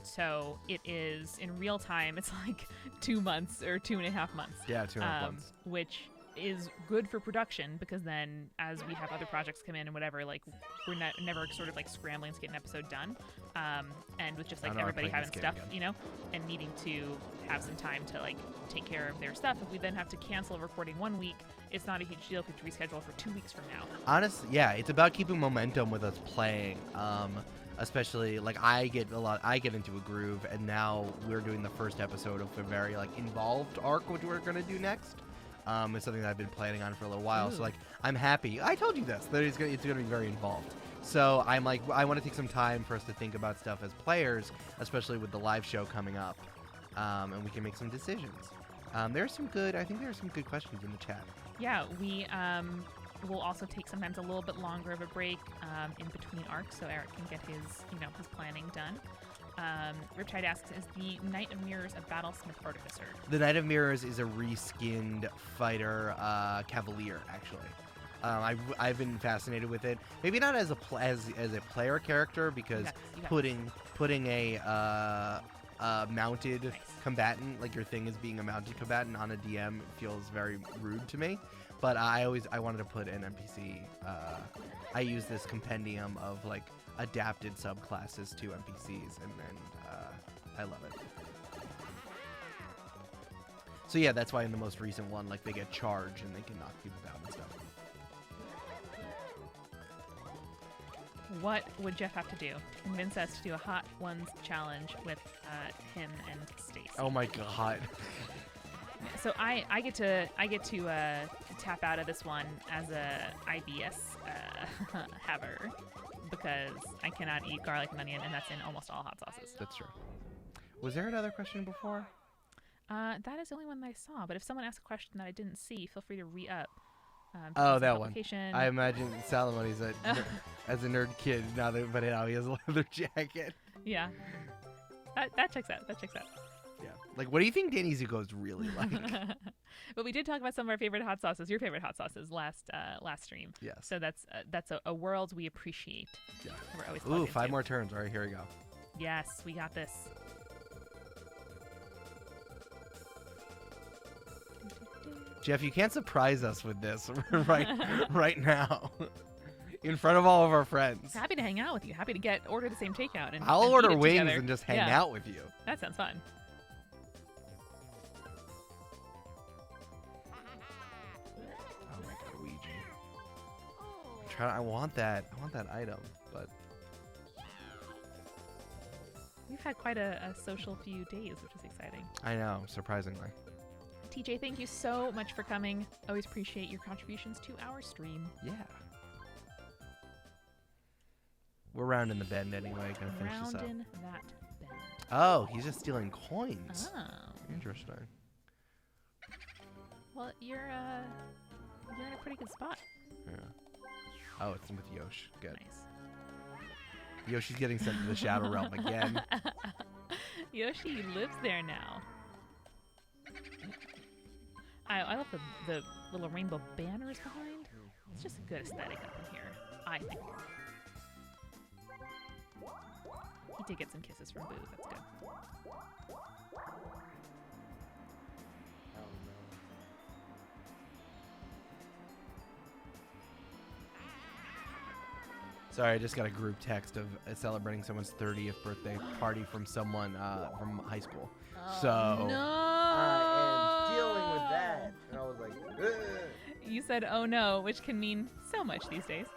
So it is in real time. It's like 2 months or 2.5 months. Yeah, 2.5 months. Which is good for production, because then as we have other projects come in and whatever, like we're never sort of like scrambling to get an episode done, and with just like I know, I'm everybody playing having this game stuff, again. and needing to have some time to like take care of their stuff. If we then have to cancel recording 1 week, it's not a huge deal if we have to reschedule for 2 weeks from now. Honestly, yeah, it's about keeping momentum with us playing. Especially like I get into a groove, and now we're doing the first episode of a very like involved arc, which we're gonna do next. It's something that I've been planning on for a little while. Ooh. So like I'm happy. I told you this, that it's gonna be very involved. So I'm like, I want to take some time for us to think about stuff as players, especially with the live show coming up, and we can make some decisions. I think there are some good questions in the chat. Yeah, we will also take sometimes a little bit longer of a break in between arcs, so Eric can get his planning done. Riptide asks, is the Knight of Mirrors a Battlesmith Artificer? The Knight of Mirrors is a reskinned fighter cavalier, actually. I've been fascinated with it. Maybe not as a player character, because You got this. putting a mounted Nice. combatant, like your thing is being a mounted combatant on a DM, feels very rude to me. But I wanted to put an NPC. I use this compendium of like adapted subclasses to NPCs, and I love it. So yeah, that's why in the most recent one, like they get charged and they can knock people down and stuff. What would Jeff have to do to convince us to do a Hot Ones challenge with him and Stacy? Oh my god. So I get to tap out of this one as a IBS haver, because I cannot eat garlic and onion, and that's in almost all hot sauces. That's true. Was there another question before? That is the only one that I saw. But if someone asks a question that I didn't see, feel free to re-up. Oh, that one. publication. I imagine Salomon's as a nerd kid now that, but now he has a leather jacket. Yeah. That checks out. That checks out. Yeah, Like, what do you think Danny Zuko is really like? But we did talk about some of our favorite hot sauces, your favorite hot sauces last stream. Yes. So that's a world we appreciate. Yeah. We're always Ooh, plugged 5 into. more turns. All right, here we go. Yes, we got this. Jeff, you can't surprise us with this right now. In front of all of our friends. Happy to hang out with you. Happy to order the same takeout and I'll and order eat it wings together. and just hang Yeah. out with you. That sounds fun. Oh my god, Ouija. I want that item, but We've had quite a social few days, which is exciting. I know, surprisingly. TJ, thank you so much for coming. Always appreciate your contributions to our stream. Yeah. We're rounding the bend anyway. Gonna finish this up. Rounding that bend. Oh, he's just stealing coins. Oh. Interesting. Well, you're in a pretty good spot. Yeah. Oh, it's with Yosh. Good. Nice. Yoshi's getting sent to the Shadow Realm again. Yoshi lives there now. I love the little rainbow banners behind. It's just a good aesthetic up in here, I think. He did get some kisses from Boo. That's good. Sorry, I just got a group text of celebrating someone's 30th birthday party from someone from high school. So No. I am dealing with that. And I was like, ugh. You said "oh no," which can mean so much these days.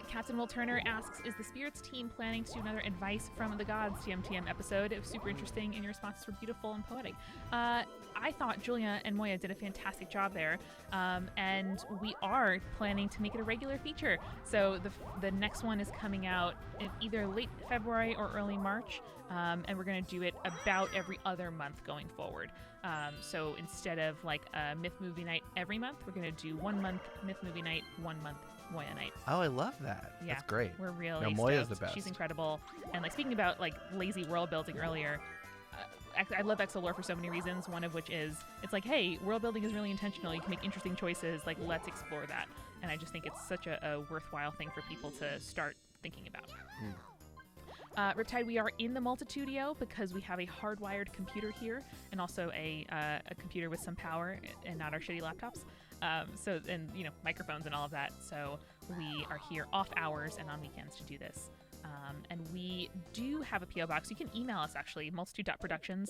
Captain Will Turner asks, is the Spirits team planning to do another Advice from the Gods TMTM episode? It was super interesting and your responses were beautiful and poetic. I thought Julia and Moya did a fantastic job there, and we are planning to make it a regular feature. So the next one is coming out in either late February or early March, and we're going to do it about every other month going forward. So instead of like a Myth Movie Night every month, we're going to do 1 month Myth Movie Night, 1 month Moya Night. Oh, I love that. Yeah, That's great. We're really No, Moya's stoked. the best. She's incredible. And like speaking about like lazy world building earlier, I love Exolore for so many reasons. One of which is it's like, hey, world building is really intentional. You can make interesting choices. Like, let's explore that. And I just think it's such a worthwhile thing for people to start thinking about. Riptide, we are in the Multitudio because we have a hardwired computer here and also a computer with some power and not our shitty laptops. And you know, microphones and all of that. So we are here off hours and on weekends to do this. And we do have a PO box. You can email us actually, multitude.productions.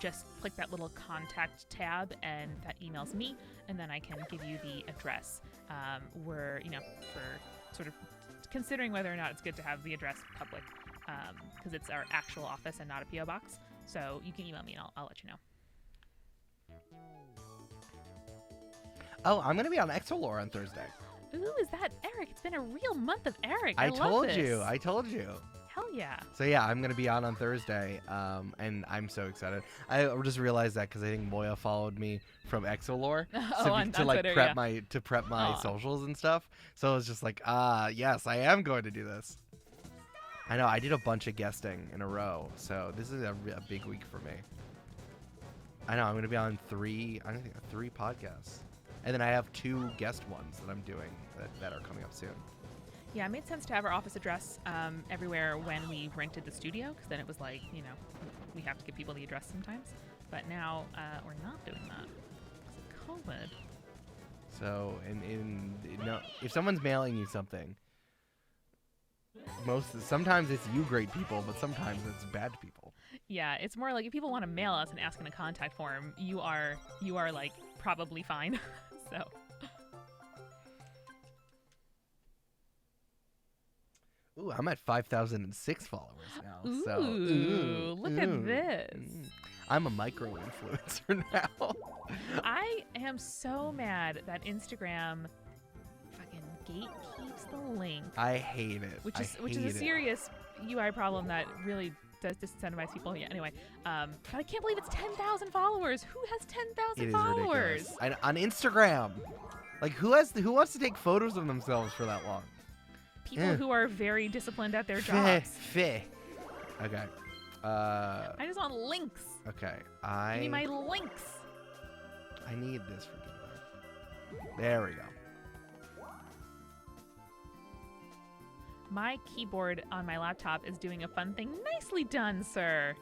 Just click that little contact tab and that emails me, and then I can give you the address. We're, you know, for sort of considering whether or not it's good to have the address public, because it's our actual office and not a PO box. So you can email me and I'll let you know. Oh, I'm gonna be on Exolore on Thursday. Ooh, is that Eric? It's been a real month of Eric. I love told this. you. I told you. Hell yeah. So yeah, I'm gonna be on Thursday, and I'm so excited. I just realized that because I think Moya followed me from Exolore on to like Twitter, prep yeah. my Aw. socials and stuff. So it was just like, yes, I am going to do this. I know I did a bunch of guesting in a row, so this is a big week for me. I know I'm gonna be on three podcasts, and then I have 2 guest ones that I'm doing that are coming up soon. Yeah, it made sense to have our office address everywhere when we rented the studio, because then it was like, you know, we have to give people the address sometimes. But now we're not doing that because of COVID. So, if someone's mailing you something, sometimes it's you great people, but sometimes it's bad people. Yeah, it's more like if people want to mail us and ask in a contact form, you are like probably fine. So. Ooh, I'm at 5,006 followers now. Ooh, look at this. I'm a micro-influencer now. I am so mad that Instagram fucking gatekeeps the link. I hate it. Which is a serious UI problem that really does disincentivize people. Yeah, anyway. But I can't believe it's 10,000 followers. Who has 10,000 followers? Ridiculous. On Instagram. Like, who wants to take photos of themselves for that long? People who are very disciplined at their jobs. Okay. I just want links. Okay. Give me my links. I need this freaking thing. There we go. My keyboard on my laptop is doing a fun thing. Nicely done, sir.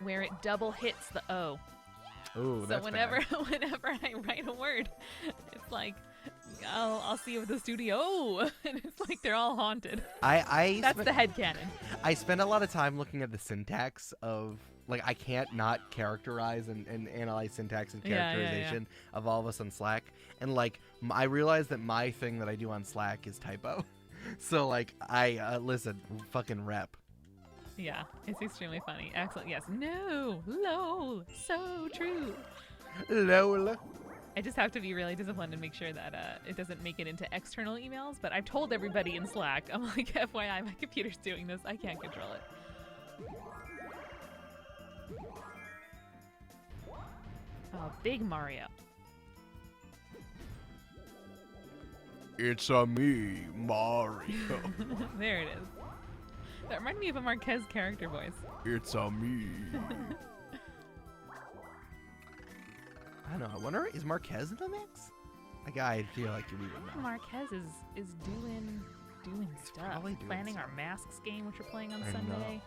Where it double hits the O. Ooh, So that's whenever bad. whenever I write a word, it's like I'll see it with the studio, and it's like they're all haunted. That's the headcanon. I spend a lot of time looking at the syntax of, like, I can't not characterize and analyze syntax and Yeah, yeah, yeah. characterization of all of us on Slack. And, like, I realize that my thing that I do on Slack is typo. So, like, listen, fucking rep. Yeah, it's extremely funny. Excellent. Yes. No. Lol. So true. Lola. I just have to be really disciplined and make sure that it doesn't make it into external emails. But I've told everybody in Slack, I'm like, FYI, my computer's doing this. I can't control it. Oh, big Mario. It's a me, Mario. There it is. That reminded me of a Marquez character voice. It's a me. I don't know. I wonder, is Marquez in the mix? Like, I feel like we would know. Marquez is doing stuff. probably doing Planning stuff. our masks game, which we're playing on I Sunday.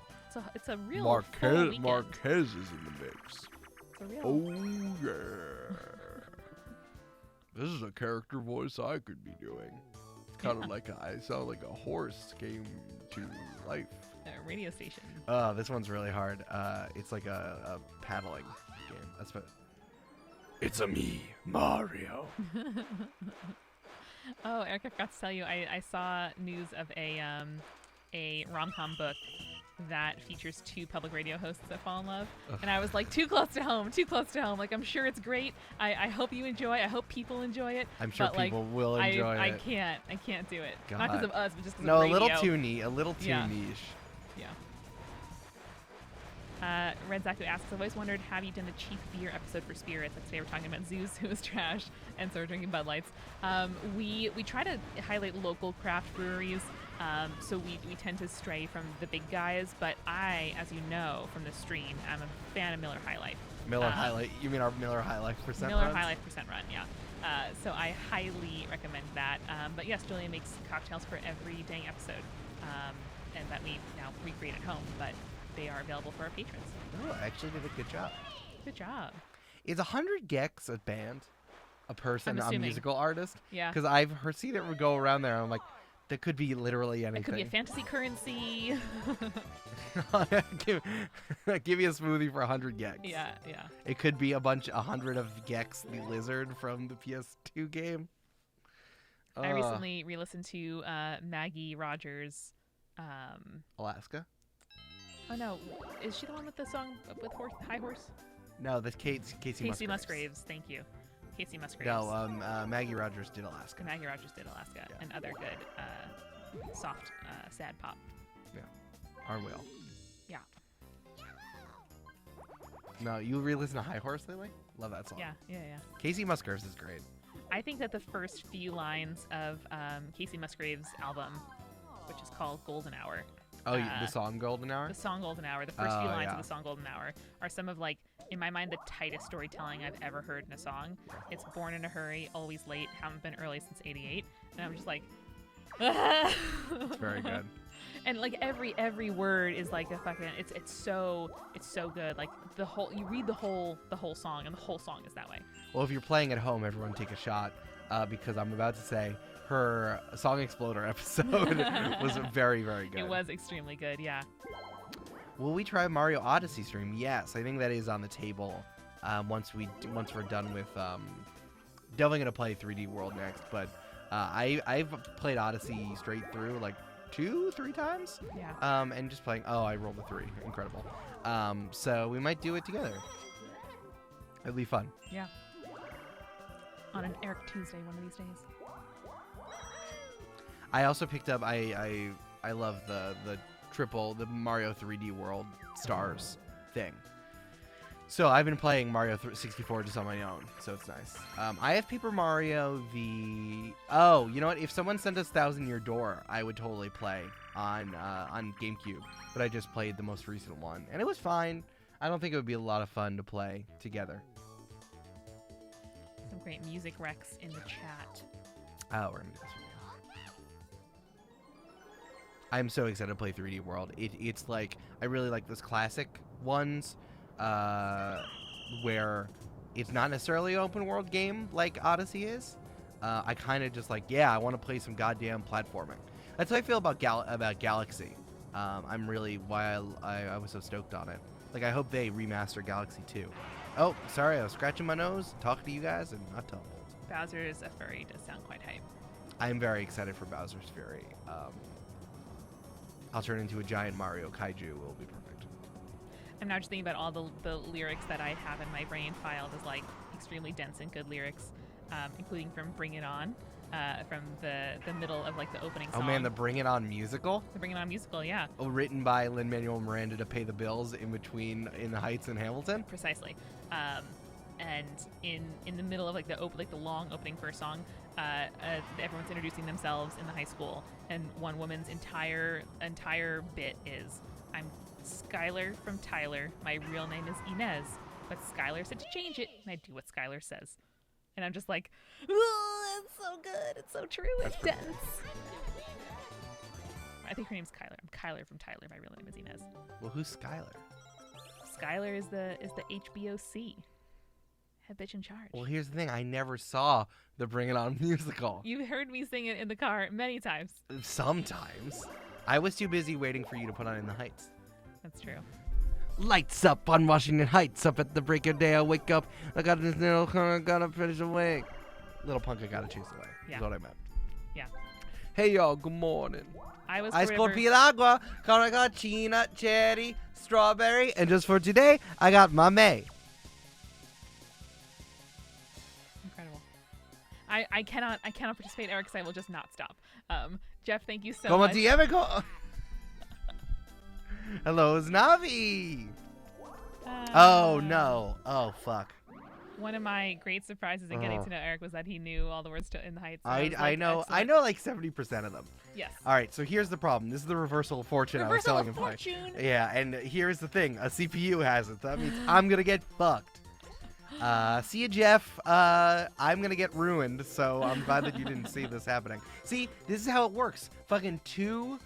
It's a real full Marquez, weekend. Marquez is in the mix. It's a real. Oh, yeah. This is a character voice I could be doing. It's kind of like I sound like a horse came to life. Radio station. Oh, this one's really hard. It's like a paddling game. That's what. It's a me, Mario. Oh, Eric, I forgot to tell you, I saw news of a rom-com book that features 2 public radio hosts that fall in love. Ugh. And I was like, too close to home, too close to home. Like, I'm sure it's great. I hope you enjoy it. I hope people enjoy it. I'm sure but, like, people will enjoy I it. can't do it. Not because God. of us, but just because No, of a radio. little too neat. A little too Yeah. niche. Yeah. Red Zaku asks, I've always wondered, have you done the cheap beer episode for Spirits? Like today we're talking about Zeus, who is trash, and so we're drinking Bud Lights. We try to highlight local craft breweries, so we tend to stray from the big guys, but I, as you know from the stream, I'm a fan of Miller High Life. Miller High Life. You mean our Miller High Life percent Miller runs? High Life percent run, yeah. So I highly recommend that. But yes, Julia makes cocktails for every dang episode, and that we now recreate at home, but they are available for our patrons. Oh, I actually did a good job. Good job. Is 100 gex a band? A person, I'm a assuming. musical artist? Yeah. Because I've seen it go around there, and I'm like, that could be literally anything. It could be a fantasy currency. give you a smoothie for 100 gex. Yeah, yeah. It could be 100 of Gex the lizard from the PS2 game. I recently re-listened to Maggie Rogers. Alaska? Oh no, is she the one with the song with High Horse? No, that's Casey Musgraves. Musgraves. Thank you, Casey Musgraves. No, Maggie Rogers did Alaska. Maggie Rogers did Alaska, Yeah. and other good soft sad pop. Aren't we all? Yeah. No, you re-listen to High Horse lately? Love that song. Yeah. Casey Musgraves is great. I think that the first few lines of Casey Musgraves' album, which is called Golden Hour, Oh, the song Golden Hour? the song Golden Hour, the first few Oh, lines yeah. of the song Golden Hour are some of, like, in my mind, the tightest storytelling I've ever heard in a song. It's born in a hurry, always late, haven't been early since '88, and I'm just like, It's very good. And like every word is like a fucking it's so good. Like you read the whole song, and the whole song is that way. Well, if you're playing at home, everyone take a shot because I'm about to say her Song Exploder episode was very, very good. It was extremely good, yeah. Will we try Mario Odyssey stream? Yes, I think that is on the table. Once we're done with definitely gonna play 3D World next, but I've played Odyssey straight through like 2-3 times. Yeah. And just playing. Oh, I rolled a 3. Incredible. So we might do it together. It'd be fun. Yeah. On an Eric Tuesday one of these days. I also picked up. I love the Mario 3D World Stars thing. So I've been playing Mario 64 just on my own, so it's nice. I have Paper Mario the... Oh, you know what? If someone sent us Thousand Year Door, I would totally play on GameCube, but I just played the most recent one, and it was fine. I don't think it would be a lot of fun to play together. Some great music recs in the chat. Oh, we're gonna do this one. I'm so excited to play 3D World. It's like, I really like those classic ones, where it's not necessarily an open world game like Odyssey is. I kind of just like, yeah, I want to play some goddamn platforming. That's how I feel about Galaxy. I'm really why I was so stoked on it. Like, I hope they remaster Galaxy 2. Oh, sorry, I was scratching my nose, talking to you guys, and I tumbled. Bowser's Fury does sound quite hype. I'm very excited for Bowser's Fury. I'll turn into a giant Mario Kaiju. Will be perfect. I'm now just thinking about all the lyrics that I have in my brain filed as like extremely dense and good lyrics, including from Bring It On, from the middle of like the opening song. Oh man, the Bring It On musical? The Bring It On musical, yeah. Oh, written by Lin-Manuel Miranda to pay the bills in between In the Heights and Hamilton? Precisely. And in the middle of like the long opening first song, everyone's introducing themselves in the high school, and one woman's entire bit is, "I'm Skylar from Tyler. My real name is Inez, but Skylar said to change it, and I do what Skylar says." And I'm just like, "Oh, it's so good. It's so true. It's dense." I think her name's Kyler. I'm Kyler from Tyler. My real name is Inez. Well, who's Skylar? Skylar is the HBOC. Head bitch in charge. Well, here's the thing. I never saw the Bring It On musical. You've heard me sing it in the car many times. Sometimes. I was too busy waiting for you to put on In the Heights. That's true. Lights up on Washington Heights. Up at the break of day, I wake up. I got this little I gotta finish awake. Little punk, I gotta chase away. Yeah. Is what I meant. Yeah. Hey, y'all. Good morning. I was Ice cold forever- piragua, peanut, cherry, strawberry, and just for today, I got my May. Incredible. I cannot participate, Eric, because I will just not stop. Jeff, thank you so Como much. Diego. Hello, it's Navi. Oh no. Oh fuck. One of my great surprises in getting to know Eric was that he knew all the words to In the Heights. I know excellent. like 70% of them. Yes. All right, so here's the problem. This is the reversal of fortune I was Reversal telling of him. fortune. Yeah, and here's the thing. A CPU has it. That means I'm gonna get fucked. See you, Jeff. I'm gonna get ruined, so I'm glad that you didn't see this happening. See, this is how it works. Fucking two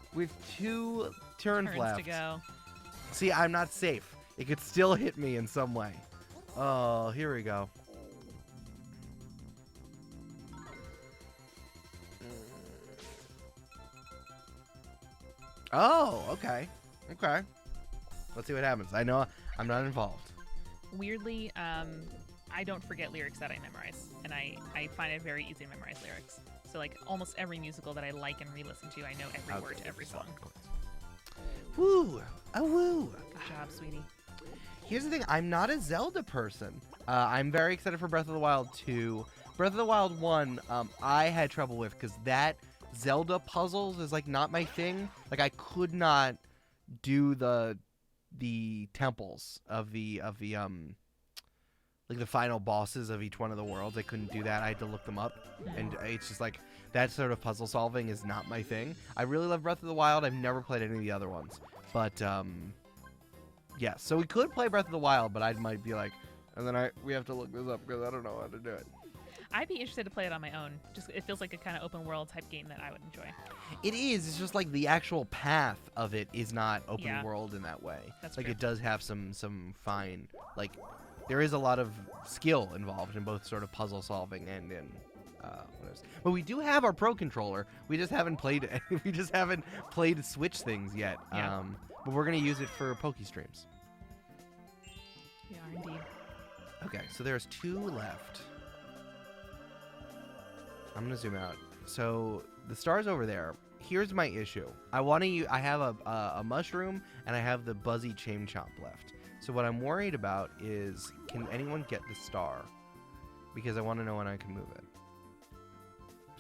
turns left. to go. See, I'm not safe. It could still hit me in some way. Oh, here we go. Oh, okay. Okay. Let's see what happens. I know I'm not involved. Weirdly, I don't forget lyrics that I memorize, and I find it very easy to memorize lyrics. So like almost every musical that I like and re-listen to, I know every word to every song. Woo! Oh, woo! Good job, sweetie. Here's the thing. I'm not a Zelda person. I'm very excited for Breath of the Wild 2. Breath of the Wild 1, I had trouble with because that Zelda puzzles is like not my thing. Like I could not do the temples of the like the final bosses of each one of the worlds. I couldn't do that. I had to look them up, and it's just like that sort of puzzle solving is not my thing. I really love Breath of the Wild. I've never played any of the other ones, but yeah. So we could play Breath of the Wild, but I might be like, and then we have to look this up because I don't know how to do it. I'd be interested to play it on my own. Just it feels like a kind of open world type game that I would enjoy. It is. It's just like the actual path of it is not open Yeah. world in that way. That's like true. it does have some fine, like there is a lot of skill involved in both sort of puzzle solving and in what else. But we do have our Pro controller. We just haven't played it. We just haven't played Switch things yet. Yeah. But we're gonna use it for Poke streams. We are indeed. Okay, so there's 2 left. I'm gonna zoom out. So the star's over there. Here's my issue. I have a mushroom and I have the Buzzy Chain Chomp left. So what I'm worried about is, can anyone get the star? Because I want to know when I can move it.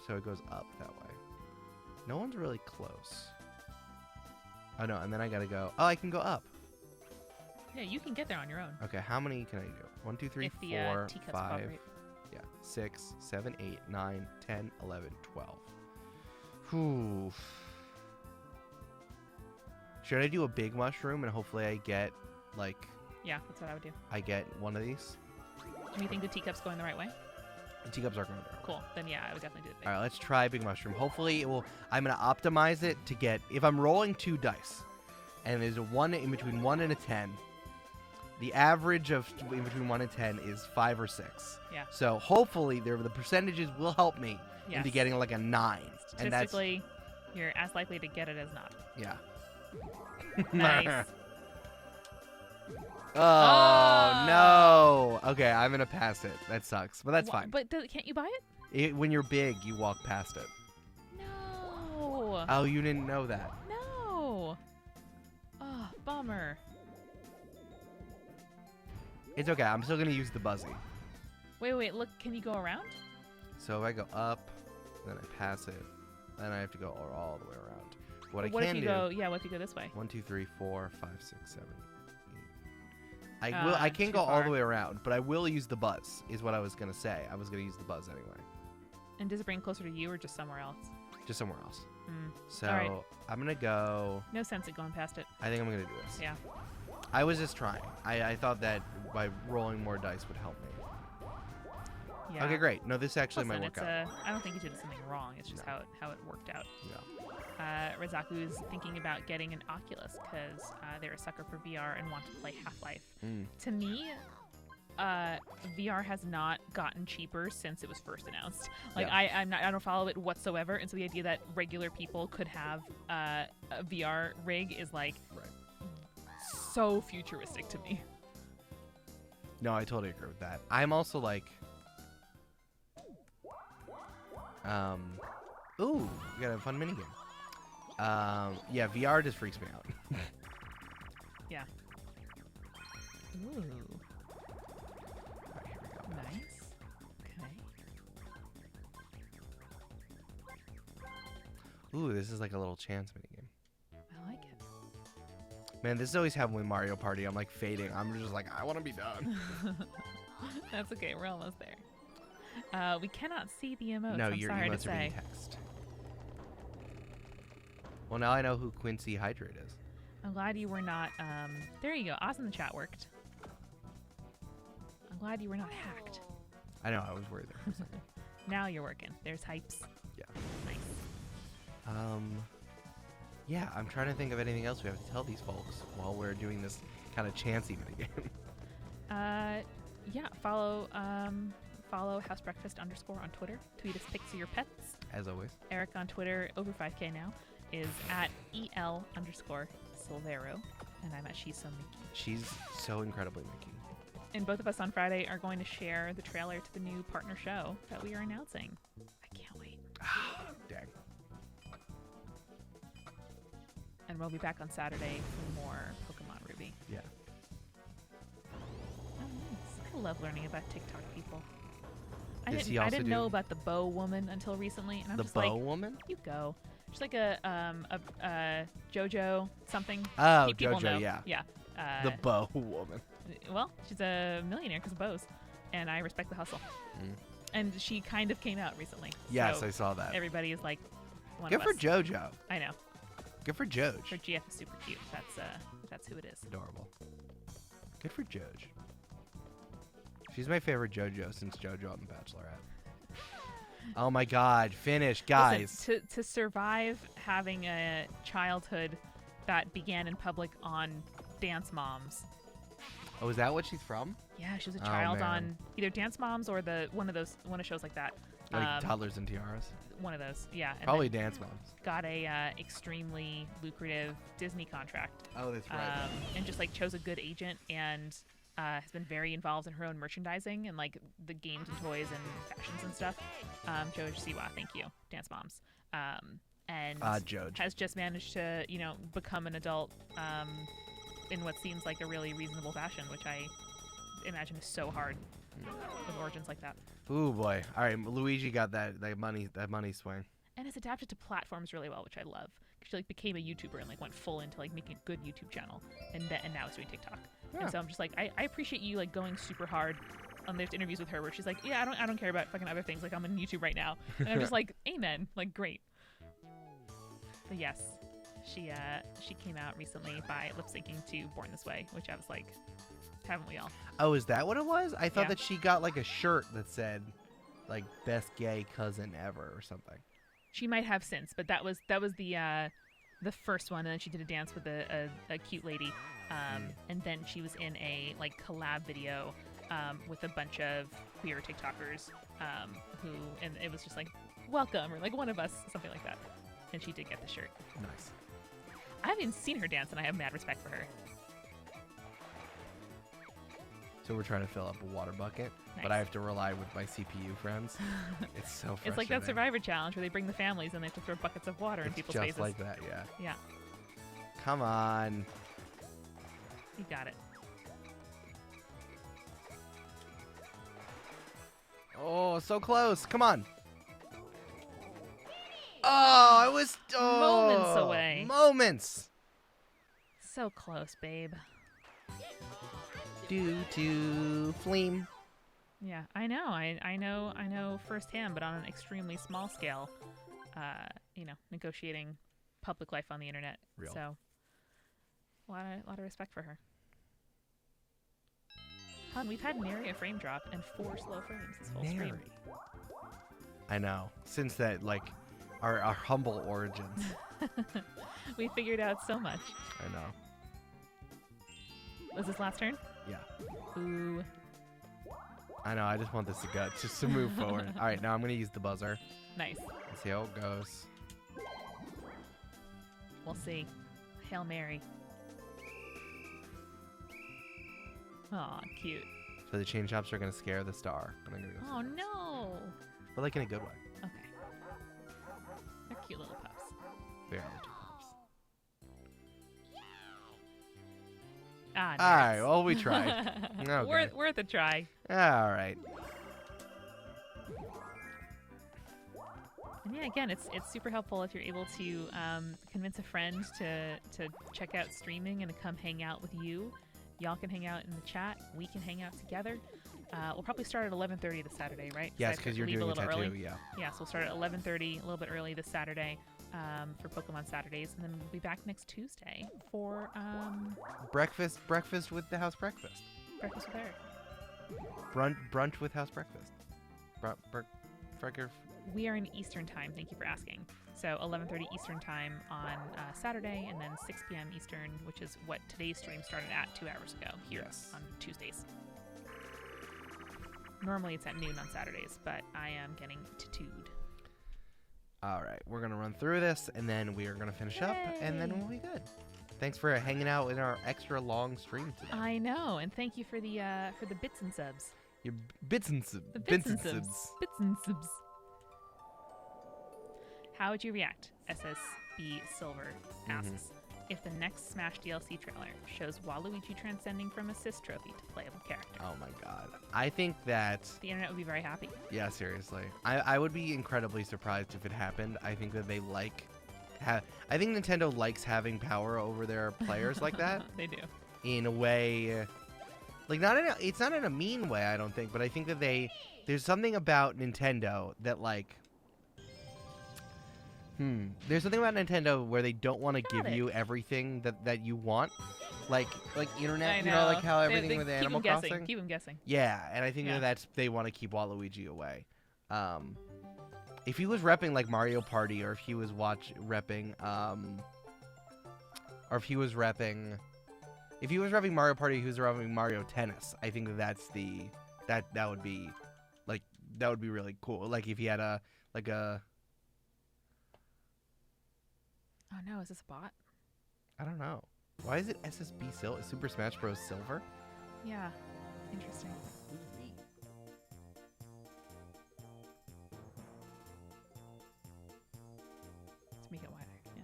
So it goes up that way. No one's really close. Oh no, and then I gotta go. Oh, I can go up. Yeah, you can get there on your own. Okay, how many can I do? 1, 2, 3, If the 4, teacups 5. cooperate. Yeah, 6, 7, 8, 9, 10, 11, 12. Whew. Should I do a big mushroom and hopefully I get like Yeah, that's what I would do. I get one of these? Do you think the teacup's going the right way? The teacups are going there. Cool. Then yeah, I would definitely do the big. All right, let's try big mushroom. Hopefully it will. I'm gonna optimize it to get. If I'm rolling 2 dice, and there's a 1 in between 1 and a 10, the average of in between 1 and 10 is 5 or 6. Yeah. So hopefully the percentages will help me Yes. into getting like a 9. And that's Statistically, you're as likely to get it as not. yeah. Nice. Oh no. Okay, I'm gonna pass it. That sucks, but that's fine. But can't you buy it? When you're big, you walk past it. No. Oh, you didn't know that. No. Oh, bummer. It's okay. I'm still gonna use the buzzy. Wait. Look, can you go around? So if I go up, then I pass it, then I have to go all the way around. What I What can if you do? go? Yeah. What if you go this way? 1, 2, 3, 4, 5, 6, 7, 8. I can't too go all far. the way around, but I will use the buzz. Is what I was gonna say. I was gonna use the buzz anyway, And does it bring closer to you or just somewhere else? just somewhere else. Mm. So All right. I'm gonna go. No sense in going past it. I think I'm gonna do this. Yeah. I was just trying. I thought that by rolling more dice would help me. Yeah. Okay, great. No, this actually Listen, might work it's out. I don't think you did something wrong. It's just No. how it worked out. Yeah. Rizaku's thinking about getting an Oculus because they're a sucker for VR and want to play Half-Life. Mm. To me, VR has not gotten cheaper since it was first announced. Like Yeah. I don't follow it whatsoever, and so the idea that regular people could have a VR rig is like Right. so futuristic to me. No, I totally agree with that. I'm also like, ooh, we got a fun minigame. Yeah, VR just freaks me out. Yeah. Ooh, All right, here we go. nice. Okay. Ooh, this is like a little chance minigame. I like it. Man, this is always happening with Mario Party. I'm like fading. I'm just like, I want to be done. That's okay. We're almost there. We cannot see the emotes. No, I'm your sorry to emotes are being say. text. Well, now I know who Quincy Hydrate is. I'm glad you were not. There you go. Oz in the chat worked. I'm glad you were not hacked. I know, I was worried there for a second. Now you're working. There's hypes. Yeah. Nice. Yeah, I'm trying to think of anything else we have to tell these folks while we're doing this kind of chancy minigame. Yeah. Follow House Breakfast _ on Twitter. Tweet us pics of your pets. As always. Eric on Twitter, over 5K now, is at EL_Silvero, and I'm at She's So Mickey. She's so incredibly Mickey. And both of us on Friday are going to share the trailer to the new partner show that we are announcing. I can't wait. Dang. And we'll be back on Saturday for more Pokemon Ruby. Yeah. Oh, nice. I love learning about TikTok people. Does he I also didn't do- know about the bow woman until recently, and I'm The just bow like, woman? you go. She's like a JoJo something. Oh, People know. JoJo, yeah. Yeah. The bow woman. Well, she's a millionaire because of bows, and I respect the hustle. Mm. And she kind of came out recently. Yes, so I saw that. everybody is like, one Good of for us. JoJo. I know. Good for Joj. Her GF is super cute. That's who it is. Adorable. Good for Joj. She's my favorite JoJo since JoJo on The Bachelorette. Oh my God! Finish, guys. Listen, to survive having a childhood that began in public on Dance Moms. Oh, is that what she's from? Yeah, she was a Oh, child man. on either Dance Moms or one of shows like that. Like Toddlers and Tiaras? One of those, yeah. And Probably then Dance Moms. got a extremely lucrative Disney contract. Oh, that's right. And just like chose a good agent and has been very involved in her own merchandising and like the games and toys and fashions and stuff. Joj Siwa, thank you, Dance Moms. And Joj. has just managed to, become an adult in what seems like a really reasonable fashion, which I imagine is so hard with origins like that. Ooh boy! All right, Luigi got that money swing. And it's adapted to platforms really well, which I love. She like became a YouTuber and like went full into like making a good YouTube channel, and now it's doing TikTok. Yeah. And so I'm just like, I appreciate you like going super hard. There's interviews with her where she's like, yeah, I don't care about fucking other things. Like I'm on YouTube right now, and I'm just like, amen. Like great. But yes, She came out recently by lip syncing to Born This Way, which I was like, haven't we all? Oh, is that what it was? I thought Yeah. that she got like a shirt that said like best gay cousin ever or something. She might have since, but that was the first one, and then she did a dance with a cute lady, and then she was in a like collab video with a bunch of queer TikTokers and it was just like welcome or like one of us, something like that, and she did get the shirt. Nice. I haven't even seen her dance, and I have mad respect for her. So we're trying to fill up a water bucket, but Nice. I have to rely with my CPU friends. It's so frustrating. It's like that Survivor challenge where they bring the families and they have to throw buckets of water in It's people's just faces. like that, yeah. Yeah, Come on. you got it. Oh, so close. Come on. Oh, I was Moments away. Moments. So close, babe. Due to Fleam. Yeah, I know. I know firsthand, but on an extremely small scale. Negotiating public life on the internet. Real. So, a lot of respect for her. Hun, we've had nary a frame drop and 4 slow frames this whole stream. Nary. I know. Since that, like, our humble origins. We figured out so much. I know. Was this last turn? Yeah. Ooh. I know. I just want this to go, just to move forward. All right, now I'm gonna use the buzzer. Nice. Let's see how it goes. We'll see. Hail Mary. Aw, cute. So the chain chops are gonna scare the star. And I'm gonna go. Oh no. But like in a good way. Okay. They're cute little pups. They are the two pups. Ah, All right. nerds. Well, we tried. Okay. Worth a try. All right. And yeah, again, it's super helpful if you're able to convince a friend to check out streaming and to come hang out with you. Y'all can hang out in the chat. We can hang out together. We'll probably start at 11:30 this Saturday, right? Yes, I have because to you're leave doing a little tattoo. early. Yeah. Yeah, so we'll start at 11:30, a little bit early this Saturday for Pokemon Saturdays, and then we'll be back next Tuesday for Breakfast with the house breakfast. Breakfast with Eric. Brunch with house breakfast. Frecker. We are in Eastern time. Thank you for asking. So 11:30 Eastern time on Saturday, and then 6 p.m. Eastern, which is what today's stream started at 2 hours ago here Yes. on Tuesdays. Normally it's at noon on Saturdays, but I am getting tattooed. All right, we're gonna run through this, and then we are gonna finish up, and then Yay. we'll be good. Thanks for hanging out in our extra long stream today. I know, and thank you for the bits and subs. Your bits and subs. The bits and subs. Bits and subs. How would you react? SSB Silver asks, if the next Smash DLC trailer shows Waluigi transcending from assist trophy to playable character. Oh my god. I think that, The internet would be very happy. yeah, seriously. I would be incredibly surprised if it happened. I think that they I think Nintendo likes having power over their players like that They do. in a way, like it's not in a mean way, I don't think, but I think that there's something about Nintendo that like, there's something about Nintendo where they don't want to Got give it. you everything that you want, like internet, I you know, like how They- everything they with keep 'em Animal guessing. Crossing. Keep them guessing. Yeah, and I think Yeah. that they want to keep Waluigi away. If he was repping like Mario Party, or if he was repping Mario Party, who's repping Mario Tennis, I think that would be really cool. Like if he had a Oh no, is this a bot? I don't know. Why is it SSB Super Smash Bros. Silver? Yeah. Interesting. Let's make it wider. Yeah.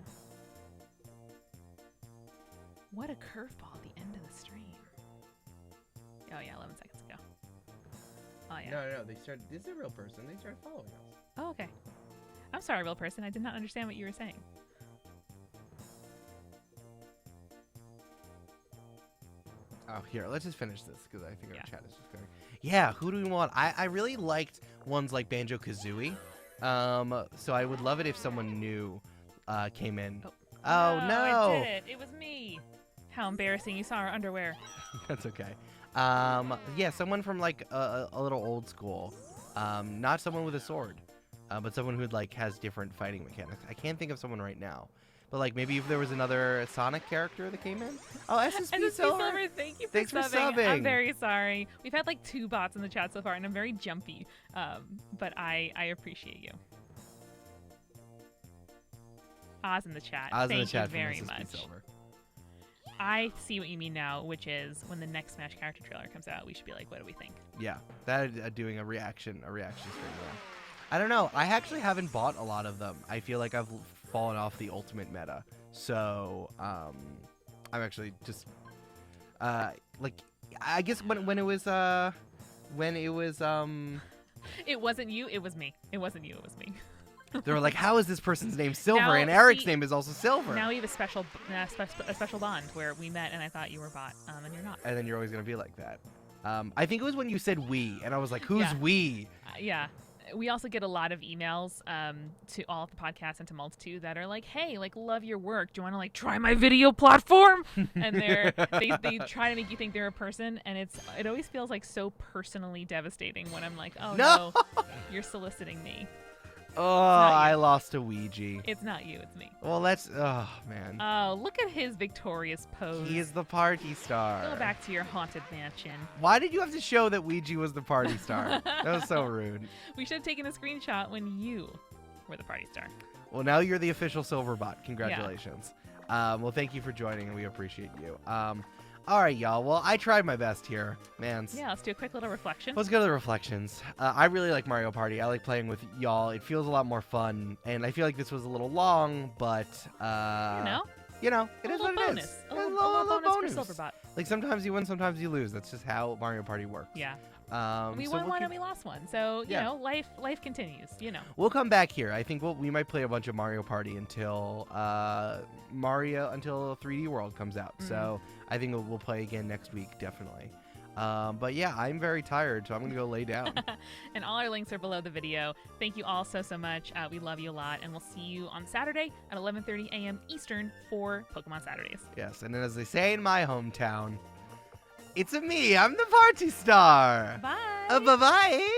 What a curveball at the end of the stream. Oh yeah, 11 seconds ago. Oh yeah. No, they started. This is a real person. They started following us. Oh, okay. I'm sorry, real person. I did not understand what you were saying. Oh, here, let's just finish this because I think Yeah. our chat is just going. Yeah, who do we want? I really liked ones like Banjo-Kazooie. So I would love it if someone new came in. Oh, I no. did it. It was me. How embarrassing. You saw our underwear. That's okay. Yeah, someone from like a little old school. Not someone with a sword, but someone who like has different fighting mechanics. I can't think of someone right now. But like maybe if there was another Sonic character that came in. Oh, SSP Silver. Thank you for Thanks for subbing. subbing. I'm very sorry. We've had like 2 bots in the chat so far, and I'm very jumpy. But I appreciate you. Oz in the chat. Oz in Thank the chat you very from SSP much. Silver. I see what you mean now, which is when the next Smash character trailer comes out, we should be like, what do we think? Yeah, that doing a reaction stream. There. I don't know. I actually haven't bought a lot of them. I feel like I've fallen off the ultimate meta. So I'm actually just like I guess when it was It wasn't you, it was me. It wasn't you, it was me. they were like, how is this person's name Silver? Now, and Eric's see, name is also Silver. Now we have a special bond where we met and I thought you were bot, and you're not. And then you're always gonna be like that. I think it was when you said we, and I was like, who's Yeah. we? Yeah. We also get a lot of emails to all of the podcasts and to Multitude that are like, hey, like, love your work. Do you want to like try my video platform? And they try to make you think they're a person, and it always feels like so personally devastating when I'm like, oh no, you're soliciting me. Oh, not you. I lost a Ouija. It's not you, it's me. Well, oh man. Oh, look at his victorious pose. He is the party star. Go back to your haunted mansion. Why did you have to show that Ouija was the party star? That was so rude. We should have taken a screenshot when you were the party star. Well, now you're the official Silverbot. Congratulations. Well, thank you for joining, and we appreciate you. All right, y'all. Well, I tried my best here, man. Yeah, let's do a quick little reflection. Let's go to the reflections. I really like Mario Party. I like playing with y'all. It feels a lot more fun, and I feel like this was a little long, but it is what it is. A little bonus for Silverbot. Like sometimes you win, sometimes you lose. That's just how Mario Party works. Yeah. We so won we'll one and we lost one, so you know, life continues. You know. We'll come back here. I think we might play a bunch of Mario Party until 3D World comes out. Mm-hmm. So I think we'll play again next week, definitely. But yeah, I'm very tired, so I'm gonna go lay down. And all our links are below the video. Thank you all so much. We love you a lot, and we'll see you on Saturday at 11:30 a.m. Eastern for Pokemon Saturdays. Yes, and then as they say in my hometown, it's a me. I'm the party star. Bye. Bye-bye.